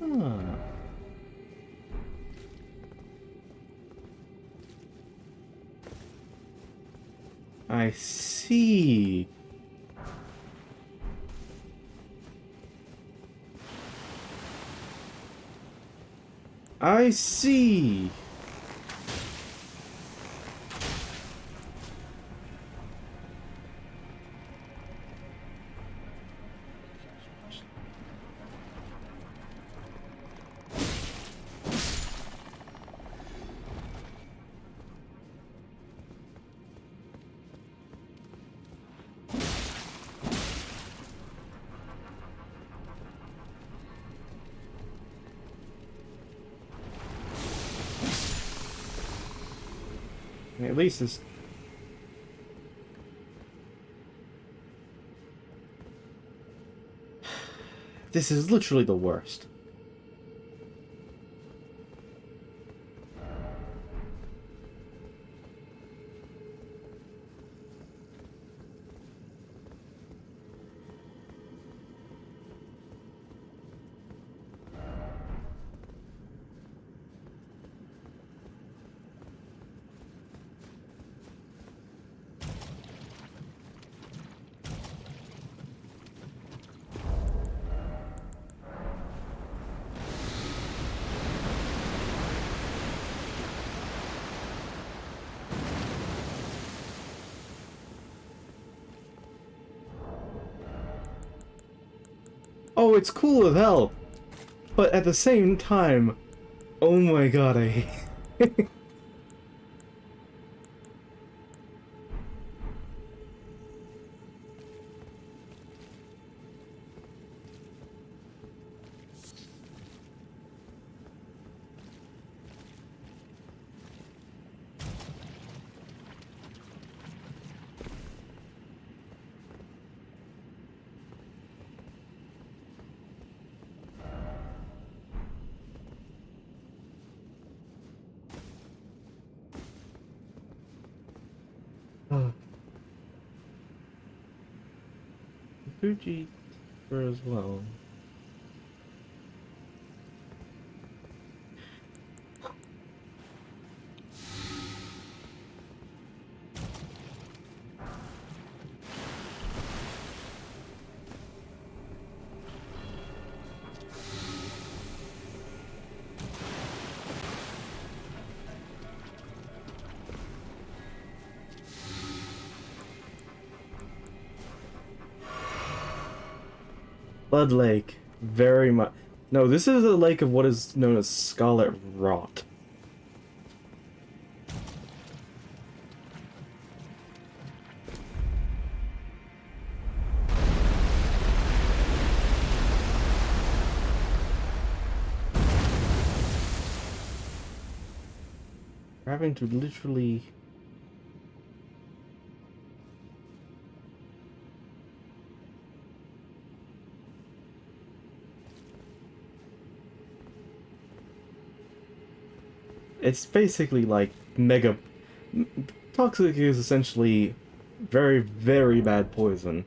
Huh. I see. I see. At least it's... This is literally the worst. Oh, it's cool as hell, but at the same time, oh my god, I hate. Fuji for as well. Blood Lake, very much. No, this is a lake of what is known as Scarlet Rot. We're having to literally... It's basically like mega... Toxic is essentially very, very bad poison.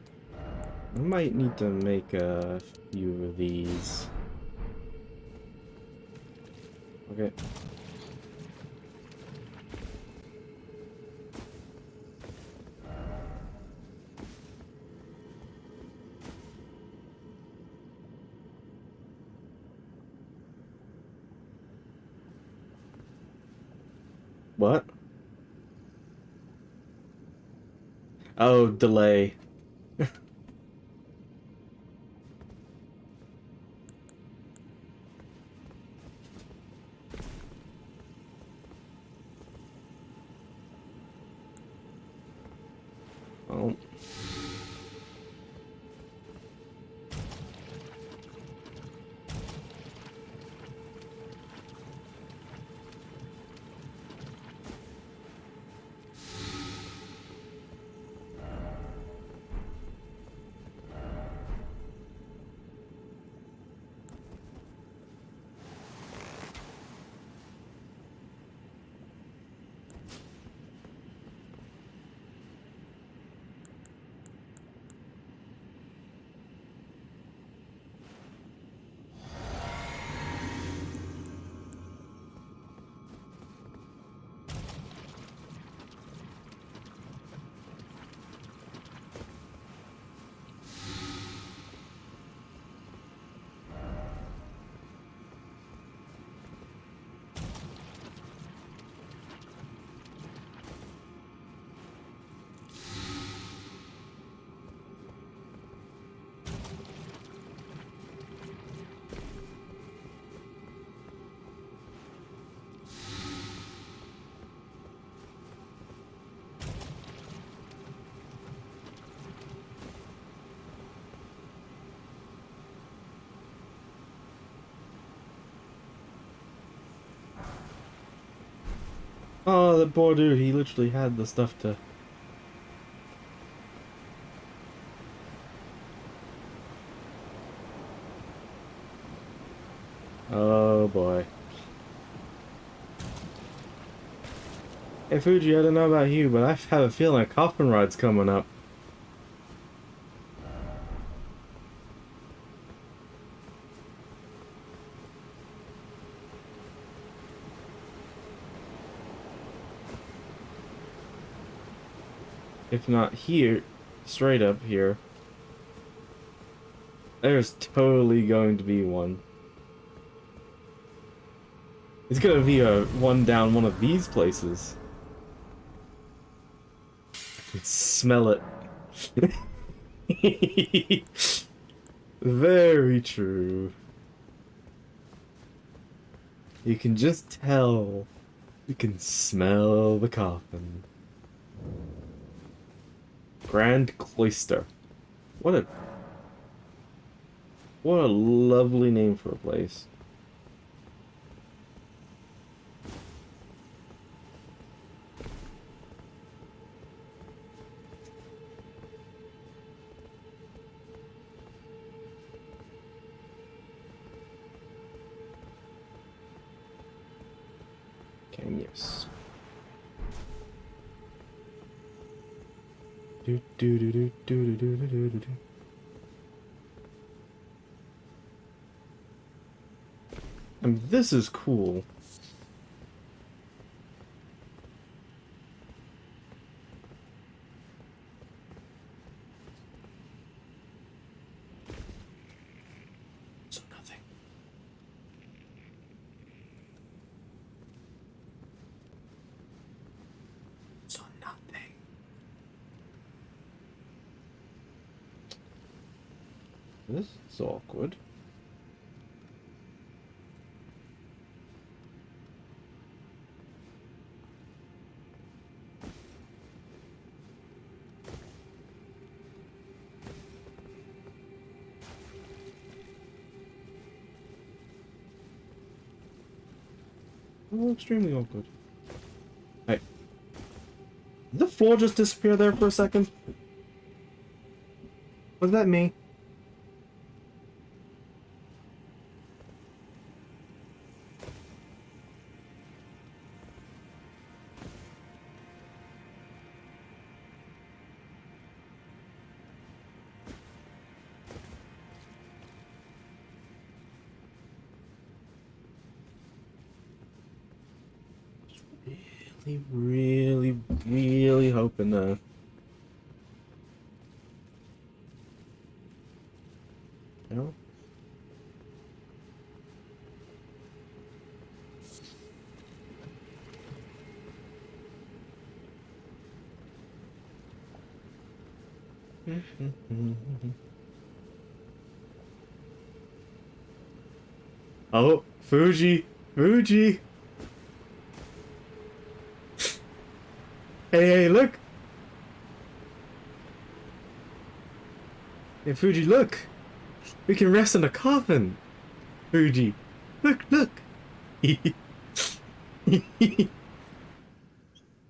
I might need to make a few of these. Okay. What? Oh, delay. Oh. Oh, the poor dude, he literally had the stuff to... Oh boy. Hey Fuji, I don't know about you, but I have a feeling a coffin ride's coming up. If not here, straight up here, there's totally going to be one. It's gonna be a one down one of these places. I can smell it. Very true. You can just tell. You can smell the coffin. Grand Cloister. What a what a lovely name for a place. Okay, yes. Do do do do do do do do do do. I mean, this is cool. So nothing. So nothing. This is awkward. Oh, extremely awkward. Hey. Did the floor just disappear there for a second? Was that me? Really hoping no. Oh, Fuji! Fuji! Hey, look! Hey, Fuji, look! We can rest in a coffin! Fuji! Look, look!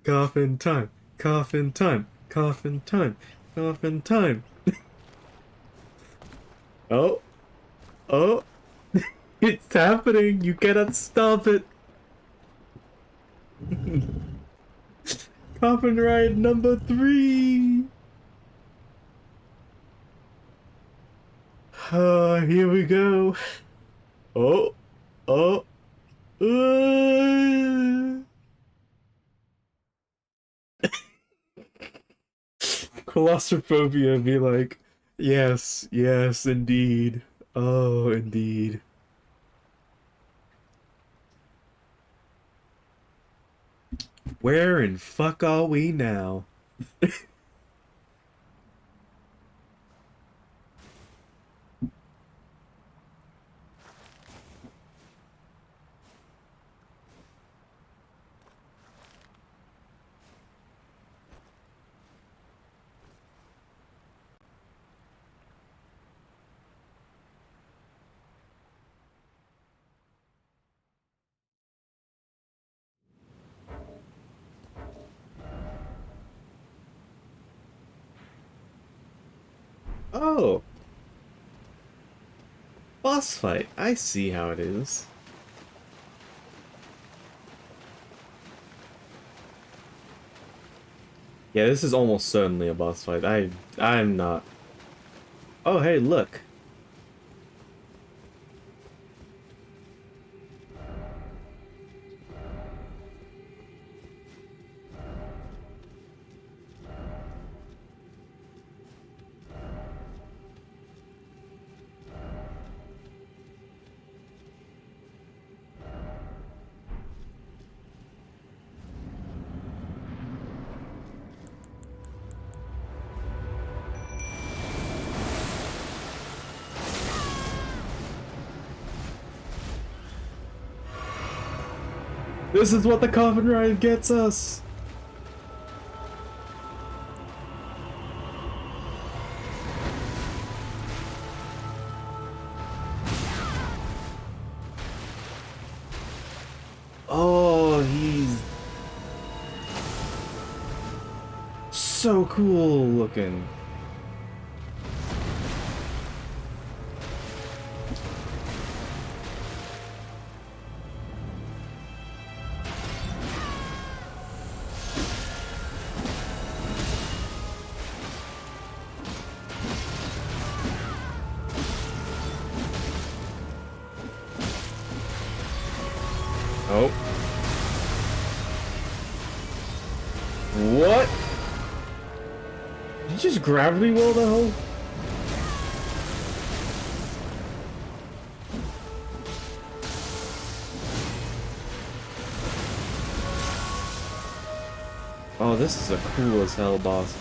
Coffin time! Coffin time! Coffin time! Coffin time! Oh! Oh! It's happening! You cannot stop it! Coffin ride number 3! Here we go! Oh! Oh! Claustrophobia be like, yes, yes, indeed. Oh, indeed. Where in fuck are we now? Oh, Boss fight. I see how it is. Yeah, this is almost certainly a boss fight. I'm not. Oh, hey, look. This is what the coffin ride gets us. Oh, he's so cool looking. Oh. What? Did you just gravity well the hell? Oh, this is a cool as hell boss.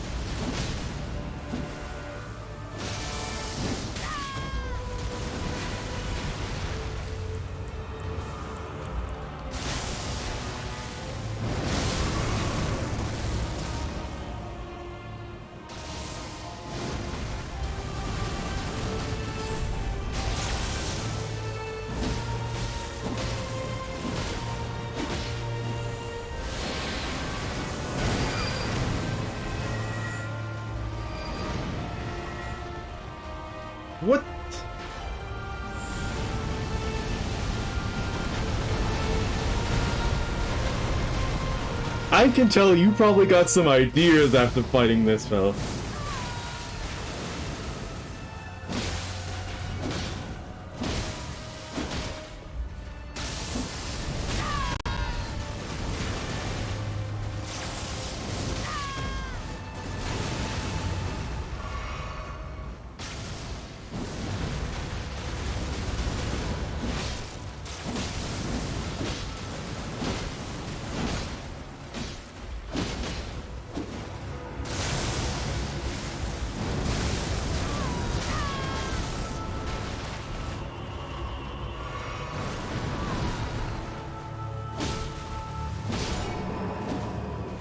What? I can tell you probably got some ideas after fighting this fella.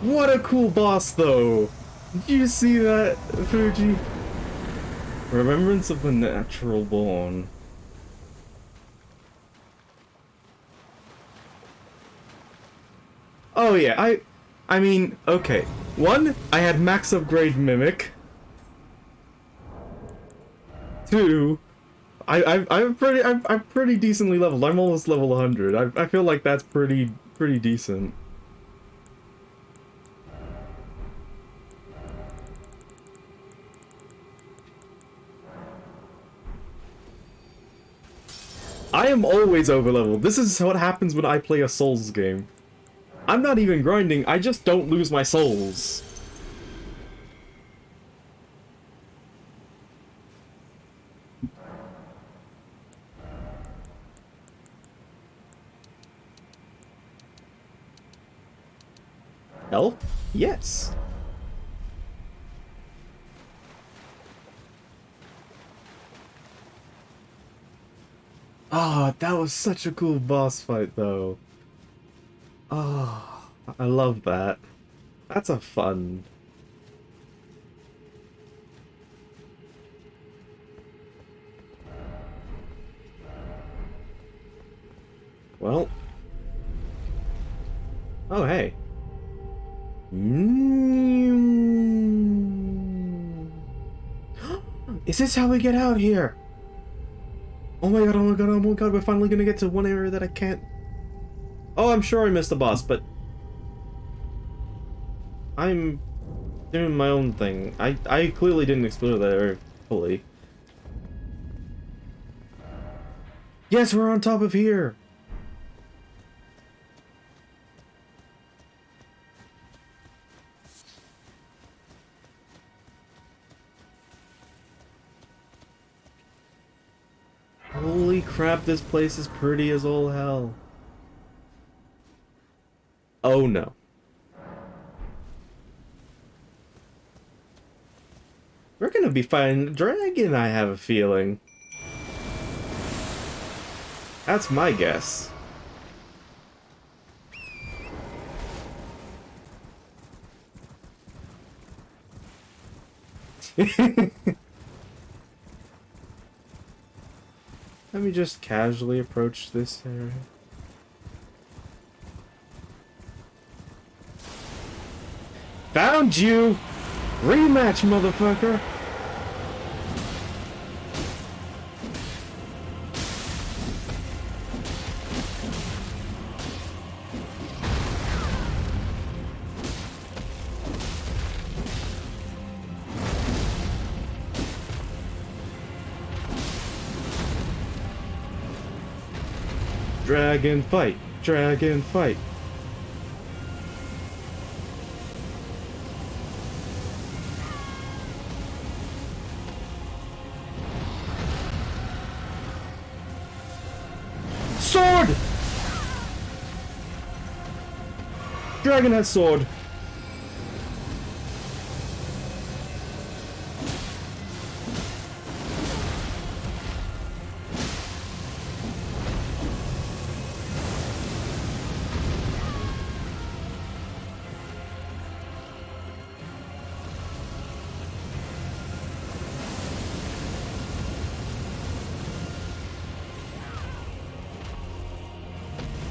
What a cool boss, though! Did you see that, Fuji? Remembrance of the Natural Born. Oh yeah, I mean, okay. One, I had max upgrade Mimic. Two, I'm pretty decently leveled. I'm almost level 100. I feel like that's pretty decent. I am always overleveled. This is what happens when I play a Souls game. I'm not even grinding, I just don't lose my souls. Health? Yes. Ah, that was such a cool boss fight, though. Ah, I love that. That's a fun. Well. Oh, hey. Is this how we get out here? Oh my god, oh my god, oh my god, we're finally gonna get to one area that I can't... Oh, I'm sure I missed the boss, but... I'm doing my own thing. I clearly didn't explore that area fully. Yes, we're on top of here! Holy crap, this place is pretty as all hell. Oh no. We're gonna be fighting a dragon, I have a feeling. That's my guess. Let me just casually approach this area. Found you! Rematch, motherfucker! Dragon fight! Dragon fight! Sword! Dragon has sword.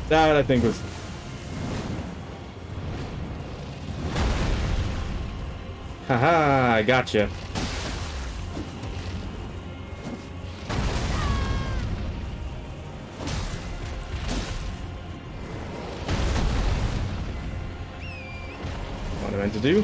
That I think was... Haha, I gotcha. What I meant to do?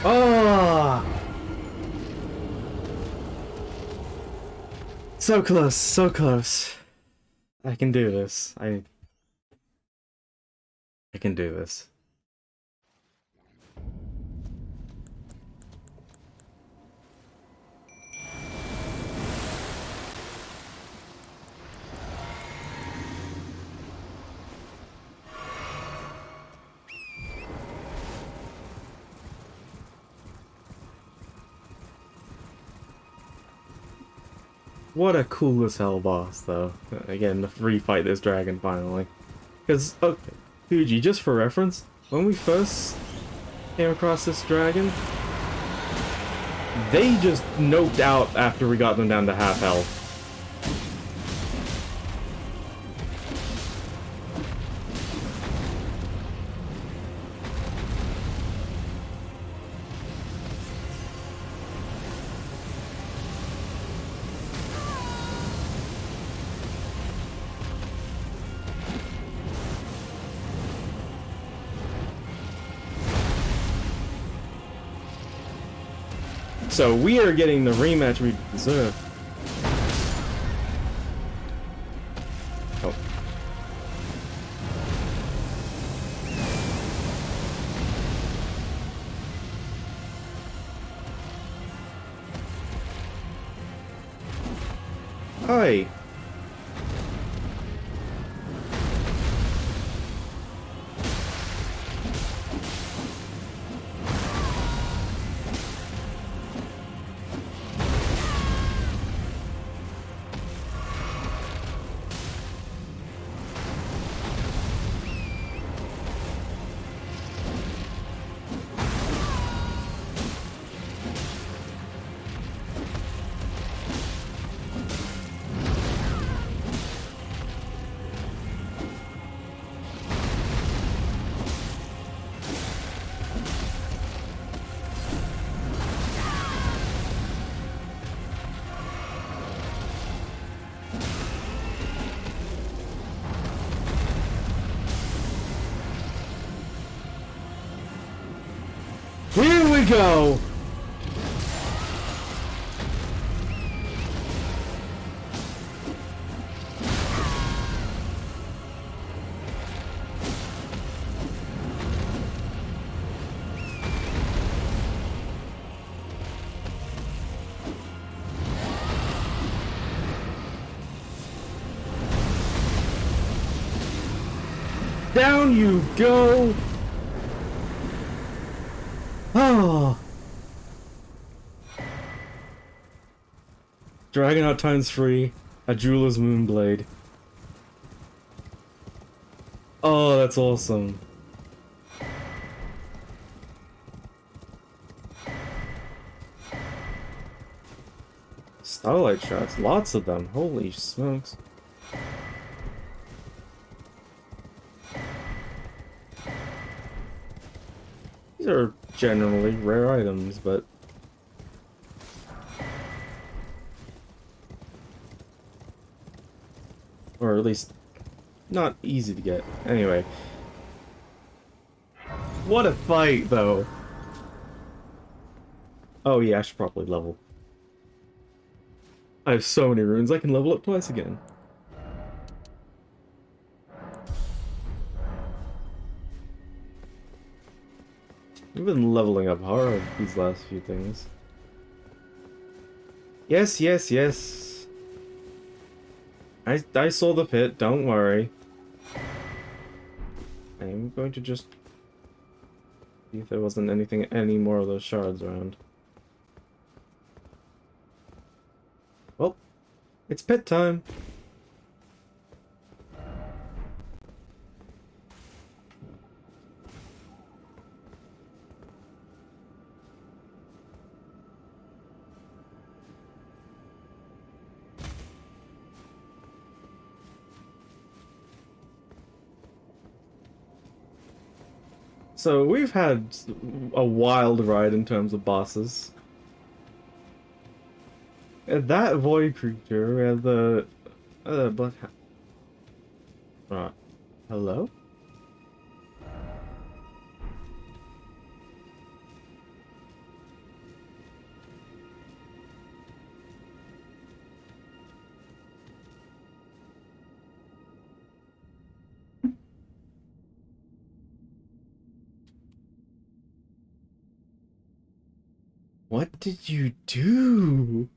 Oh! So close, so close. I can do this. I can do this. What a cool as hell boss, though. Again, to refight this dragon finally. Because, okay, Fuji, just for reference, when we first came across this dragon, they just noped out after we got them down to half health. So we are getting the rematch we deserve. Oh. Hi. Here we go! Down you go! Oh! Dragonaut times 3, a jeweler's moonblade. Oh, that's awesome. Starlight shots, lots of them. Holy smokes. These are generally rare items, but... or at least, not easy to get. Anyway. What a fight, though! Oh yeah, I should probably level. I have so many runes, I can level up twice again. We've been leveling up hard these last few things. Yes, yes, yes. I saw the pit, don't worry. I'm going to just see if there wasn't any more of those shards around. Well, it's pit time. So we've had a wild ride in terms of bosses. And that void creature and the blood. Right. Hello? What did you do?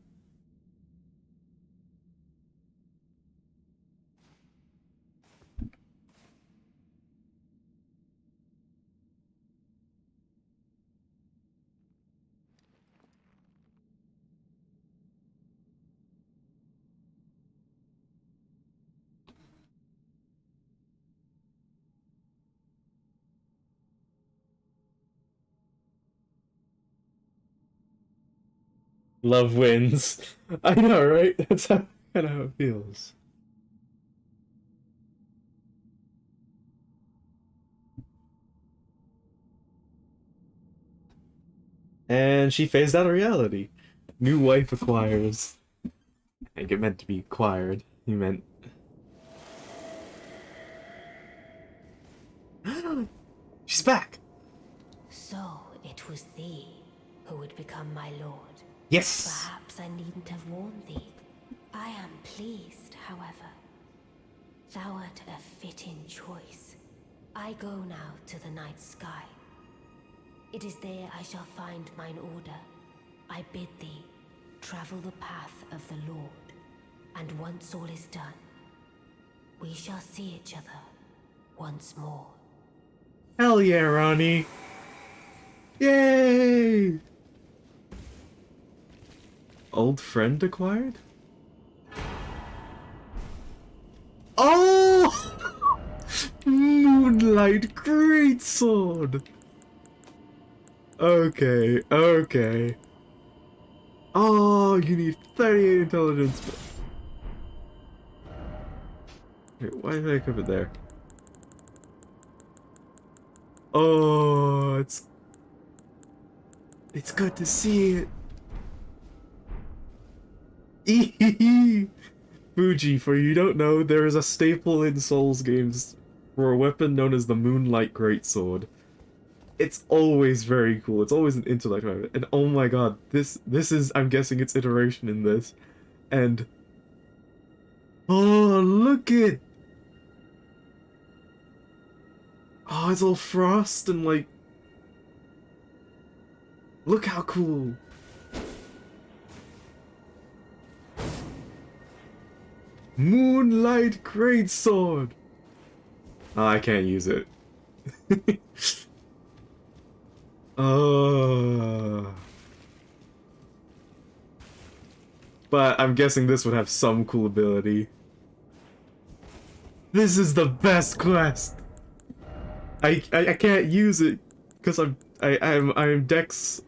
Love wins. I know, right? That's how kind of how it feels. And she phased out of reality. New wife acquires. I think it meant to be acquired. You meant. She's back! So it was thee who would become my lord. Yes! Perhaps I needn't have warned thee. I am pleased, however. Thou art a fitting choice. I go now to the night sky. It is there I shall find mine order. I bid thee travel the path of the Lord. And once all is done, we shall see each other once more. Hell yeah, Ronnie! Yay! Old friend acquired? Oh! Moonlight Greatsword! Okay, okay. Oh, you need 38 intelligence. Wait, why did I equip it there? Oh, it's good to see it. Fuji, for you don't know, there is a staple in Souls games for a weapon known as the Moonlight Greatsword. It's always very cool. It's always an intellect weapon. And oh my god, this is, I'm guessing, its iteration in this. And oh, look it! Oh, it's all frost and like, look how cool. Moonlight Greatsword! Oh, I can't use it. But I'm guessing this would have some cool ability. This is the best quest! I can't use it because I'm Dex.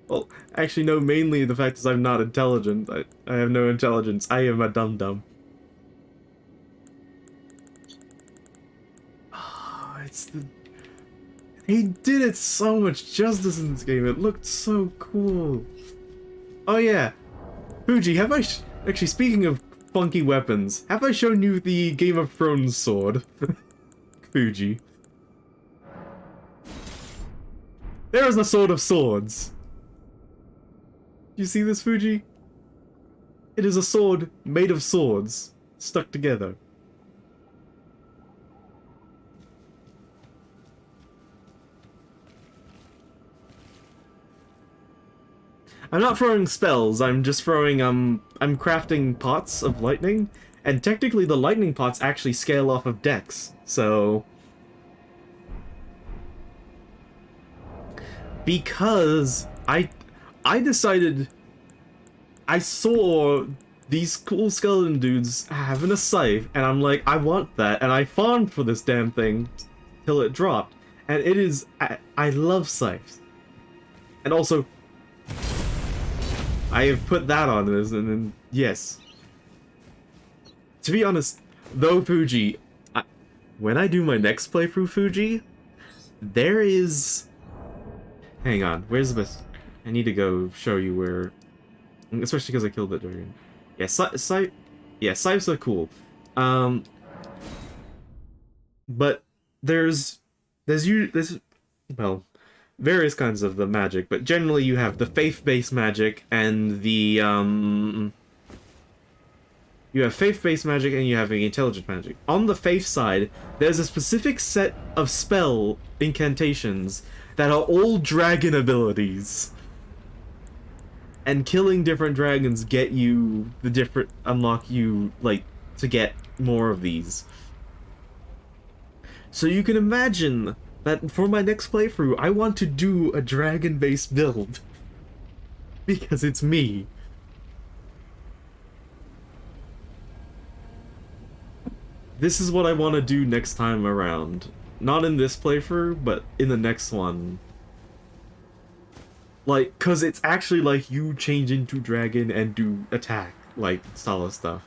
Well, actually no. Mainly the fact is I'm not intelligent. I have no intelligence. I am a dum dum. Oh, it's the. He did it so much justice in this game. It looked so cool. Oh yeah, Fuji. Have I actually? Speaking of funky weapons, have I shown you the Game of Thrones sword, Fuji? There is a sword of swords. You see this, Fuji? It is a sword made of swords, stuck together. I'm not throwing spells, I'm just throwing, I'm crafting pots of lightning, and technically the lightning pots actually scale off of decks, so... Because I decided I saw these cool skeleton dudes having a scythe, and I'm like, I want that, and I farmed for this damn thing till it dropped, and it is, I love scythes. And also, I have put that on this, and then, yes. To be honest, though, Fuji, when I do my next playthrough, Fuji, there is... Hang on, where's the best? I need to go show you where, especially because I killed that dragon. Yeah, scythes are cool. But there's well, various kinds of the magic, but generally you have the faith-based magic and the you have faith-based magic and you have the intelligent magic. On the faith side, there's a specific set of spell incantations that are all dragon abilities. And killing different dragons get you the different, unlock you, like, to get more of these. So you can imagine that for my next playthrough, I want to do a dragon-based build. Because it's me. This is what I want to do next time around. Not in this playthrough, but in the next one. Like, cause it's actually like you change into dragon and do attack, like, style of stuff.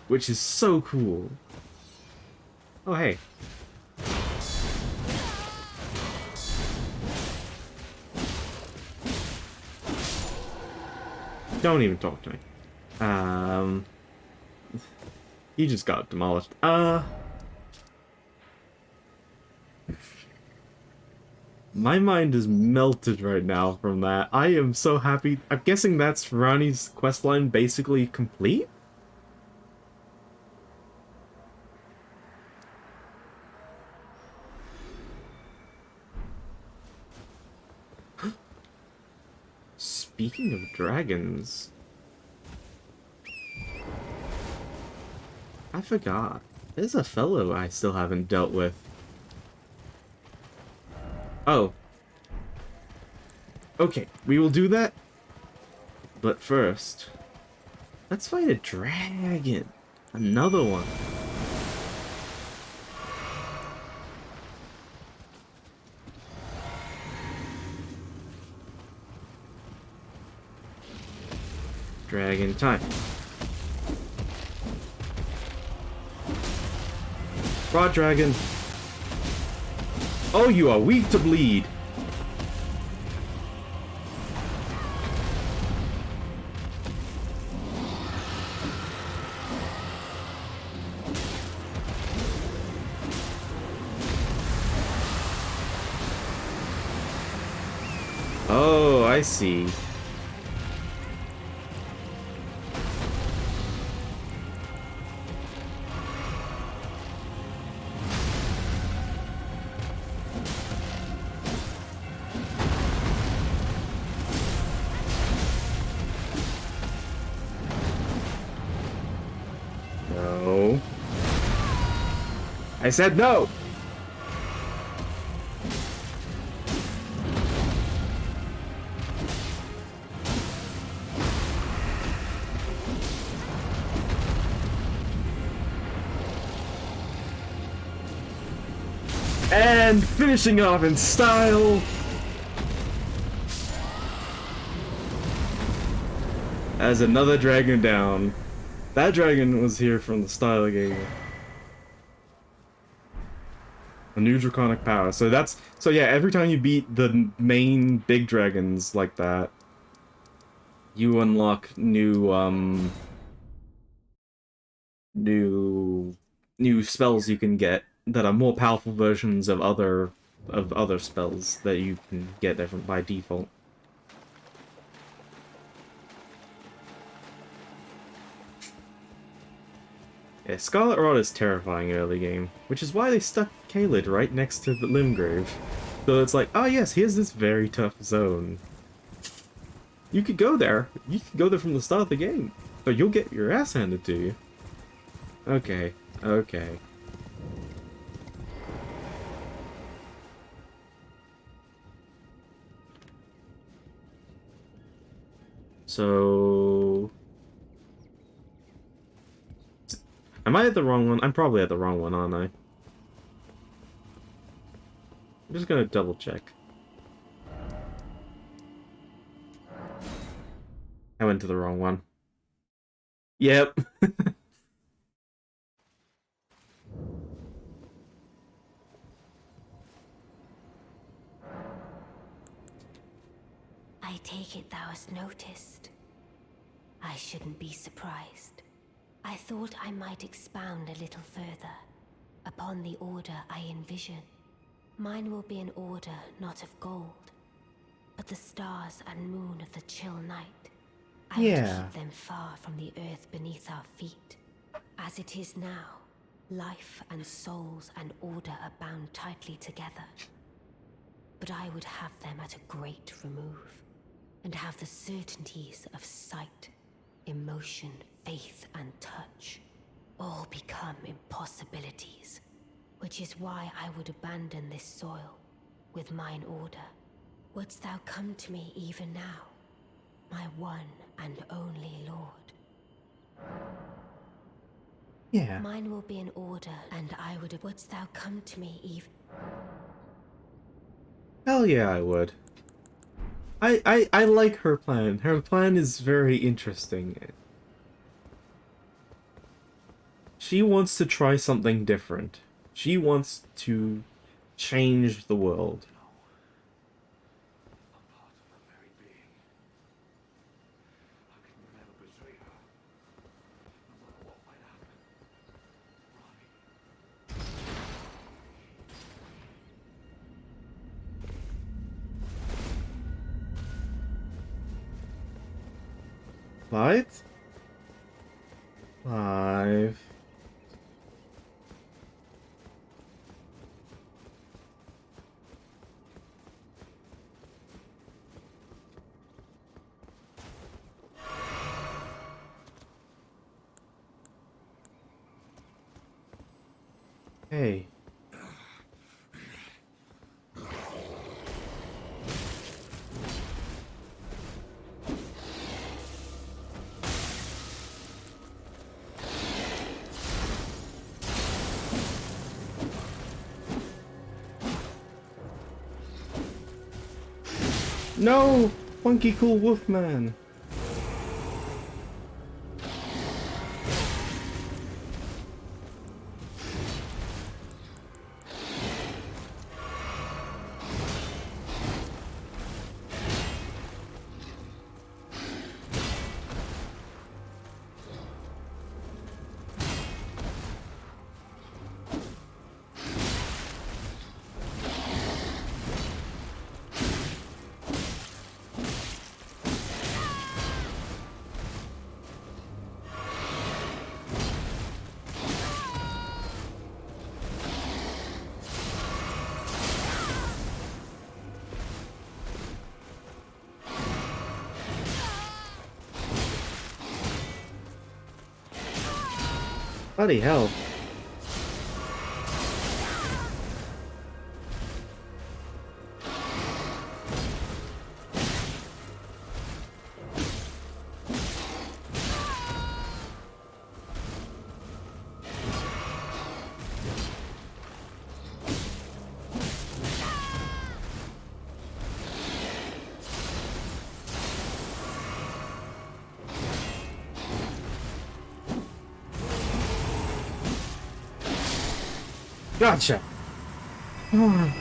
Which is so cool. Oh, hey. Don't even talk to me. You just got demolished. My mind is melted right now from that. I am so happy. I'm guessing that's Rani's questline basically complete? Speaking of dragons... I forgot. There's a fellow I still haven't dealt with. Oh. Okay, we will do that. But first, let's fight a dragon. Another one. Dragon time. Raw dragon. Oh, you are weak to bleed. Oh, I see. No. I said no! And finishing off in style! As another dragon down. That dragon was here from the style of the game. A new draconic power. So yeah, every time you beat the main big dragons like that, you unlock new spells you can get that are more powerful versions of other spells that you can get there from by default. Yeah, Scarlet Rot is terrifying early game, which is why they stuck Caelid right next to the Limgrave. So it's like, oh yes, here's this very tough zone. You could go there. You could go there from the start of the game. But you'll get your ass handed to you. Okay, okay. So... Am I at the wrong one? I'm probably at the wrong one, aren't I? I'm just gonna double check. I went to the wrong one. Yep. I take it thou hast noticed. I shouldn't be surprised. I thought I might expound a little further upon the order I envision. Mine will be an order not of gold, but the stars and moon of the chill night. I would keep them far from the earth beneath our feet. As it is now, life and souls and order are bound tightly together. But I would have them at a great remove, and have the certainties of sight, emotion, faith, and touch all become impossibilities, which is why I would abandon this soil with mine order. Wouldst thou come to me even now, my one and only lord? Yeah. Mine will be an order, and I would. Wouldst thou come to me even? Hell yeah, I would. I like her plan. Her plan is very interesting. She wants to try something different. She wants to change the world. Five? 5. Hey. No! Funky cool Wolfman! Bloody hell. Gotcha! I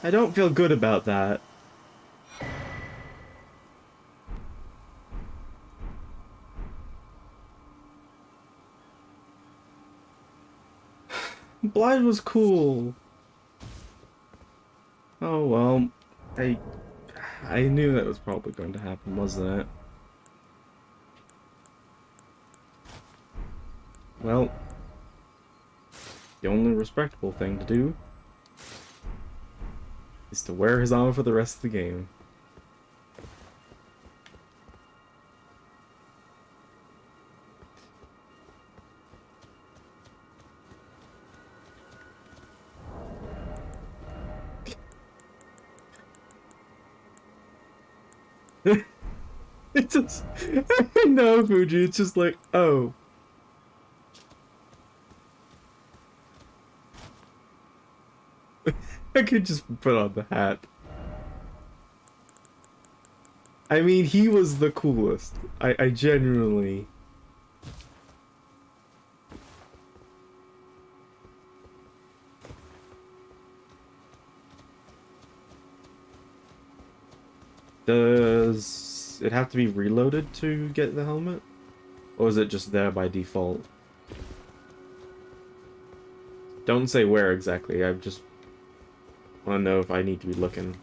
don't feel good about that. Blind was cool. Oh well. I I knew that was probably going to happen, wasn't it? Well, the only respectable thing to do is to wear his armor for the rest of the game. It's just, no, Fuji, it's just like, oh. I could just put on the hat. I mean, he was the coolest. I genuinely... Does it have to be reloaded to get the helmet? Or is it just there by default? Don't say where exactly, I just want to know if I need to be looking.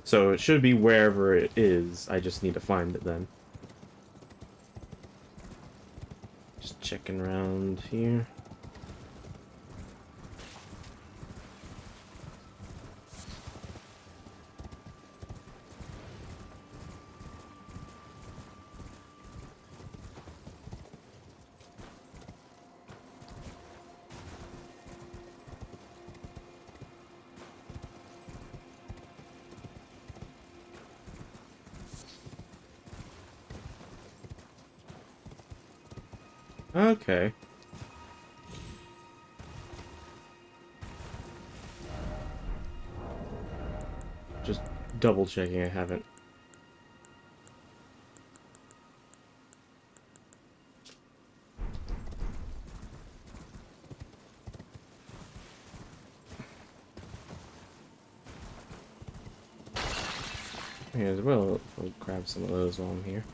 So it should be wherever it is, I just need to find it then. Just checking around here. Okay. Just double checking I haven't. May as well I'll grab some of those while I'm here.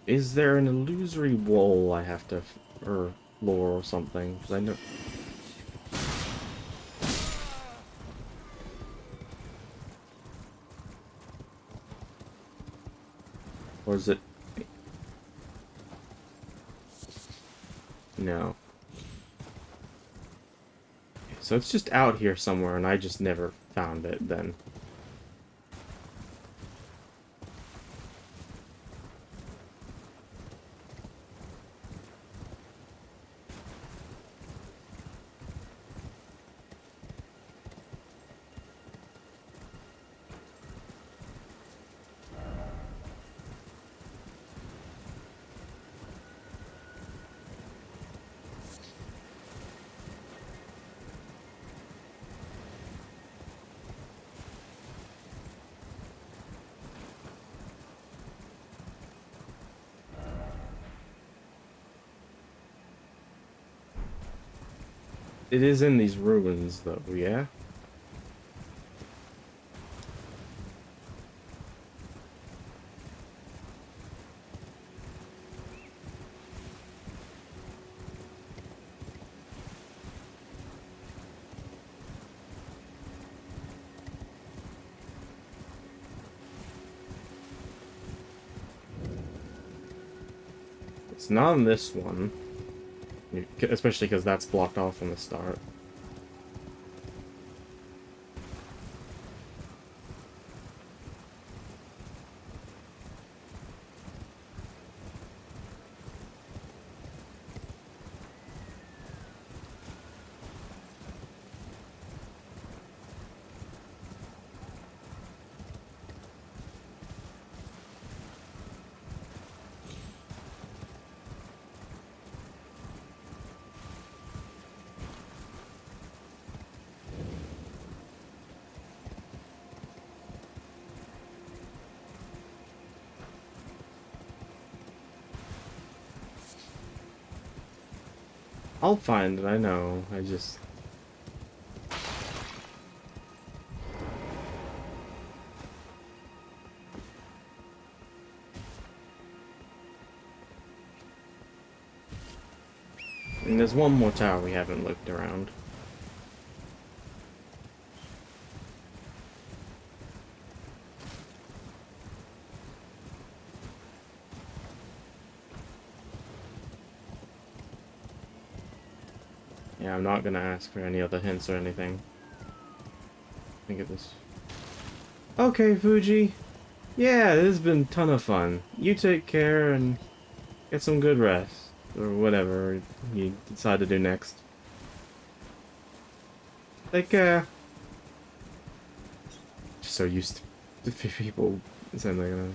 Is there an illusory wall I have to, or floor or something? Because I know. Or is it? No. So it's just out here somewhere, and I just never found it then. It is in these ruins, though, yeah? It's not on this one. Especially because that's blocked off from the start. I'll find it, I know. I just... And there's one more tower we haven't looked around. Yeah, I'm not gonna ask for any other hints or anything. Think of this. Okay, Fuji. Yeah, this has been a ton of fun. You take care and get some good rest. Or whatever you decide to do next. Take care. Just so used to people saying they're gonna...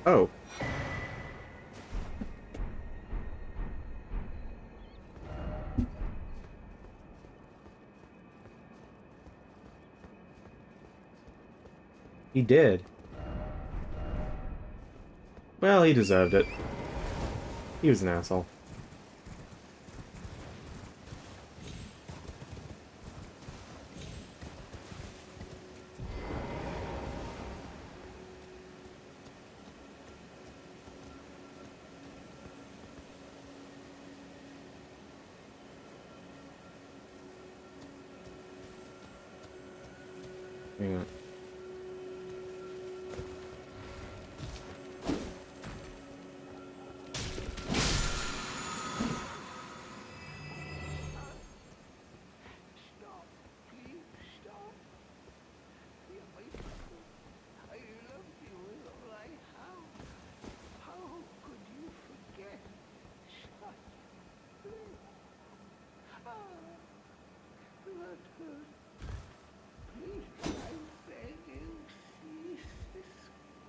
Oh. He did. Well, he deserved it. He was an asshole. Hang on. Stop. Please stop. You're my people. I love you with all I have. How could you forget such bliss? Ah, that hurt. Please, I beg you, cease this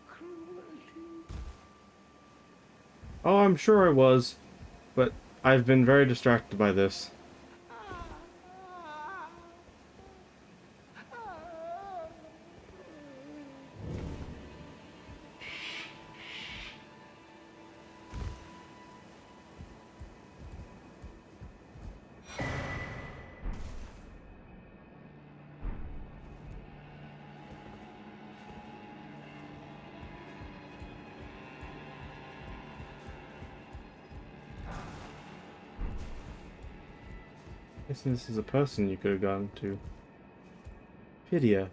cruelty. Oh, I'm sure I was, but I've been very distracted by this. Guessing this is a person you could have gone to. Pydia.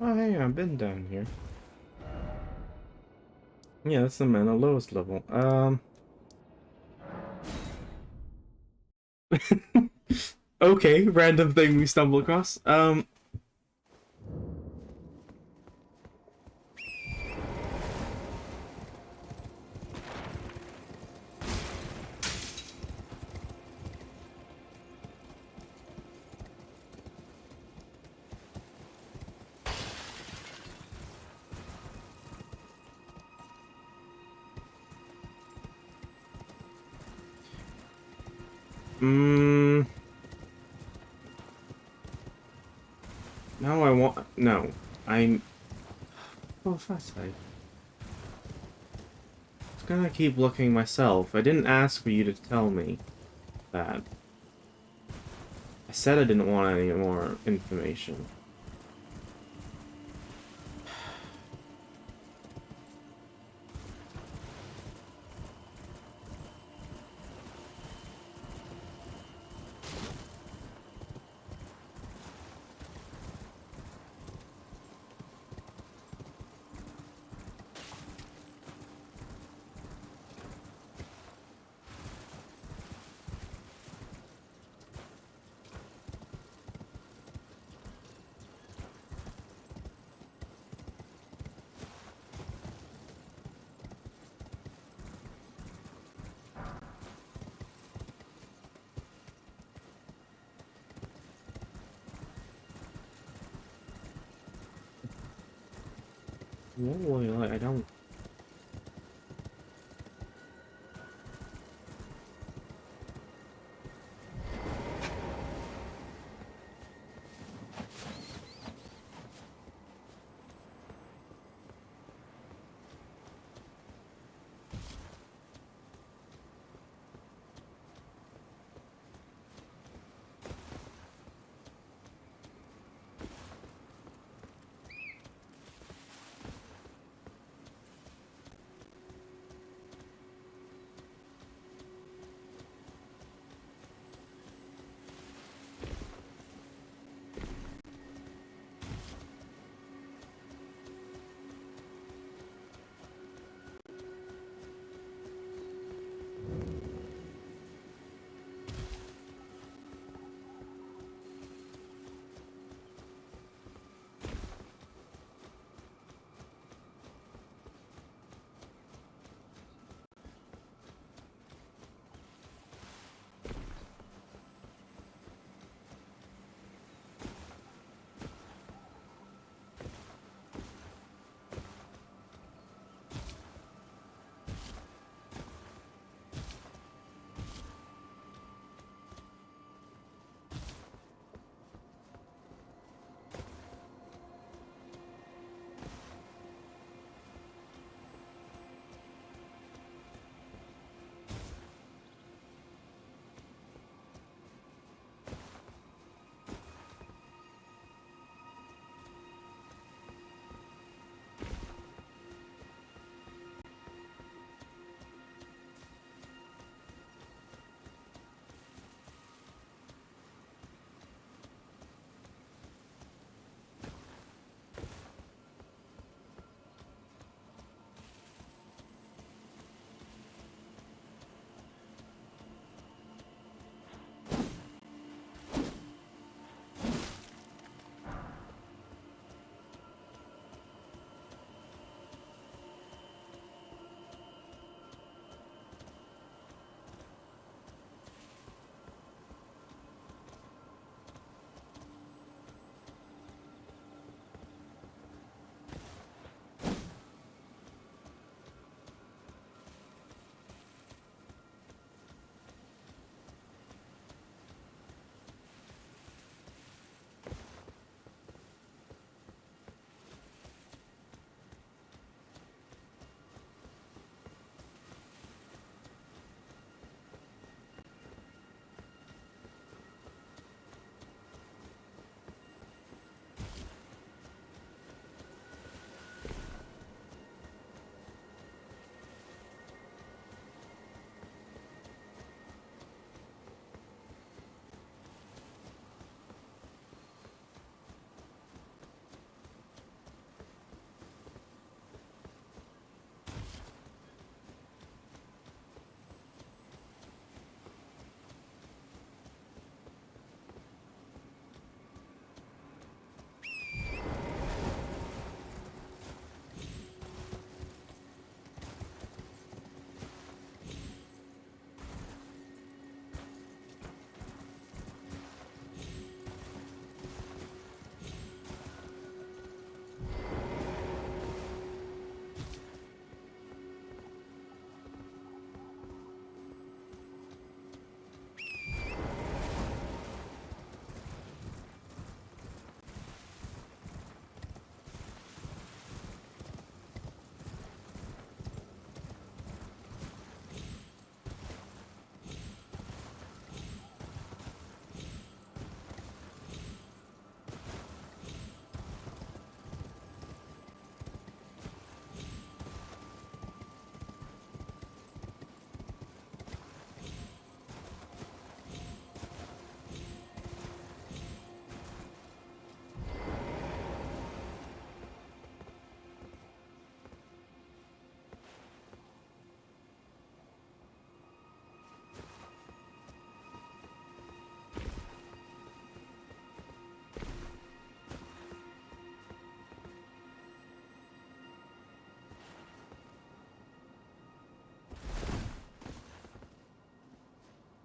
Oh, hey, I've been down here. Yeah, that's the man at lowest level. Okay, random thing we stumble across. Mm, no, I want. No, I'm. Oh, fuck's sake. I was gonna keep looking myself. I didn't ask for you to tell me that. I said I didn't want any more information. Whoa, I don't.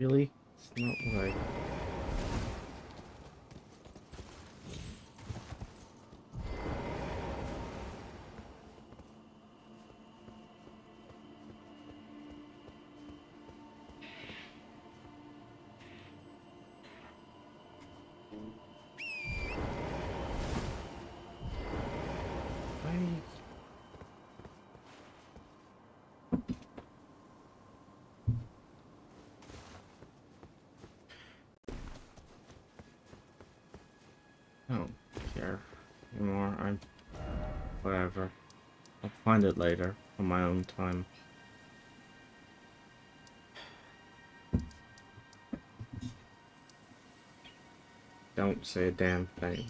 Really? It's not what I... I... don't care anymore. Whatever. I'll find it later on my own time. Don't say a damn thing.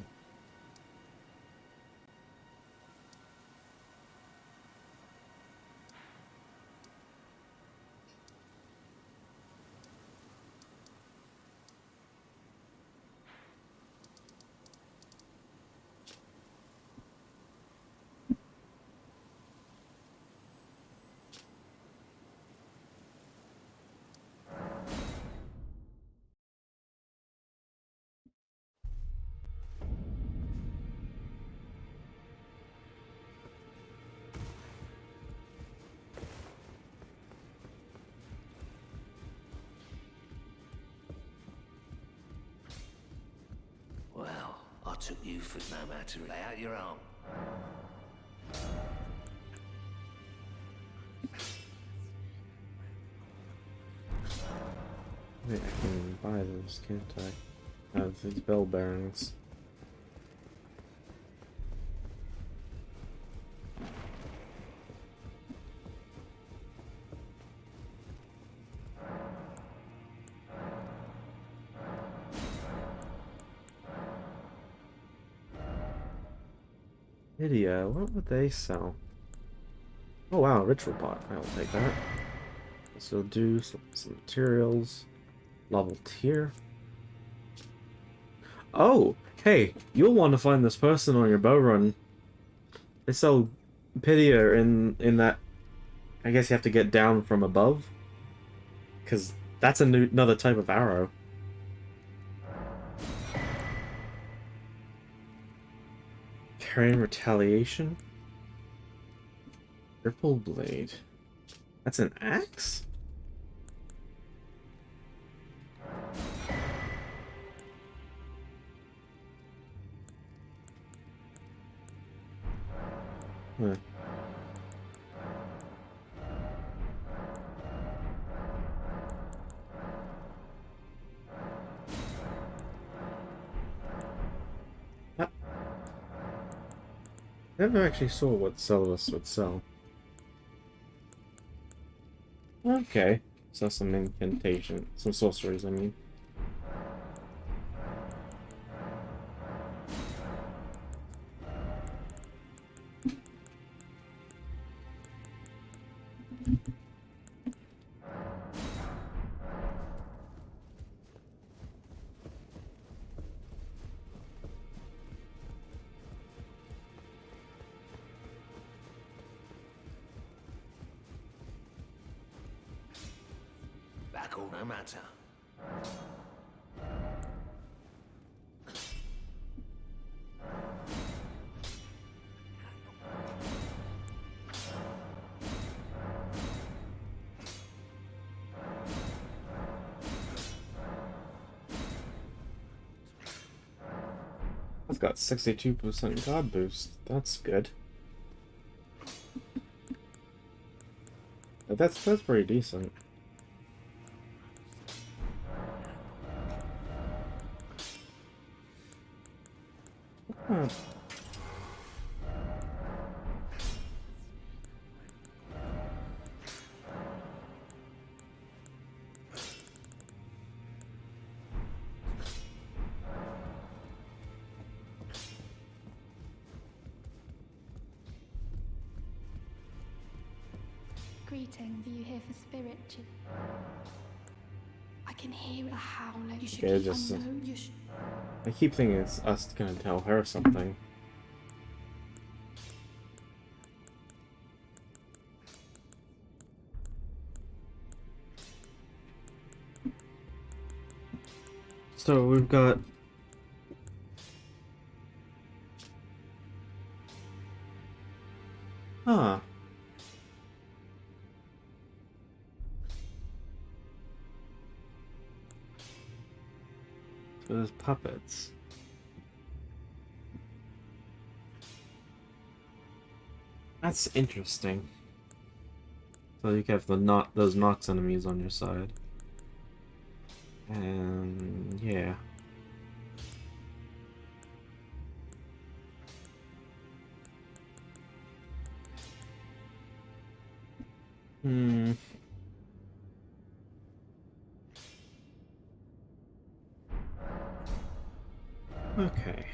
Well, I took you for no matter. Lay out your arm. Wait, I can buy those, can't I? These bell bearings. Lydia, what would they sell? Oh wow, ritual pot. I'll take that. This will do some materials. Level tier. Oh, hey, you'll want to find this person on your bow run. They sell Pidia in that. I guess you have to get down from above, because that's another type of arrow. Carrying retaliation. Triple blade. That's an axe? Huh. Ah, never actually saw what Celos would sell. Okay. So some incantation. Some sorceries, I mean. Back all no matter. It's got 62% god boost. That's good. That's pretty decent. Huh. Greetings. Are you here for spirit? I can hear a howl. You should Okay, keep just, on low. You should. I keep thinking it's us gonna tell her something. So we've got ah. So there's puppets. That's interesting. So you have those Nox enemies on your side. And yeah. Hmm. Okay.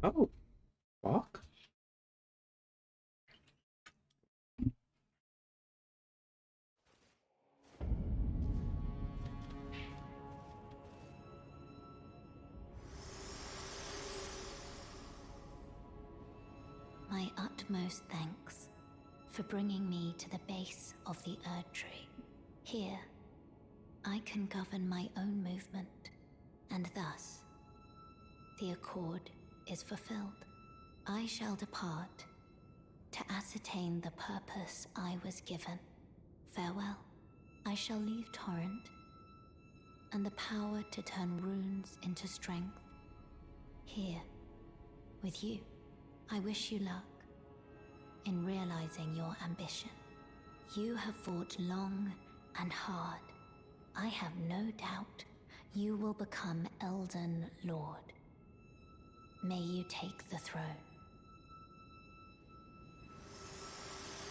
Oh, walk? My utmost thanks for bringing me to the base of the Erd Tree. Here, I can govern my own movement, and thus, the accord is fulfilled. I shall depart to ascertain the purpose I was given. Farewell. I shall leave Torrent, and the power to turn runes into strength. Here, with you. I wish you luck in realizing your ambition. You have fought long and hard. I have no doubt you will become Elden Lord. May you take the throne.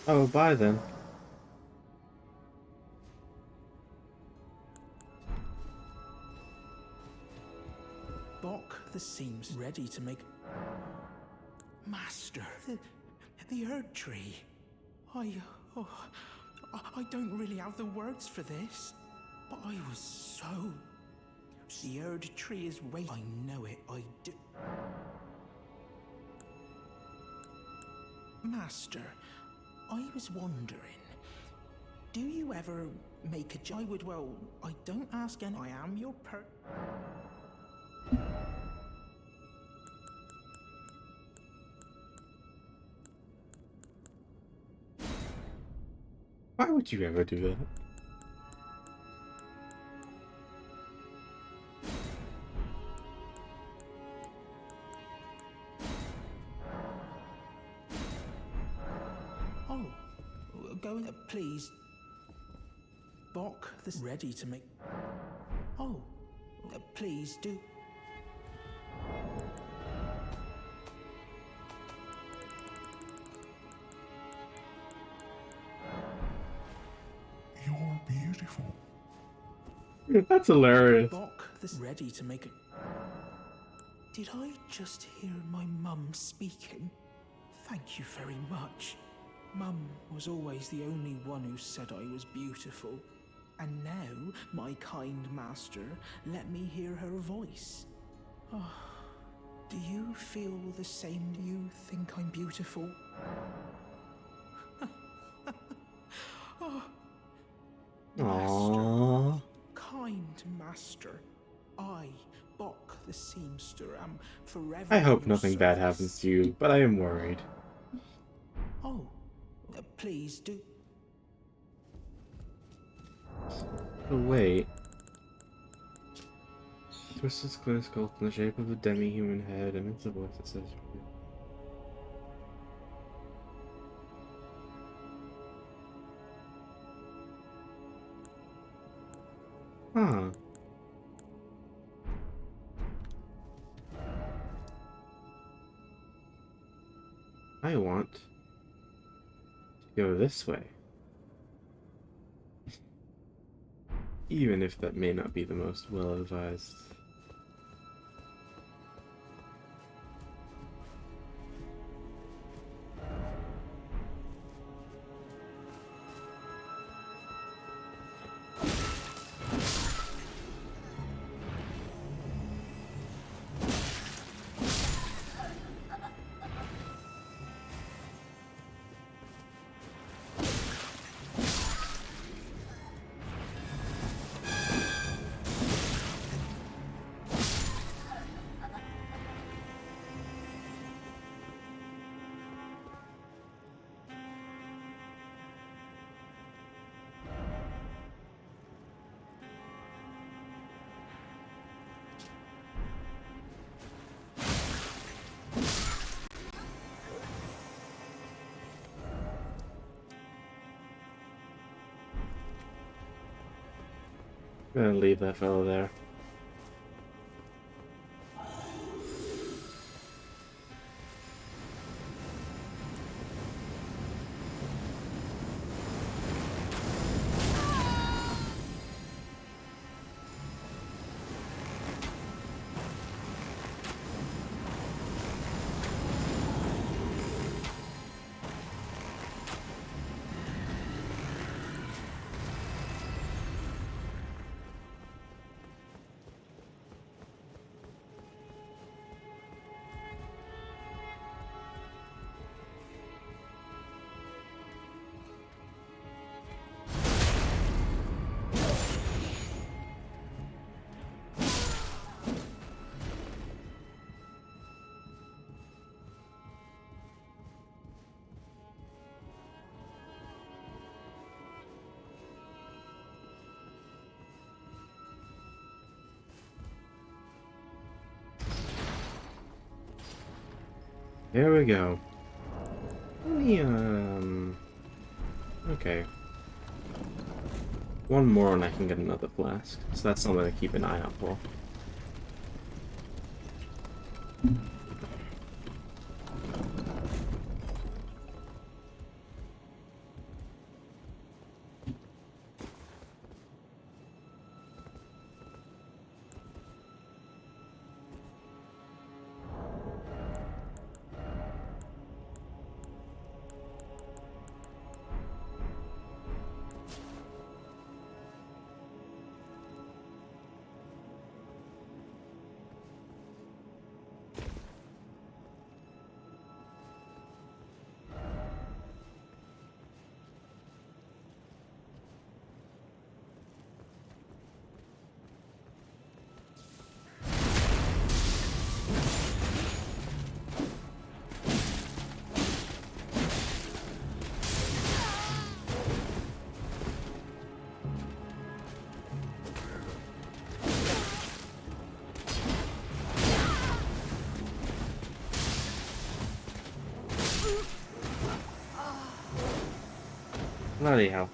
Oh, bye then. Bok the seams ready to make... Master, the Erd Tree. I don't really have the words for this, but I was so... The Erd Tree is waiting. I know it, I do... Master, I was wondering, do you ever make a... I would, well, I don't ask any... I am your Why would you ever do that? Oh, go, please. Bok, this ready to make... Oh, please do. You're beautiful. That's hilarious. Bok, this ready to make it. Did I just hear my mum speaking? Thank you very much. Mum was always the only one who said I was beautiful. And now, my kind master, let me hear her voice. Oh, do you feel the same? Do you think I'm beautiful? Oh, Aww. kind master, I, Bok the seamster, am forever... I hope at your nothing bad service. happens to you, but I am worried. Oh, please do. Oh, wait. Twisted clear sculpt in the shape of a demi-human head, and it's a voice that says... Huh. I want to go this way. Even if that may not be the most well-advised. I'm gonna leave that fellow there. There we go. Let me, okay. One more and I can get another flask. So that's something to keep an eye out for. Bloody hell.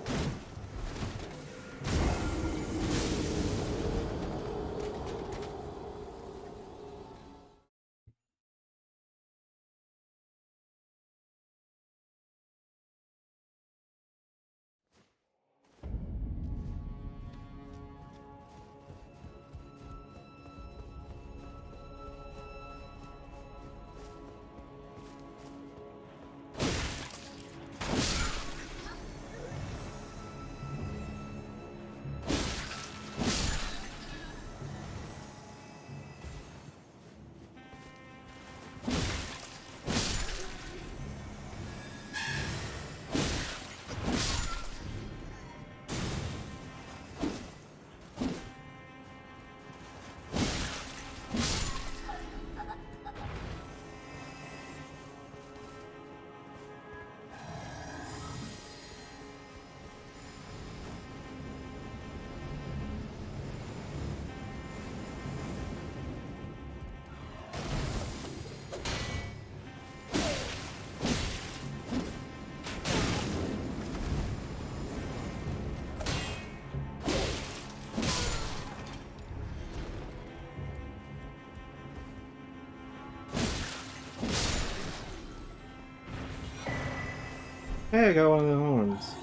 Hey, I got one of the horns.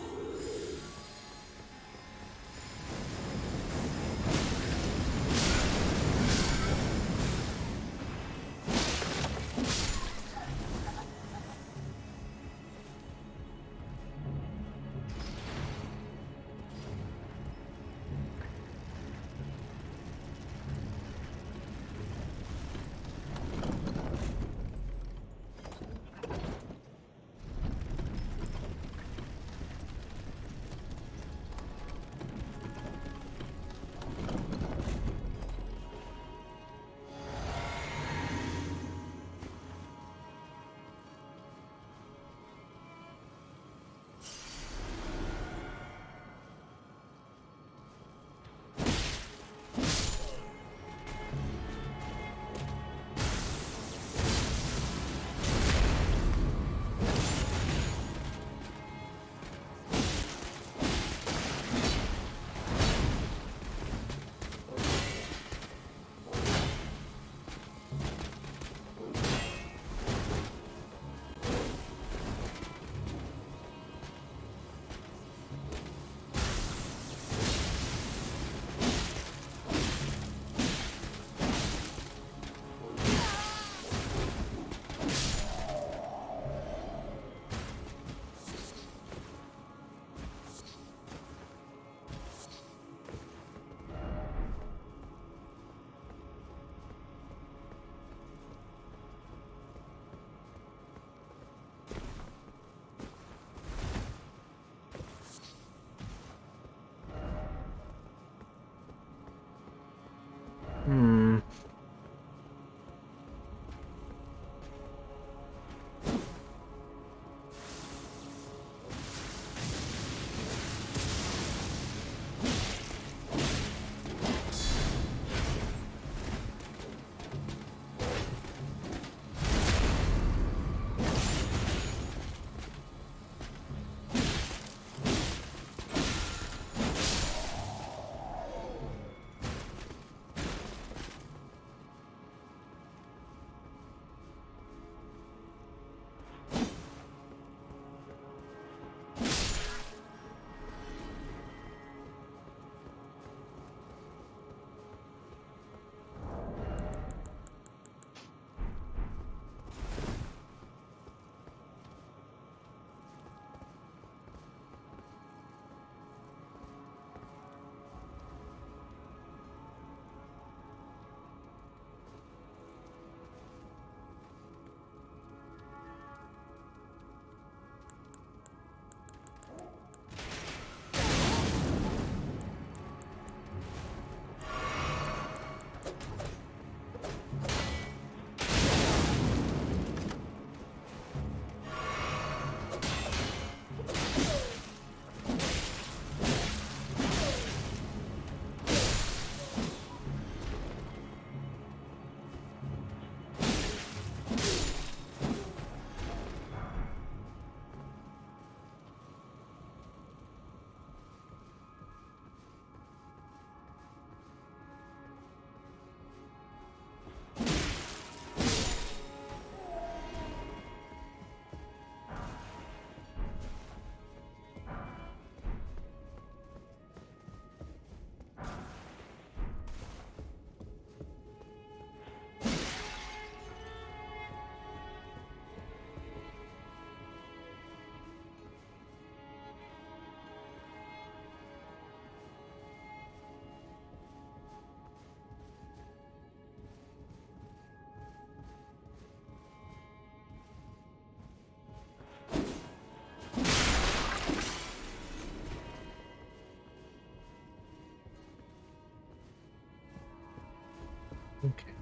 Okay.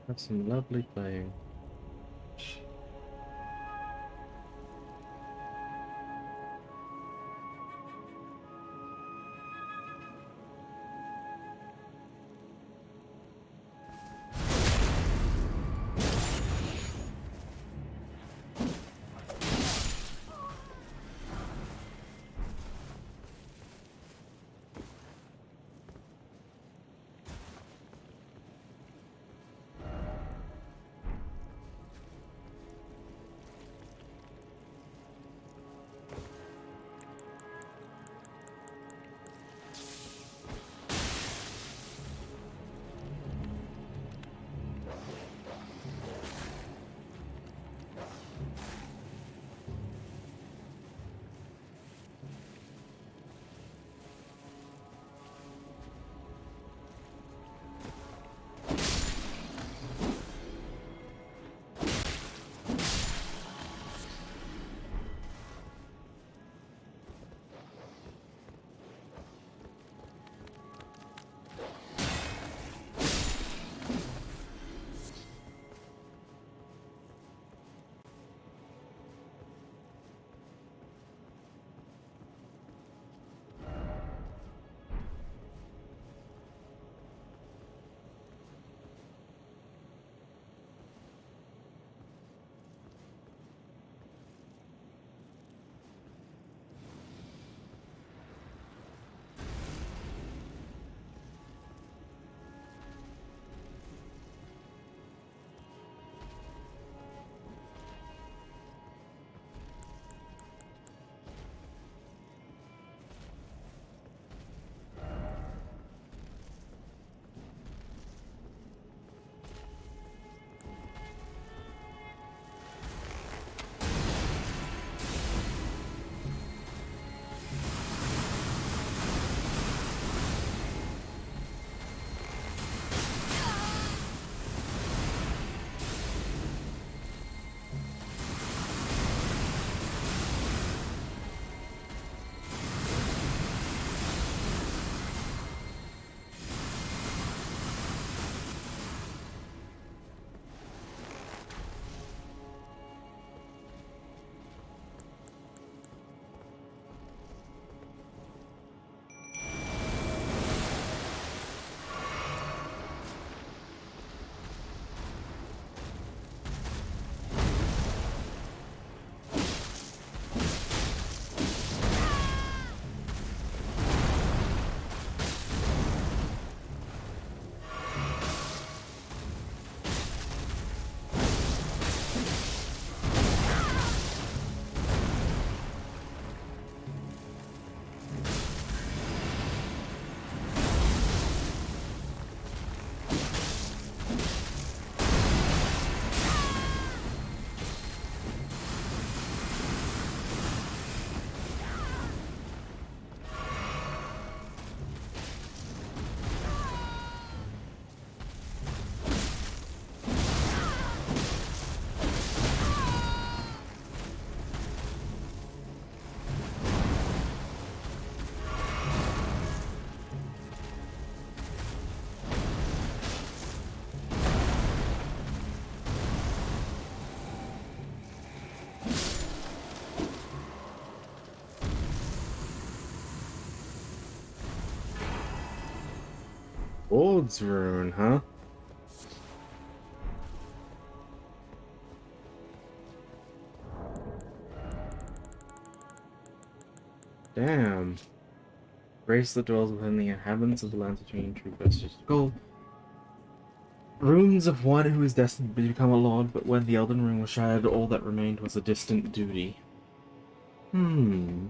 That's some lovely playing. Old's Rune, huh? Damn. Race that dwells within the inhabitants of the lands between true vestige of gold. Runes of one who is destined to become a lord, but when the Elden Ring was shattered, all that remained was a distant duty. Hmm.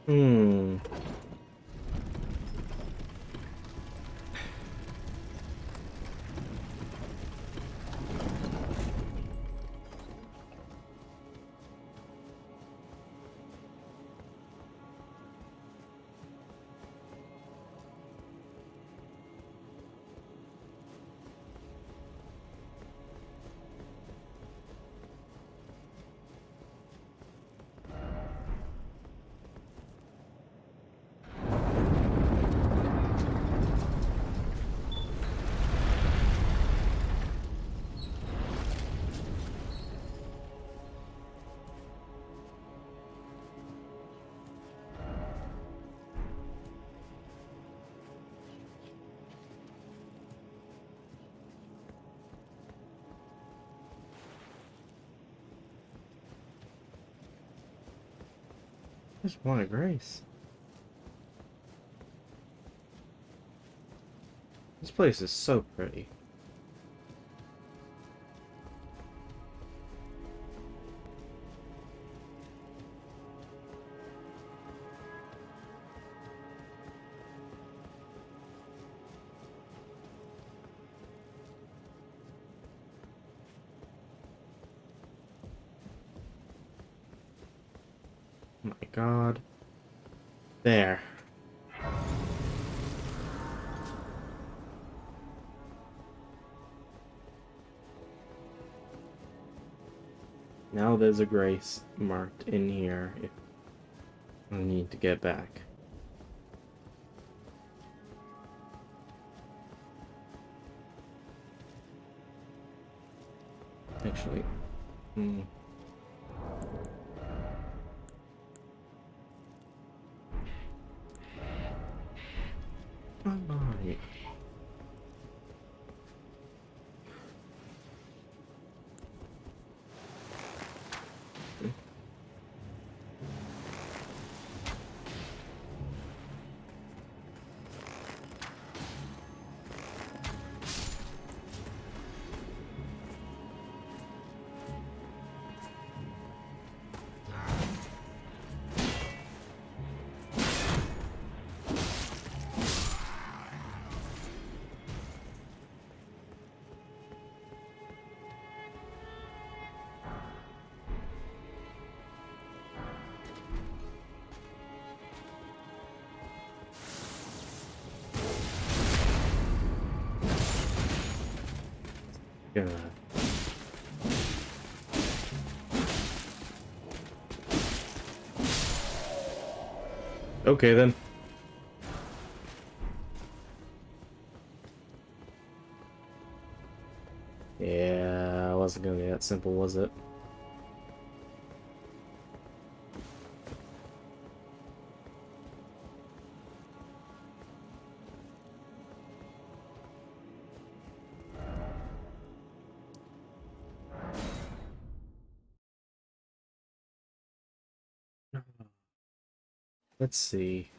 Hmm. Just want a grace. This place is so pretty. Oh my god. There. Now there's a grace marked in here if I need to get back. Actually, hmm. Alright. Gonna okay then. Yeah, it wasn't gonna be that simple, was it? Let's see.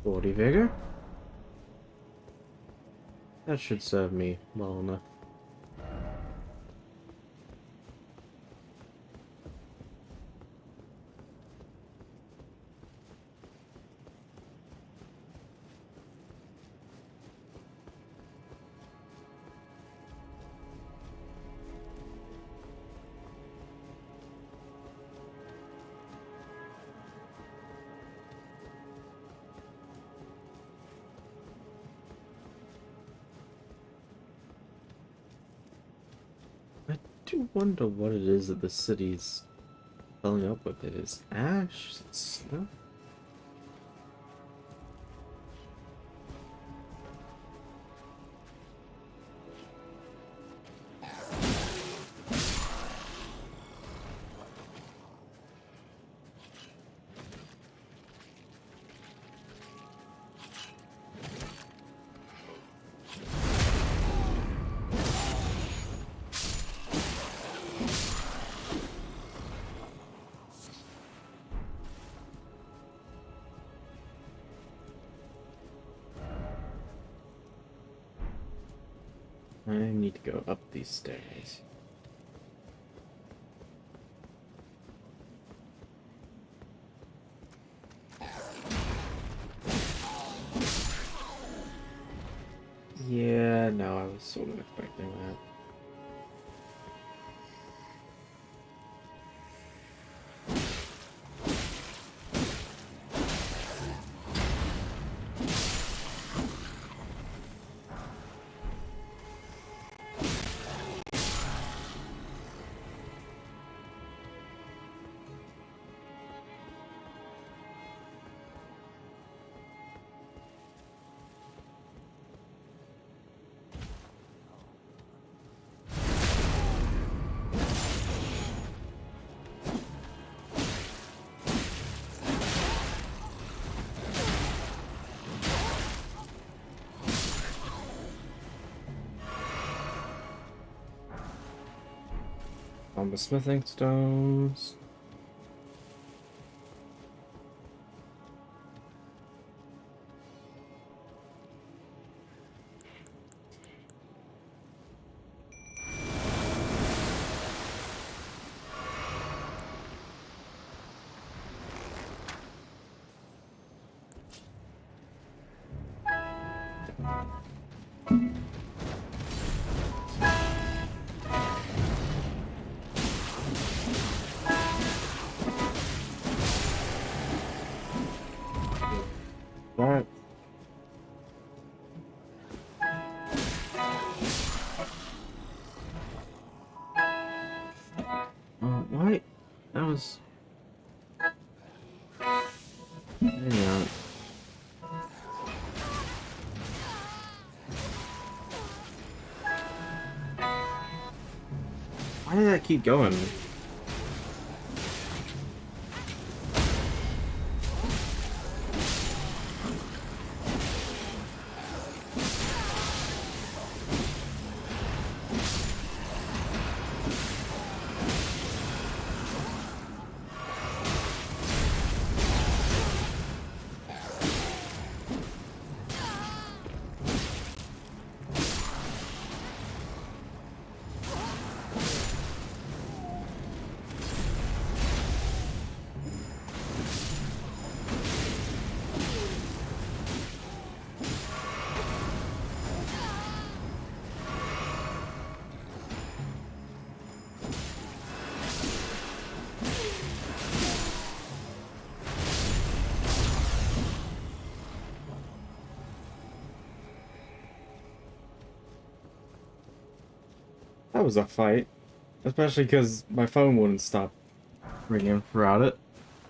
Body vigor? That should serve me well enough. I do wonder what it is that the city's filling up with. It is ash? Is it snow? I need to go up these stairs. Yeah, no, I was sort of expecting that. On the smithing stones. That. What? That was. Hang on. Why did that keep going? That was a fight. Especially because my phone wouldn't stop ringing throughout it.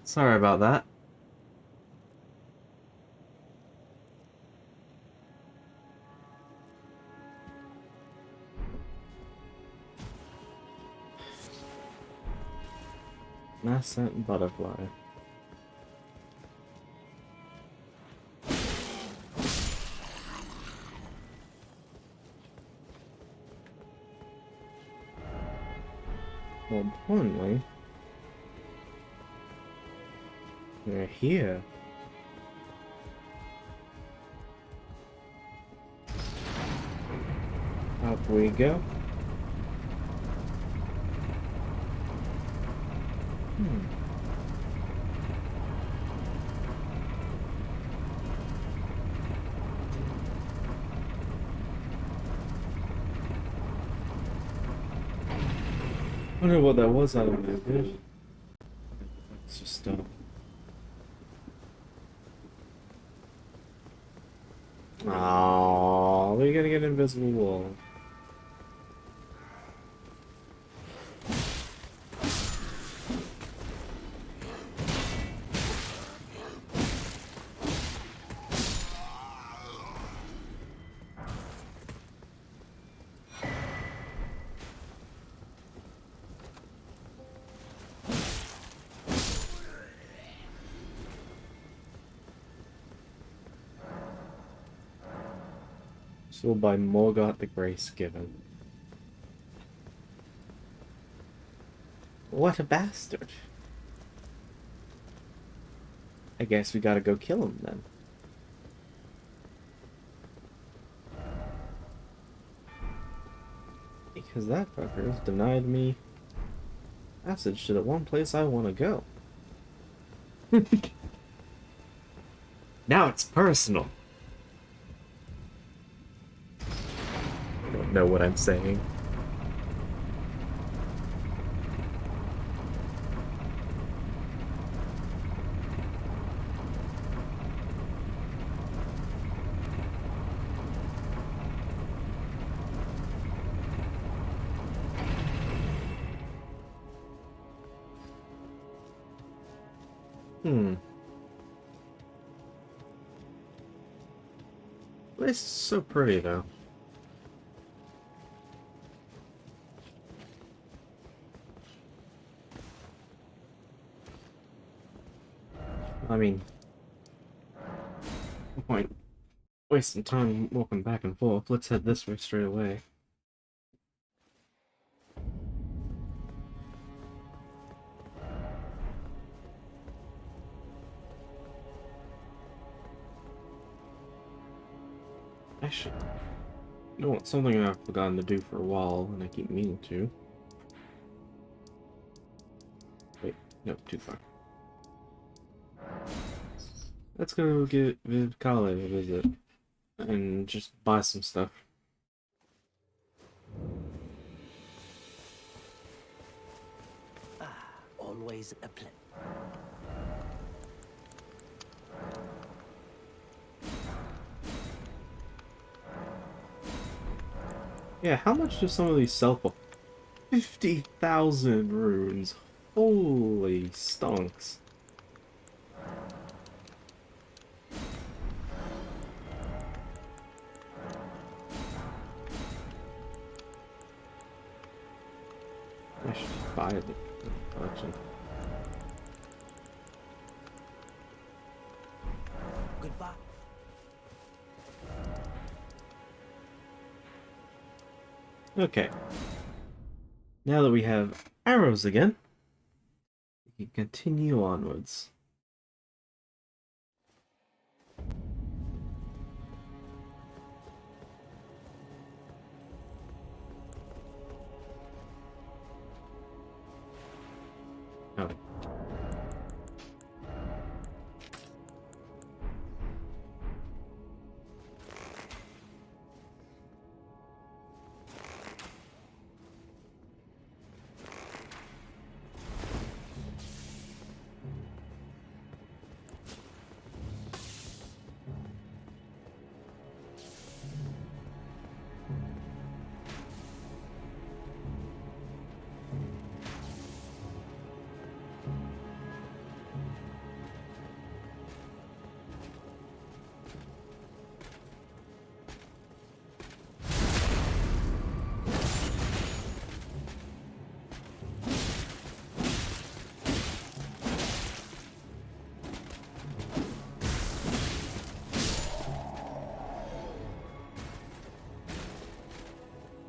Sorry about that. Mass scent butterfly. More importantly, we're here. Up we go. I wonder what that was out of there, dude. It's just Oh, we're gonna get an invisible wall. Sold by Morgoth the Grace Given. What a bastard. I guess we gotta go kill him then. Because that fucker has denied me passage to the one place I want to go. Now it's personal. I don't know what I'm saying. This is so pretty, though. I mean, no point wasting time walking back and forth. Let's head this way straight away. Actually, you know what? Something I've forgotten to do for a while, and I keep meaning to. Wait, no, too far. Let's go give Kale a visit and just buy some stuff. Always a pleasure. Yeah, how much do some of these sell for? 50,000 runes. Holy stonks. I should just buy the collection. Goodbye. Okay. Now that we have arrows again, we can continue onwards. Oh.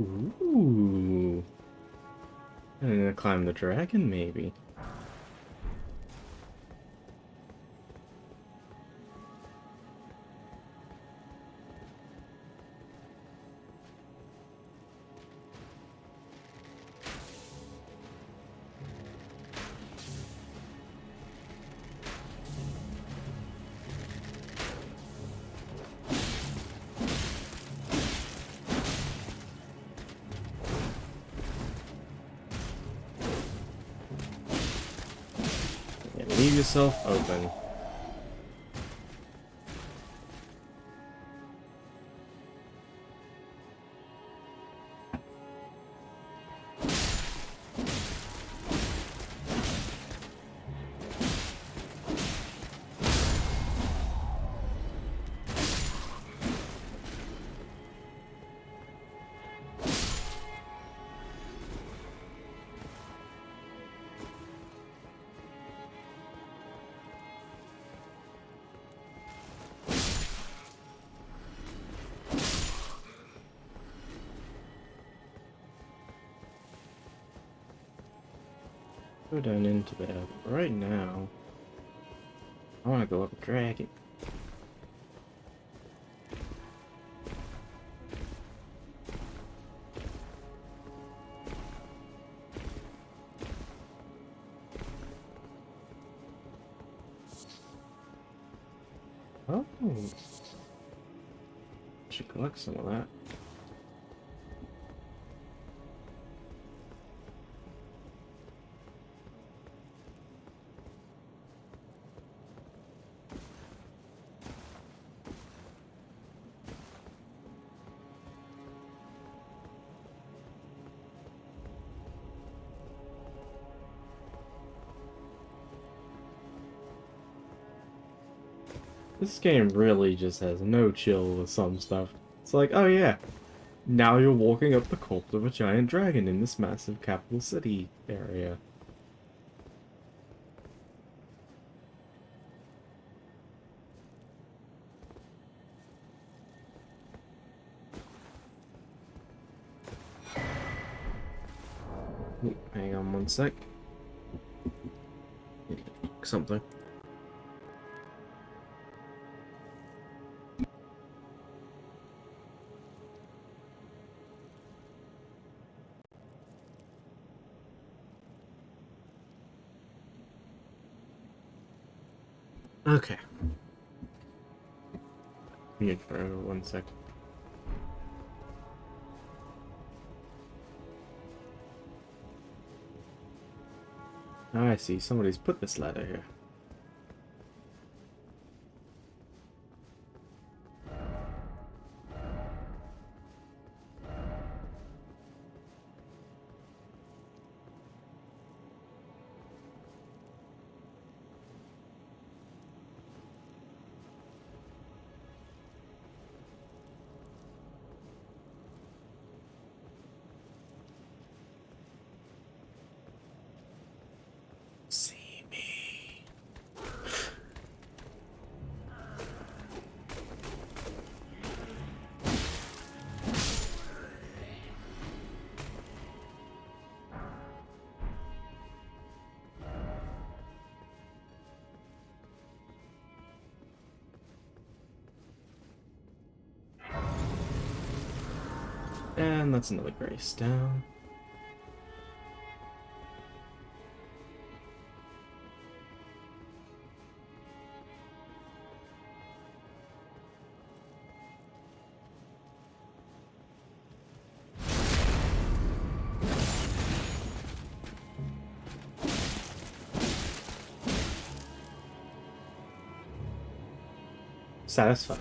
Ooh. I'm gonna climb the dragon, maybe. Yeah, leave yourself open. Go down into there. Right now, I want to go up a dragon. Oh, should collect some of that. This game really just has no chill with some stuff. It's like, oh yeah, now you're walking up the corpse of a giant dragon in this massive capital city area. Ooh, hang on one sec. Something. Okay. Mute for 1 sec. Oh, I see. Somebody's put this ladder here. See me. And that's another grace down. Satisfied.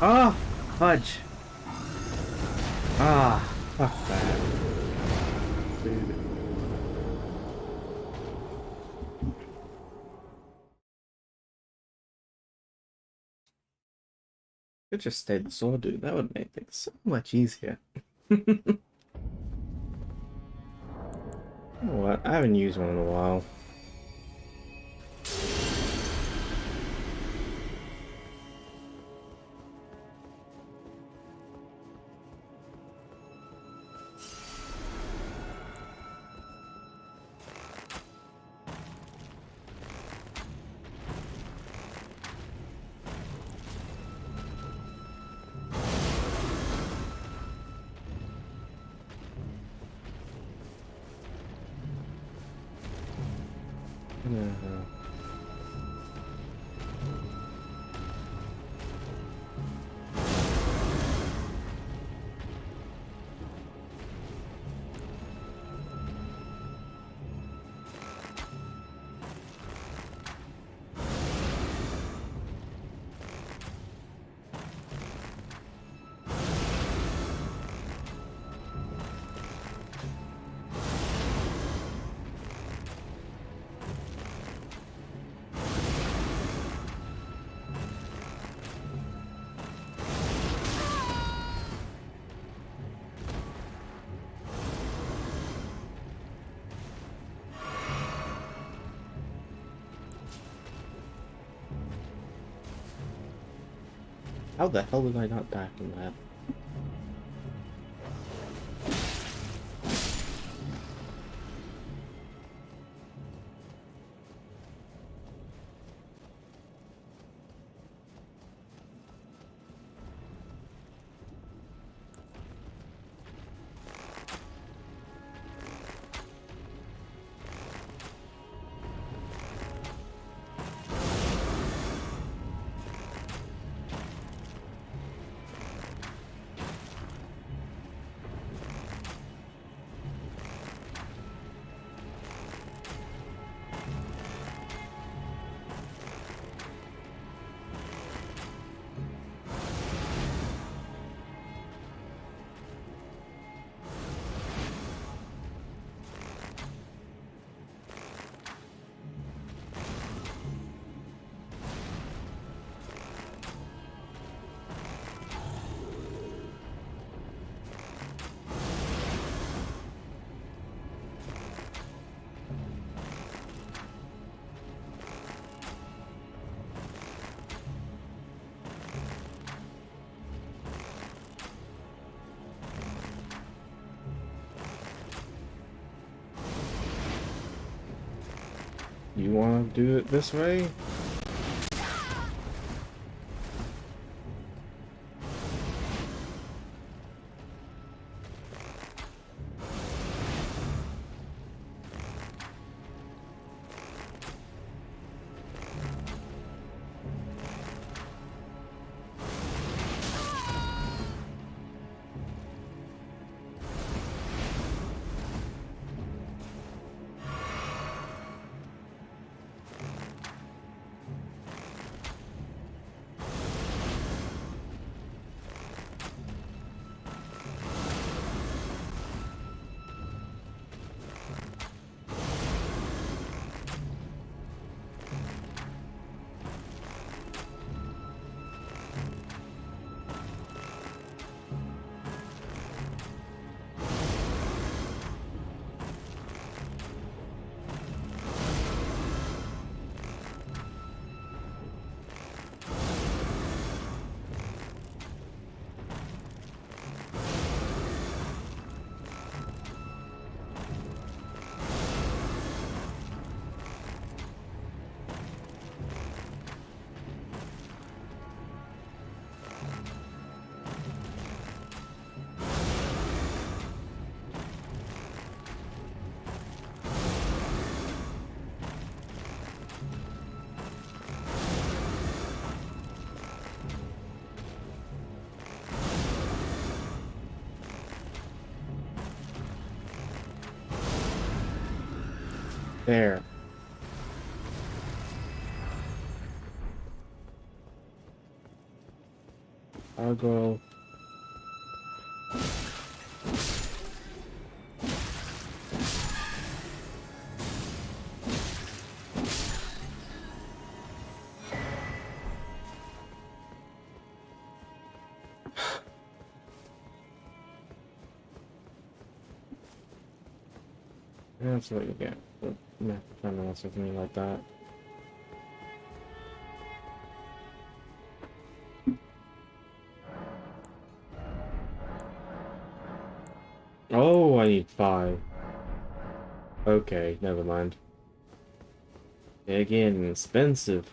Ah, fudge. Ah, fuck that. Dude. Could just stay the sword, dude. That would make things so much easier. You know what? I haven't used one in a while. Uh, How the hell did I not die from that? You want to do it this way? There. Gargoyle. That's what you get. But yeah, trying to mess with me like that. Oh, I need 5. Okay, never mind. Again, expensive.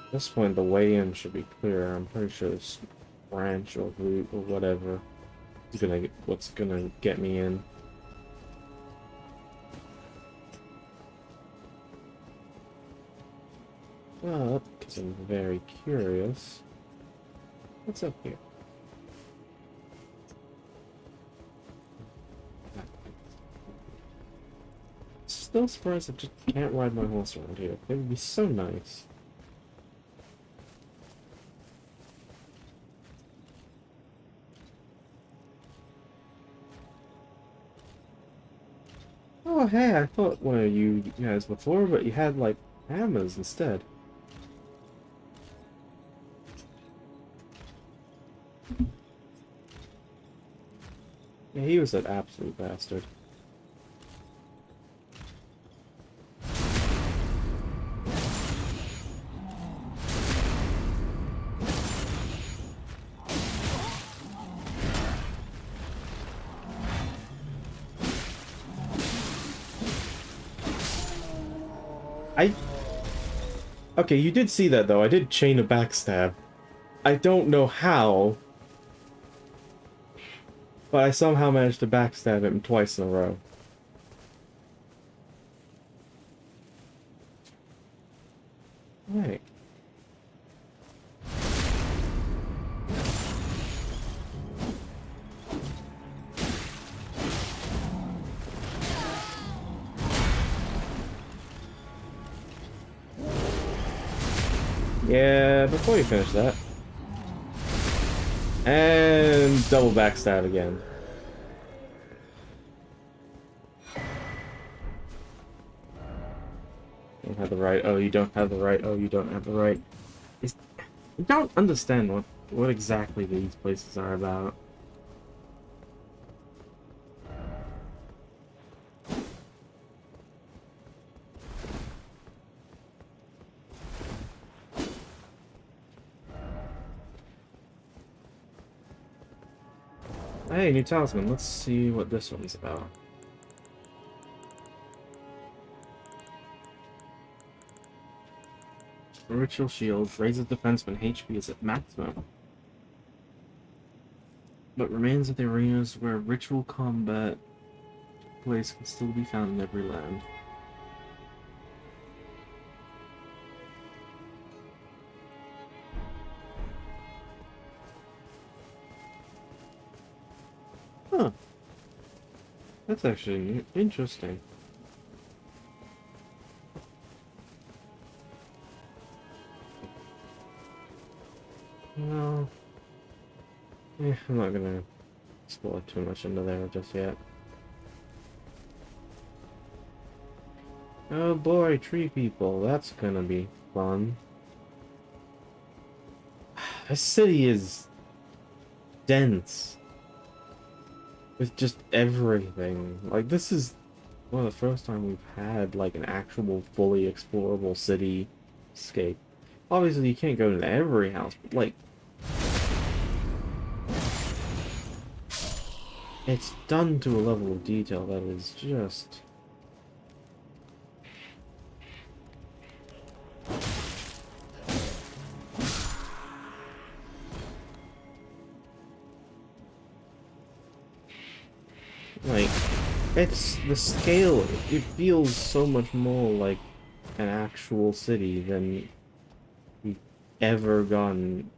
At this point, the way in should be clear. I'm pretty sure this branch or route or whatever is gonna what's gonna get me in. But because I'm very curious, what's up here? Still surprised I just can't ride my horse around here. It would be so nice. Oh, hey, I thought one of you guys before, but you had, like, hammers instead. Yeah, he was an absolute bastard. Okay, you did see that, though. I did chain a backstab. I don't know how, but I somehow managed to backstab him twice in a row. Right. Yeah, before you finish that. And double backstab again. Don't have the right. Oh, you don't have the right. Oh, you don't have the right. I don't understand what exactly these places are about. Hey, new talisman. Let's see what this one's about. Ritual shield raises defense when HP is at maximum, but remains at the arenas where ritual combat place can still be found in every land. Huh. That's actually interesting. No. I'm not gonna explore too much into there just yet. Oh boy, tree people. That's gonna be fun. This city is dense. With just everything. Like, this is one of the first time we've had, like, an actual fully explorable cityscape. Obviously, you can't go into every house, but, like, it's done to a level of detail that is just... like, it's the scale, it feels so much more like an actual city than we've ever gotten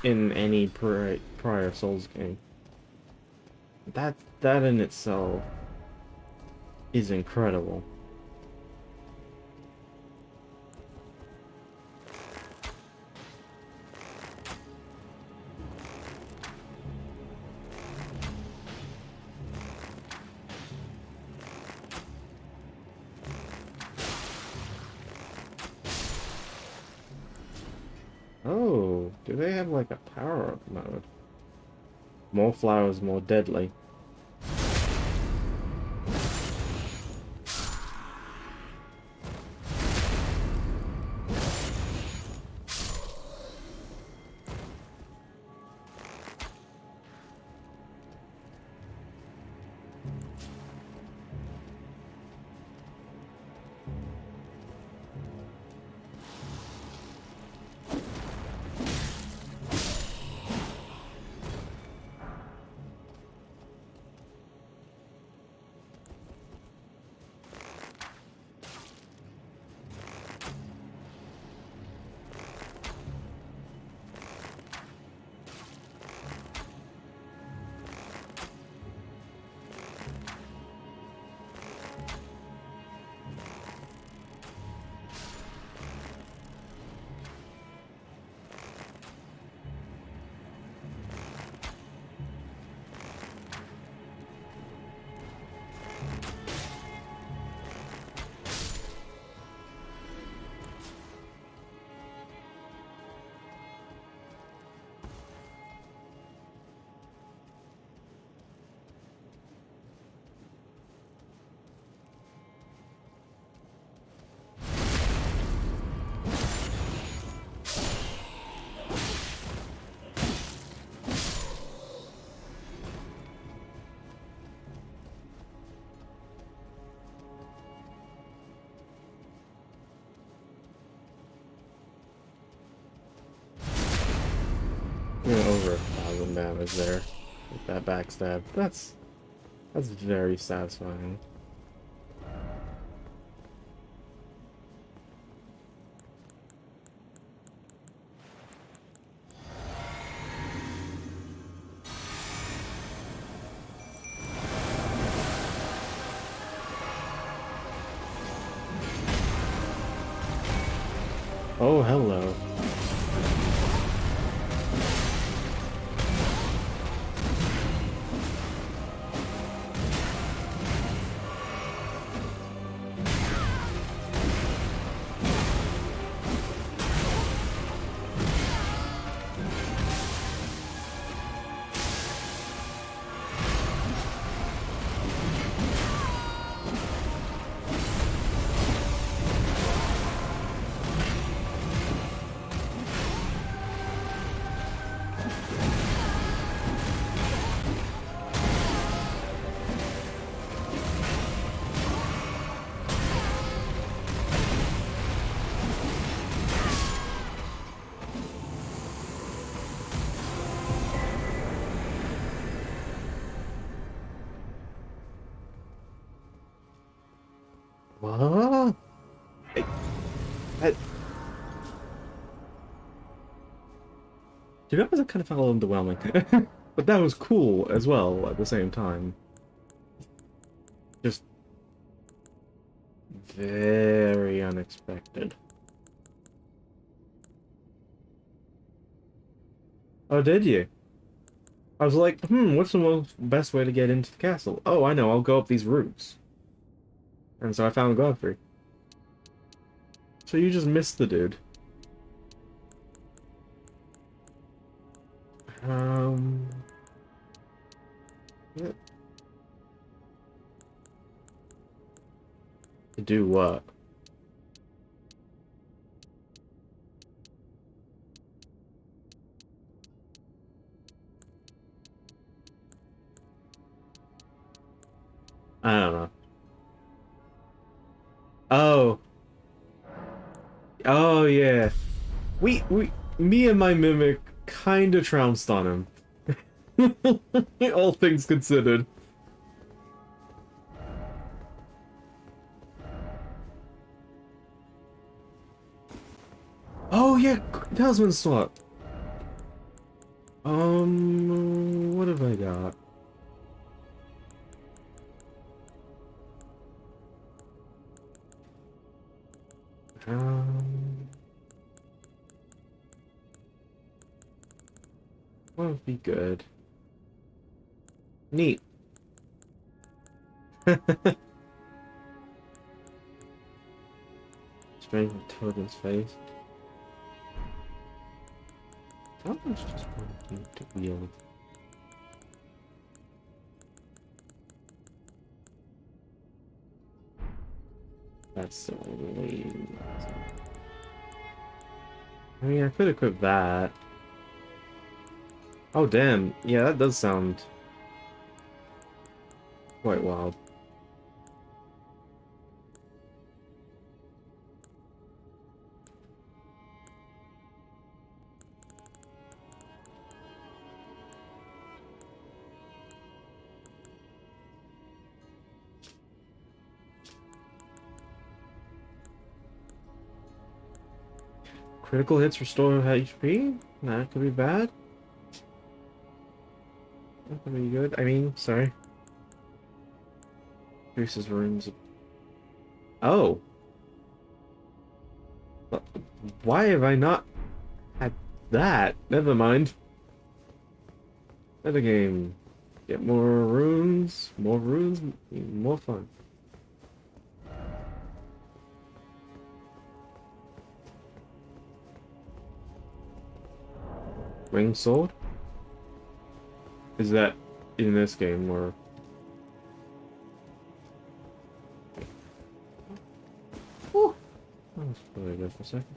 in any prior Souls game. That in itself is incredible. Oh, do they have like a power-up mode? More flowers, more deadly. Over 1,000 damage there with that backstab. That's very satisfying. Oh, hello. What? I, to be honest, I kind of felt underwhelming. But that was cool as well at the same time. Just very unexpected. Oh, did you? I was like, what's the best way to get into the castle? Oh, I know, I'll go up these routes. And so I found Godfrey. So you just missed the dude. Um... Yeah. To do what? I don't know. Oh. Oh, yeah. Me and my mimic kinda trounced on him. All things considered. Oh, yeah, Talisman slot. What have I got? Um, what would be good? Neat. Strange Totem's face. Totem's just one thing to wield. That's so lame. I mean, I could equip that. Oh, damn. Yeah, that does sound quite wild. Critical hits restore HP? That could be bad. That could be good. I mean, sorry. Increases runes. Oh! Why have I not had that? Never mind. Another game. Get more runes, more fun. Winged sword? Is that in this game or? Whew. That was really good for a second.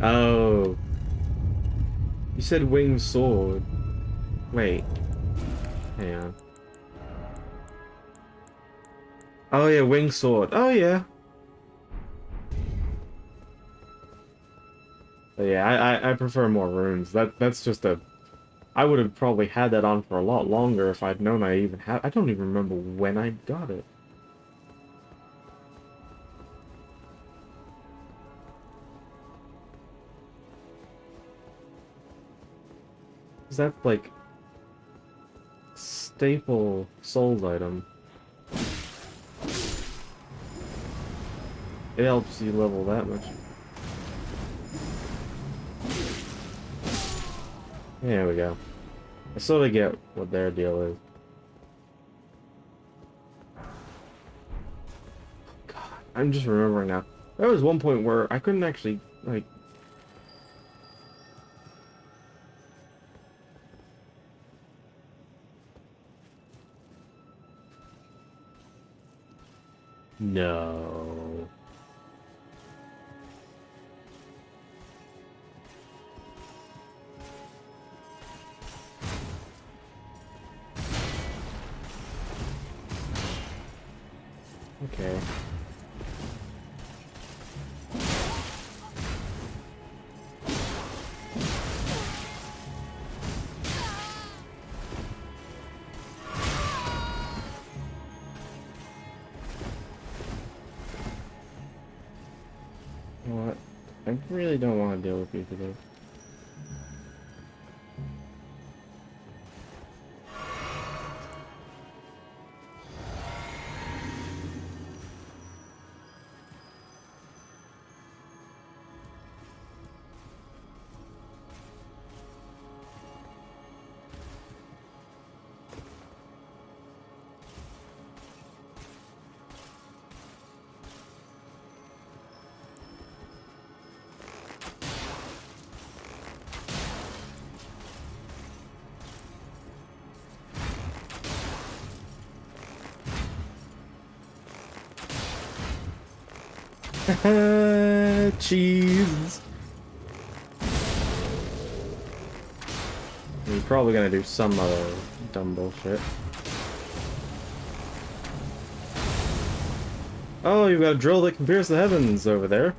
Oh. You said winged sword. Wait. Hang on. Oh yeah, winged sword. Oh yeah. But yeah, I prefer more runes. That's just a. I would have probably had that on for a lot longer if I'd known I even had. I don't even remember when I got it. Is that like staple sold item? It helps you level that much. There we go. I sort of get what their deal is. God, I'm just remembering now. There was one point where I couldn't actually, like... No. Okay. You know what? I really don't want to deal with you today. Cheese. You're probably gonna do some other dumb bullshit. Oh, you've got a drill that can pierce the heavens over there.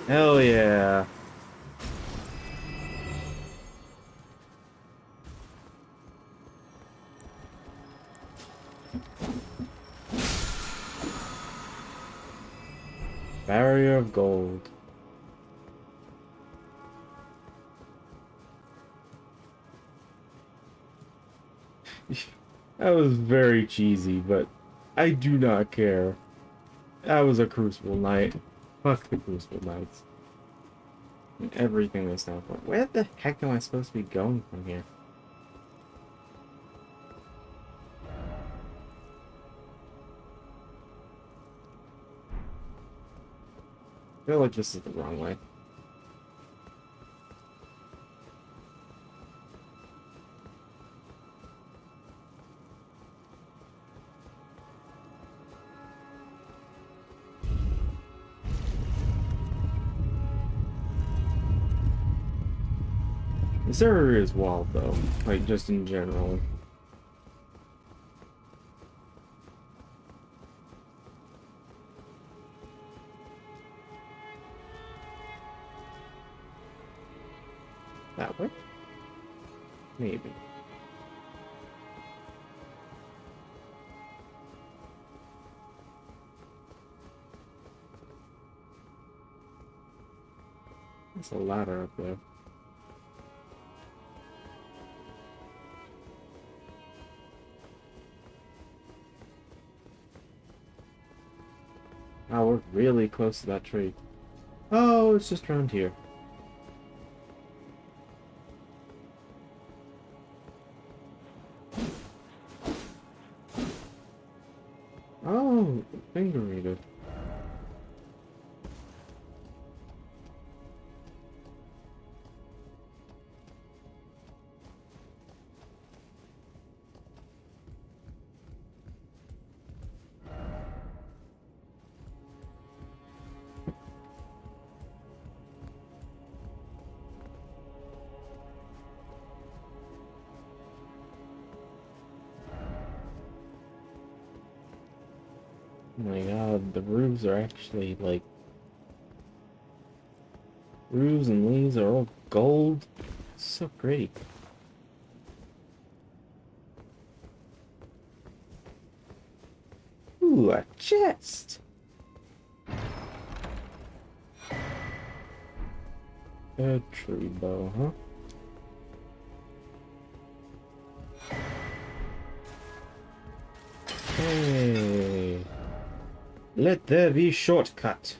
Hell yeah. Barrier of gold. That was very cheesy, but I do not care. That was a Crucible night. Fuck the Crucible nights. And everything that's now fun. Where the heck am I supposed to be going from here? I feel like this is the wrong way. This area is wild though, like just in general. That way? Maybe. There's a ladder up there. Oh, we're really close to that tree. Oh, it's just around here. Oh, finger reader. Oh my god, the roofs are actually like... roofs and leaves are all gold. It's so pretty. Ooh, a chest! A tree bow, huh? Hey. Let there be shortcut.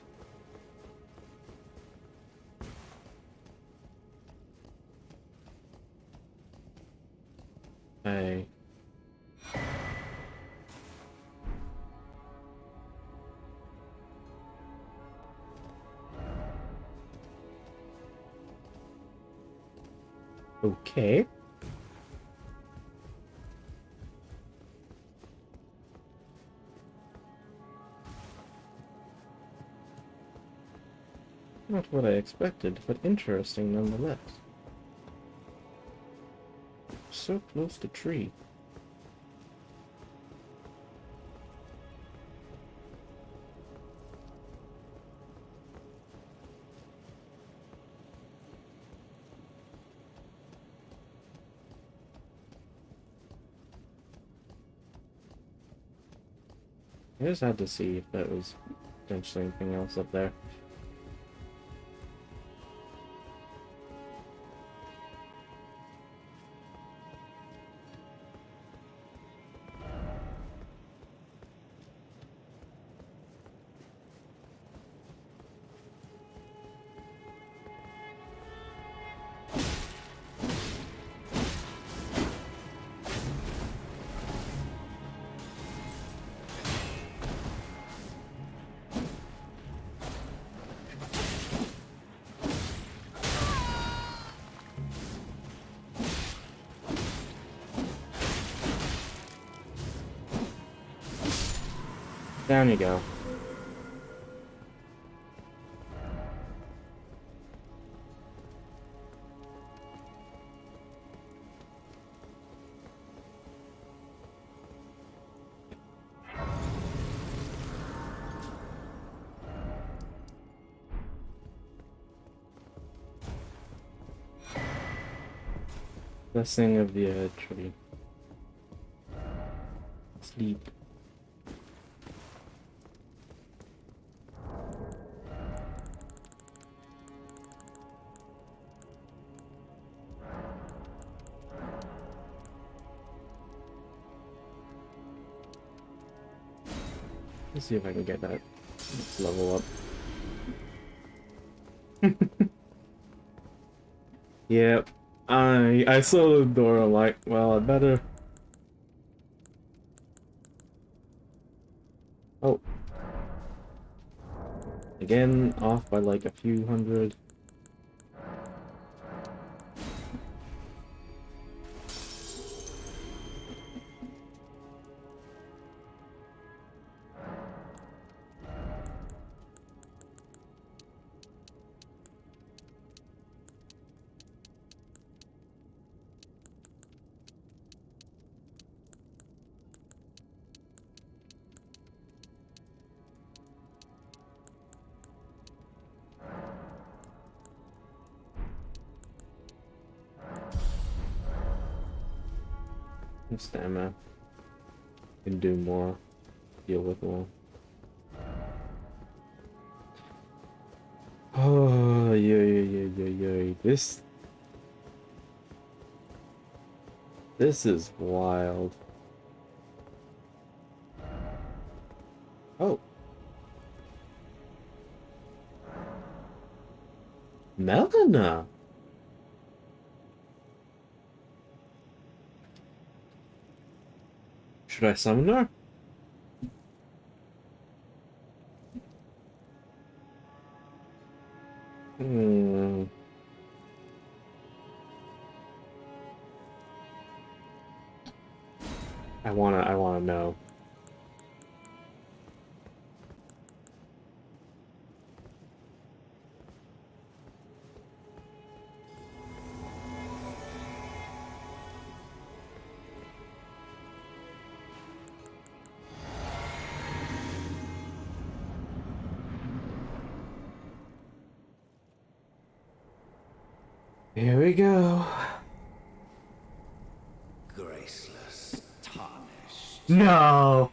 Hey. Okay. Not what I expected, but interesting nonetheless. So close to tree. I just had to see if that was potentially anything else up there. Down you go. Blessing of the tree. Sleep. Let's see if I can get that next level up. Yep. I saw the door, I'm like, well, I better. Oh. Again, off by like a few hundred. Stamina. Can do more. Deal with more. Oh, yeah. This is wild. Oh. Melina. Should I summon her? I wanna know. Here we go. Graceless, tarnished. No.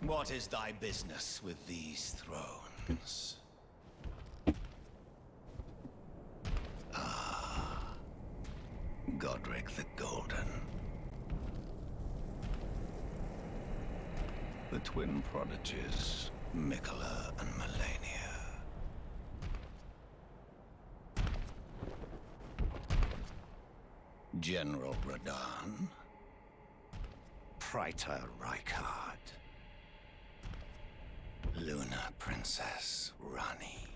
What is thy business with these thrones? Ah, Godric the Golden. The twin prodigies, Mikola and Melania. General Radahn. Praetor Rykard. Luna Princess Rani.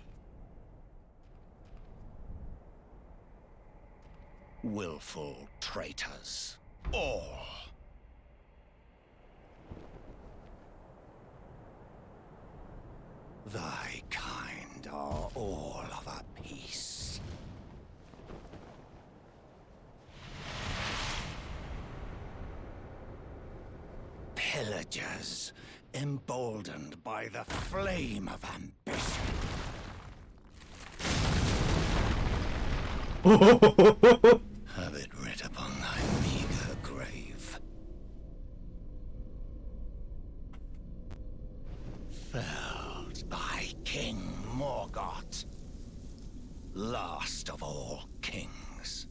Willful traitors, all. Thy kind are all of a piece. Pillagers, emboldened by the flame of ambition. Have it writ upon thy meager grave. Felled by King Morgoth, last of all kings.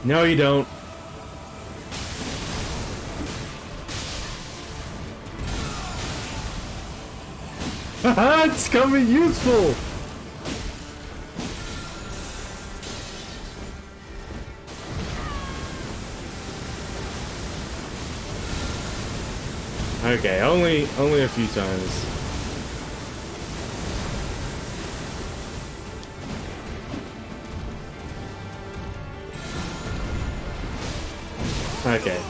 No, you don't. Haha, it's coming useful! Okay, only a few times. Okay.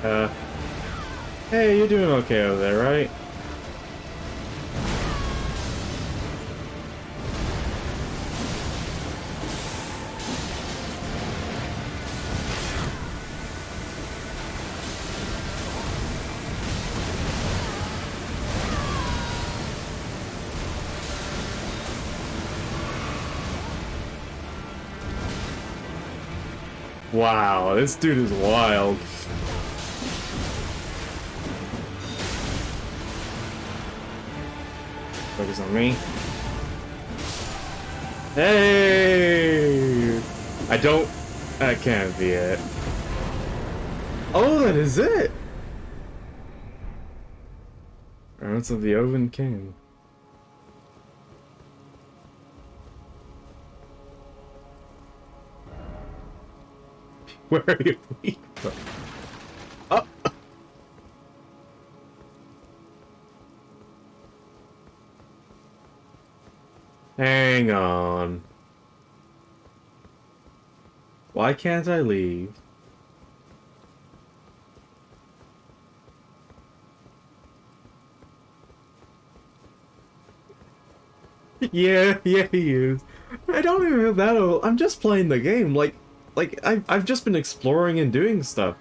Uh, hey, you're doing okay over there, right? Wow, this dude is wild. Focus on me. Hey! That can't be it. Oh, that is it! Remnants of the Oven King. Where are you from? Oh! Hang on. Why can't I leave? Yeah, he is. I don't even feel that old. I'm just playing the game. I've just been exploring and doing stuff.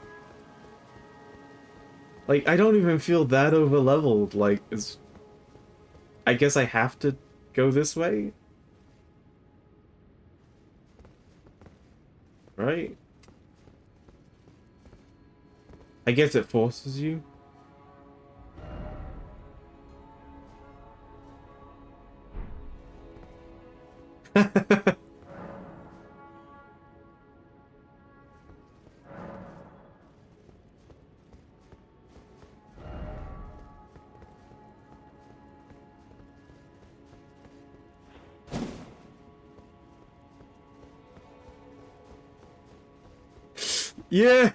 Like, I don't even feel that over leveled. I guess I have to go this way? Right? I guess it forces you. Yeah!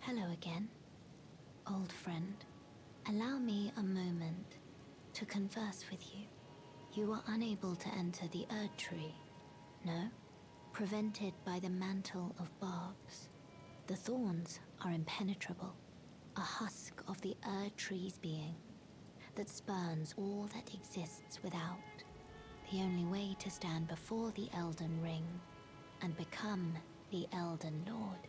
Hello again, old friend. Allow me a moment to converse with you. You are unable to enter the Erd Tree, no? Prevented by the mantle of barbs. The thorns are impenetrable, a husk of the Erd Tree's being that spurns all that exists without. The only way to stand before the Elden Ring and become the Elden Lord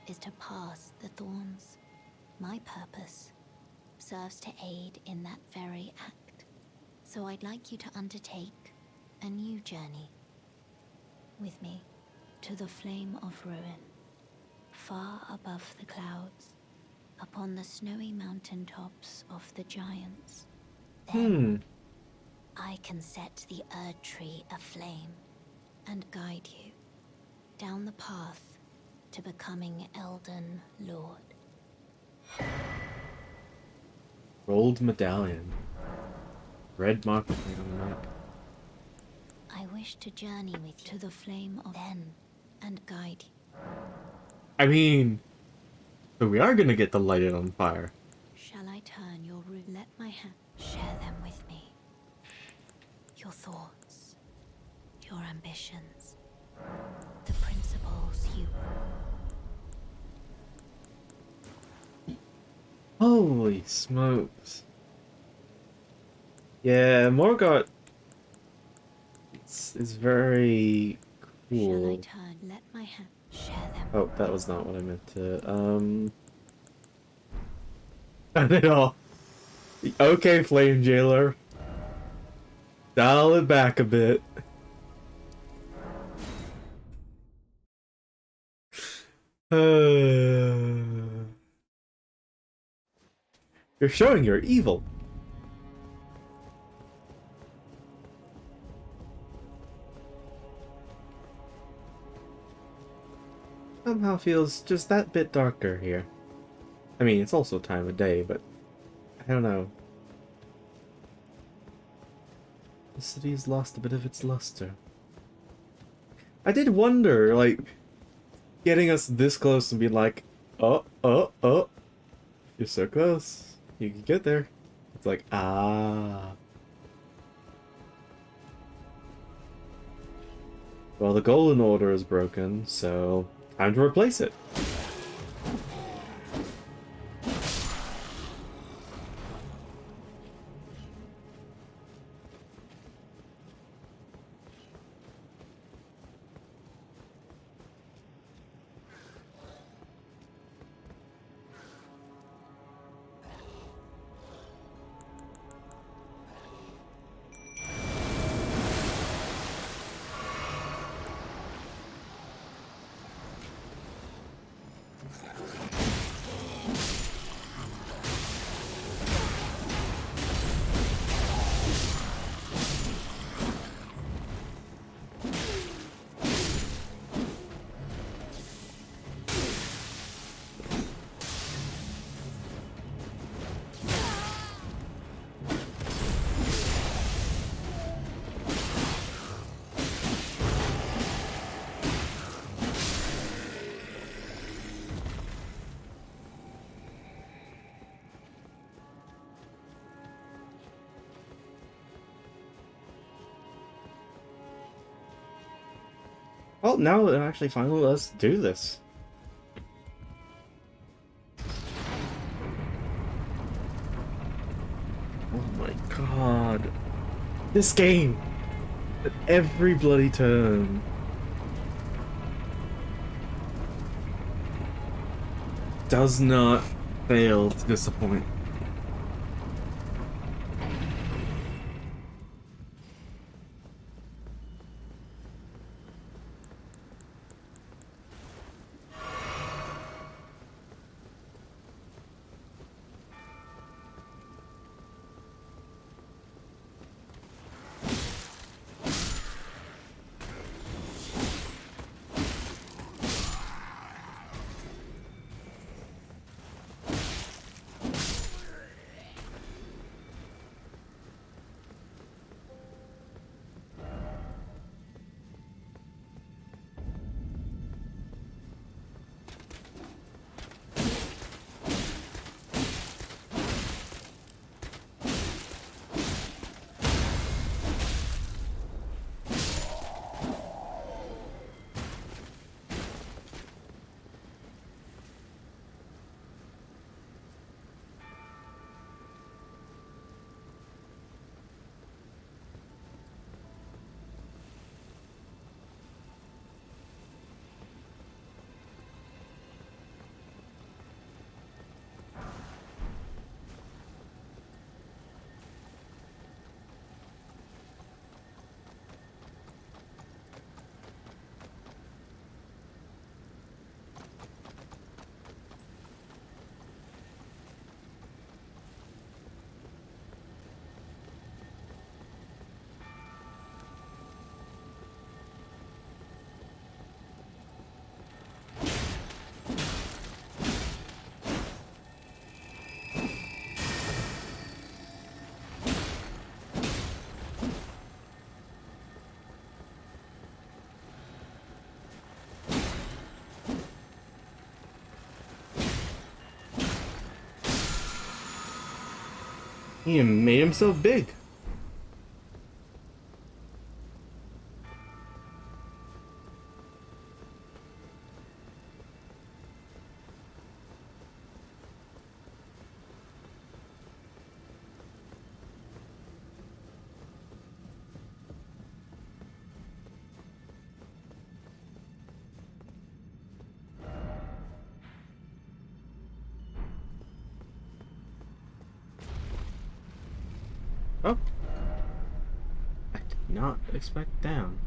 is to pass the thorns. My purpose serves to aid in that very act. So I'd like you to undertake a new journey with me to the Flame of Ruin, far above the clouds, upon the snowy mountaintops of the giants. Then I can set the Erd Tree aflame and guide you down the path to becoming Elden Lord. Gold medallion. Red marker thing on the map. I wish to journey with you to the Flame of Then and guide you. I mean, so we are gonna get to light it on fire. Shall I turn your route? Let my hand share them with me. Your thoughts, your ambitions, the principles you... Holy smokes. Yeah, Morgott is very Shall I cool. turn? Let my hand share them. Oh, that was not what I meant to, Not at all. Okay, Flame Jailer. Dial it back a bit. You're showing you're evil. Somehow feels just that bit darker here. I mean, it's also time of day, but I don't know. The city's lost a bit of its luster. I did wonder, like, getting us this close and being like, oh, oh, oh, you're so close. You can get there. It's like, ah. Well, the golden order is broken, so time to replace it. Well, now actually finally let's do this. Oh my god. This game! At every bloody turn. Does not fail to disappoint. He made himself big. Oh, I did not expect down.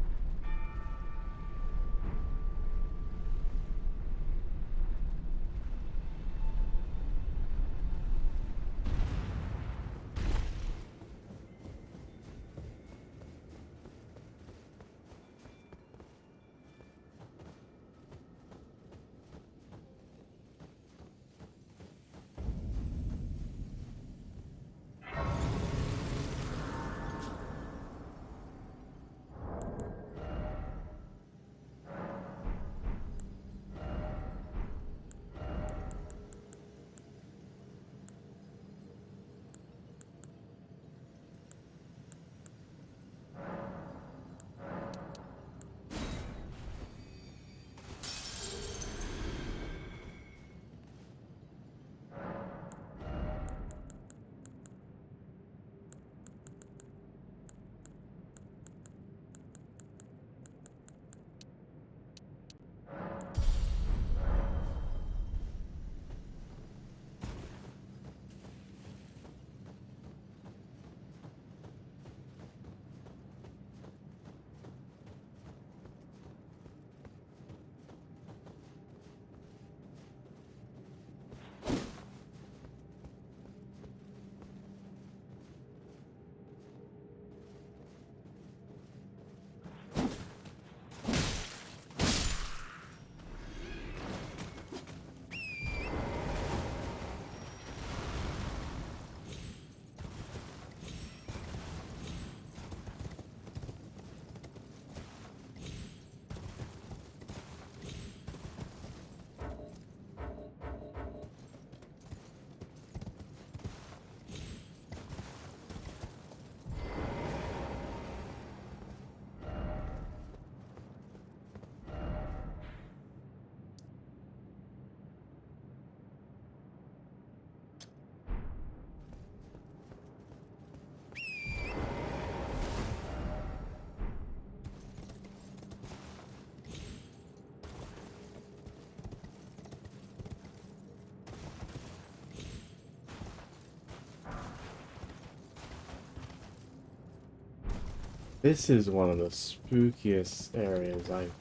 This is one of the spookiest areas I've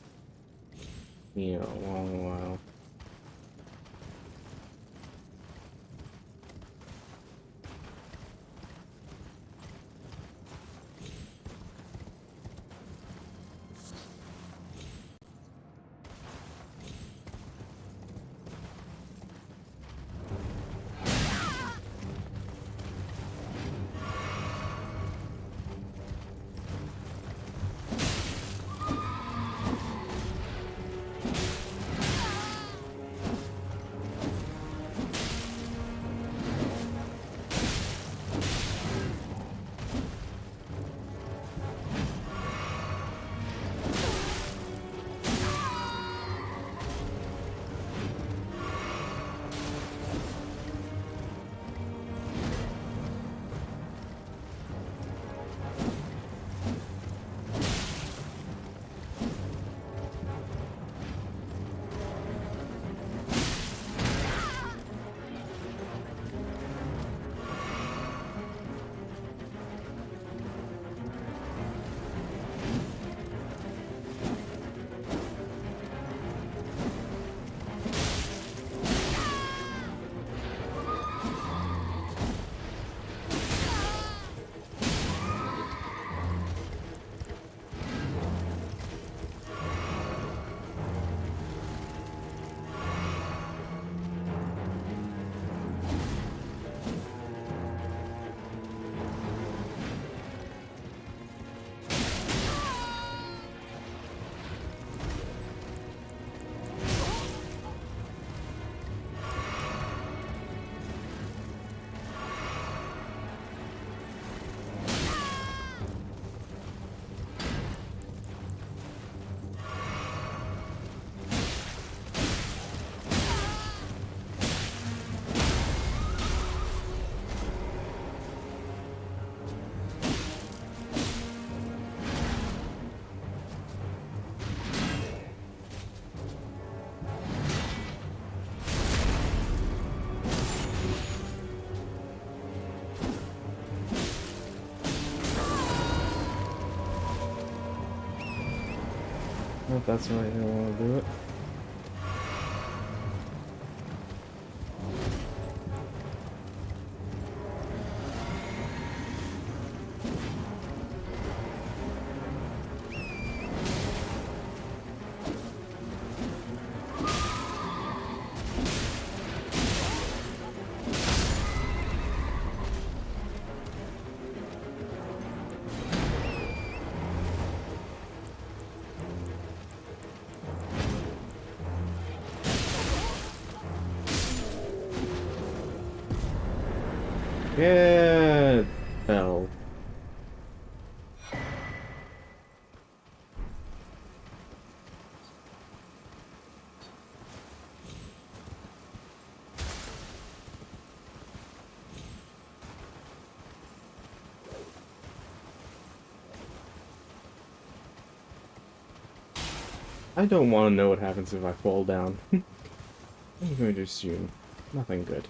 seen in a long while. If that's the right way I want to do it. Get hell. I don't want to know what happens if I fall down. I'm going to assume nothing good.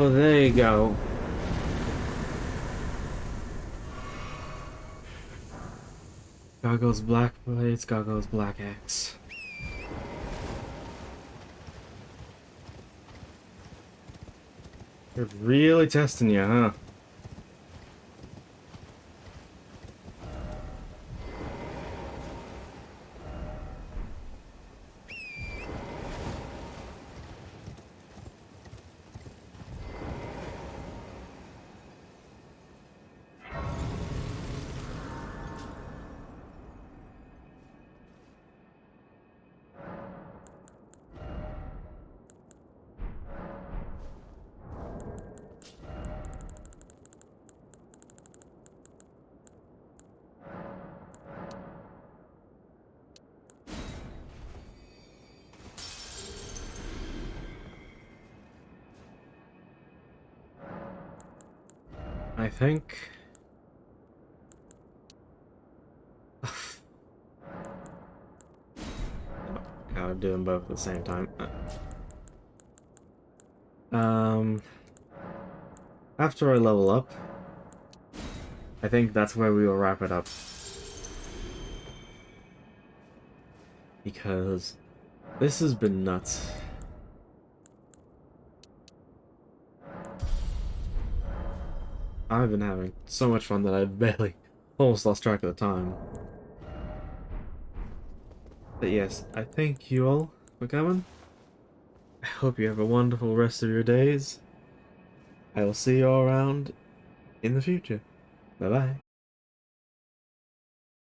Oh, there you go. Gargoyle's black blades, Gargoyle's black axe. They're really testing you, huh? I think. Gotta do them both at the same time. Um, After I level up, I think that's where we will wrap it up. Because this has been nuts. I've been having so much fun that I've barely almost lost track of the time. But yes, I thank you all for coming. I hope you have a wonderful rest of your days. I will see you all around in the future. Bye bye.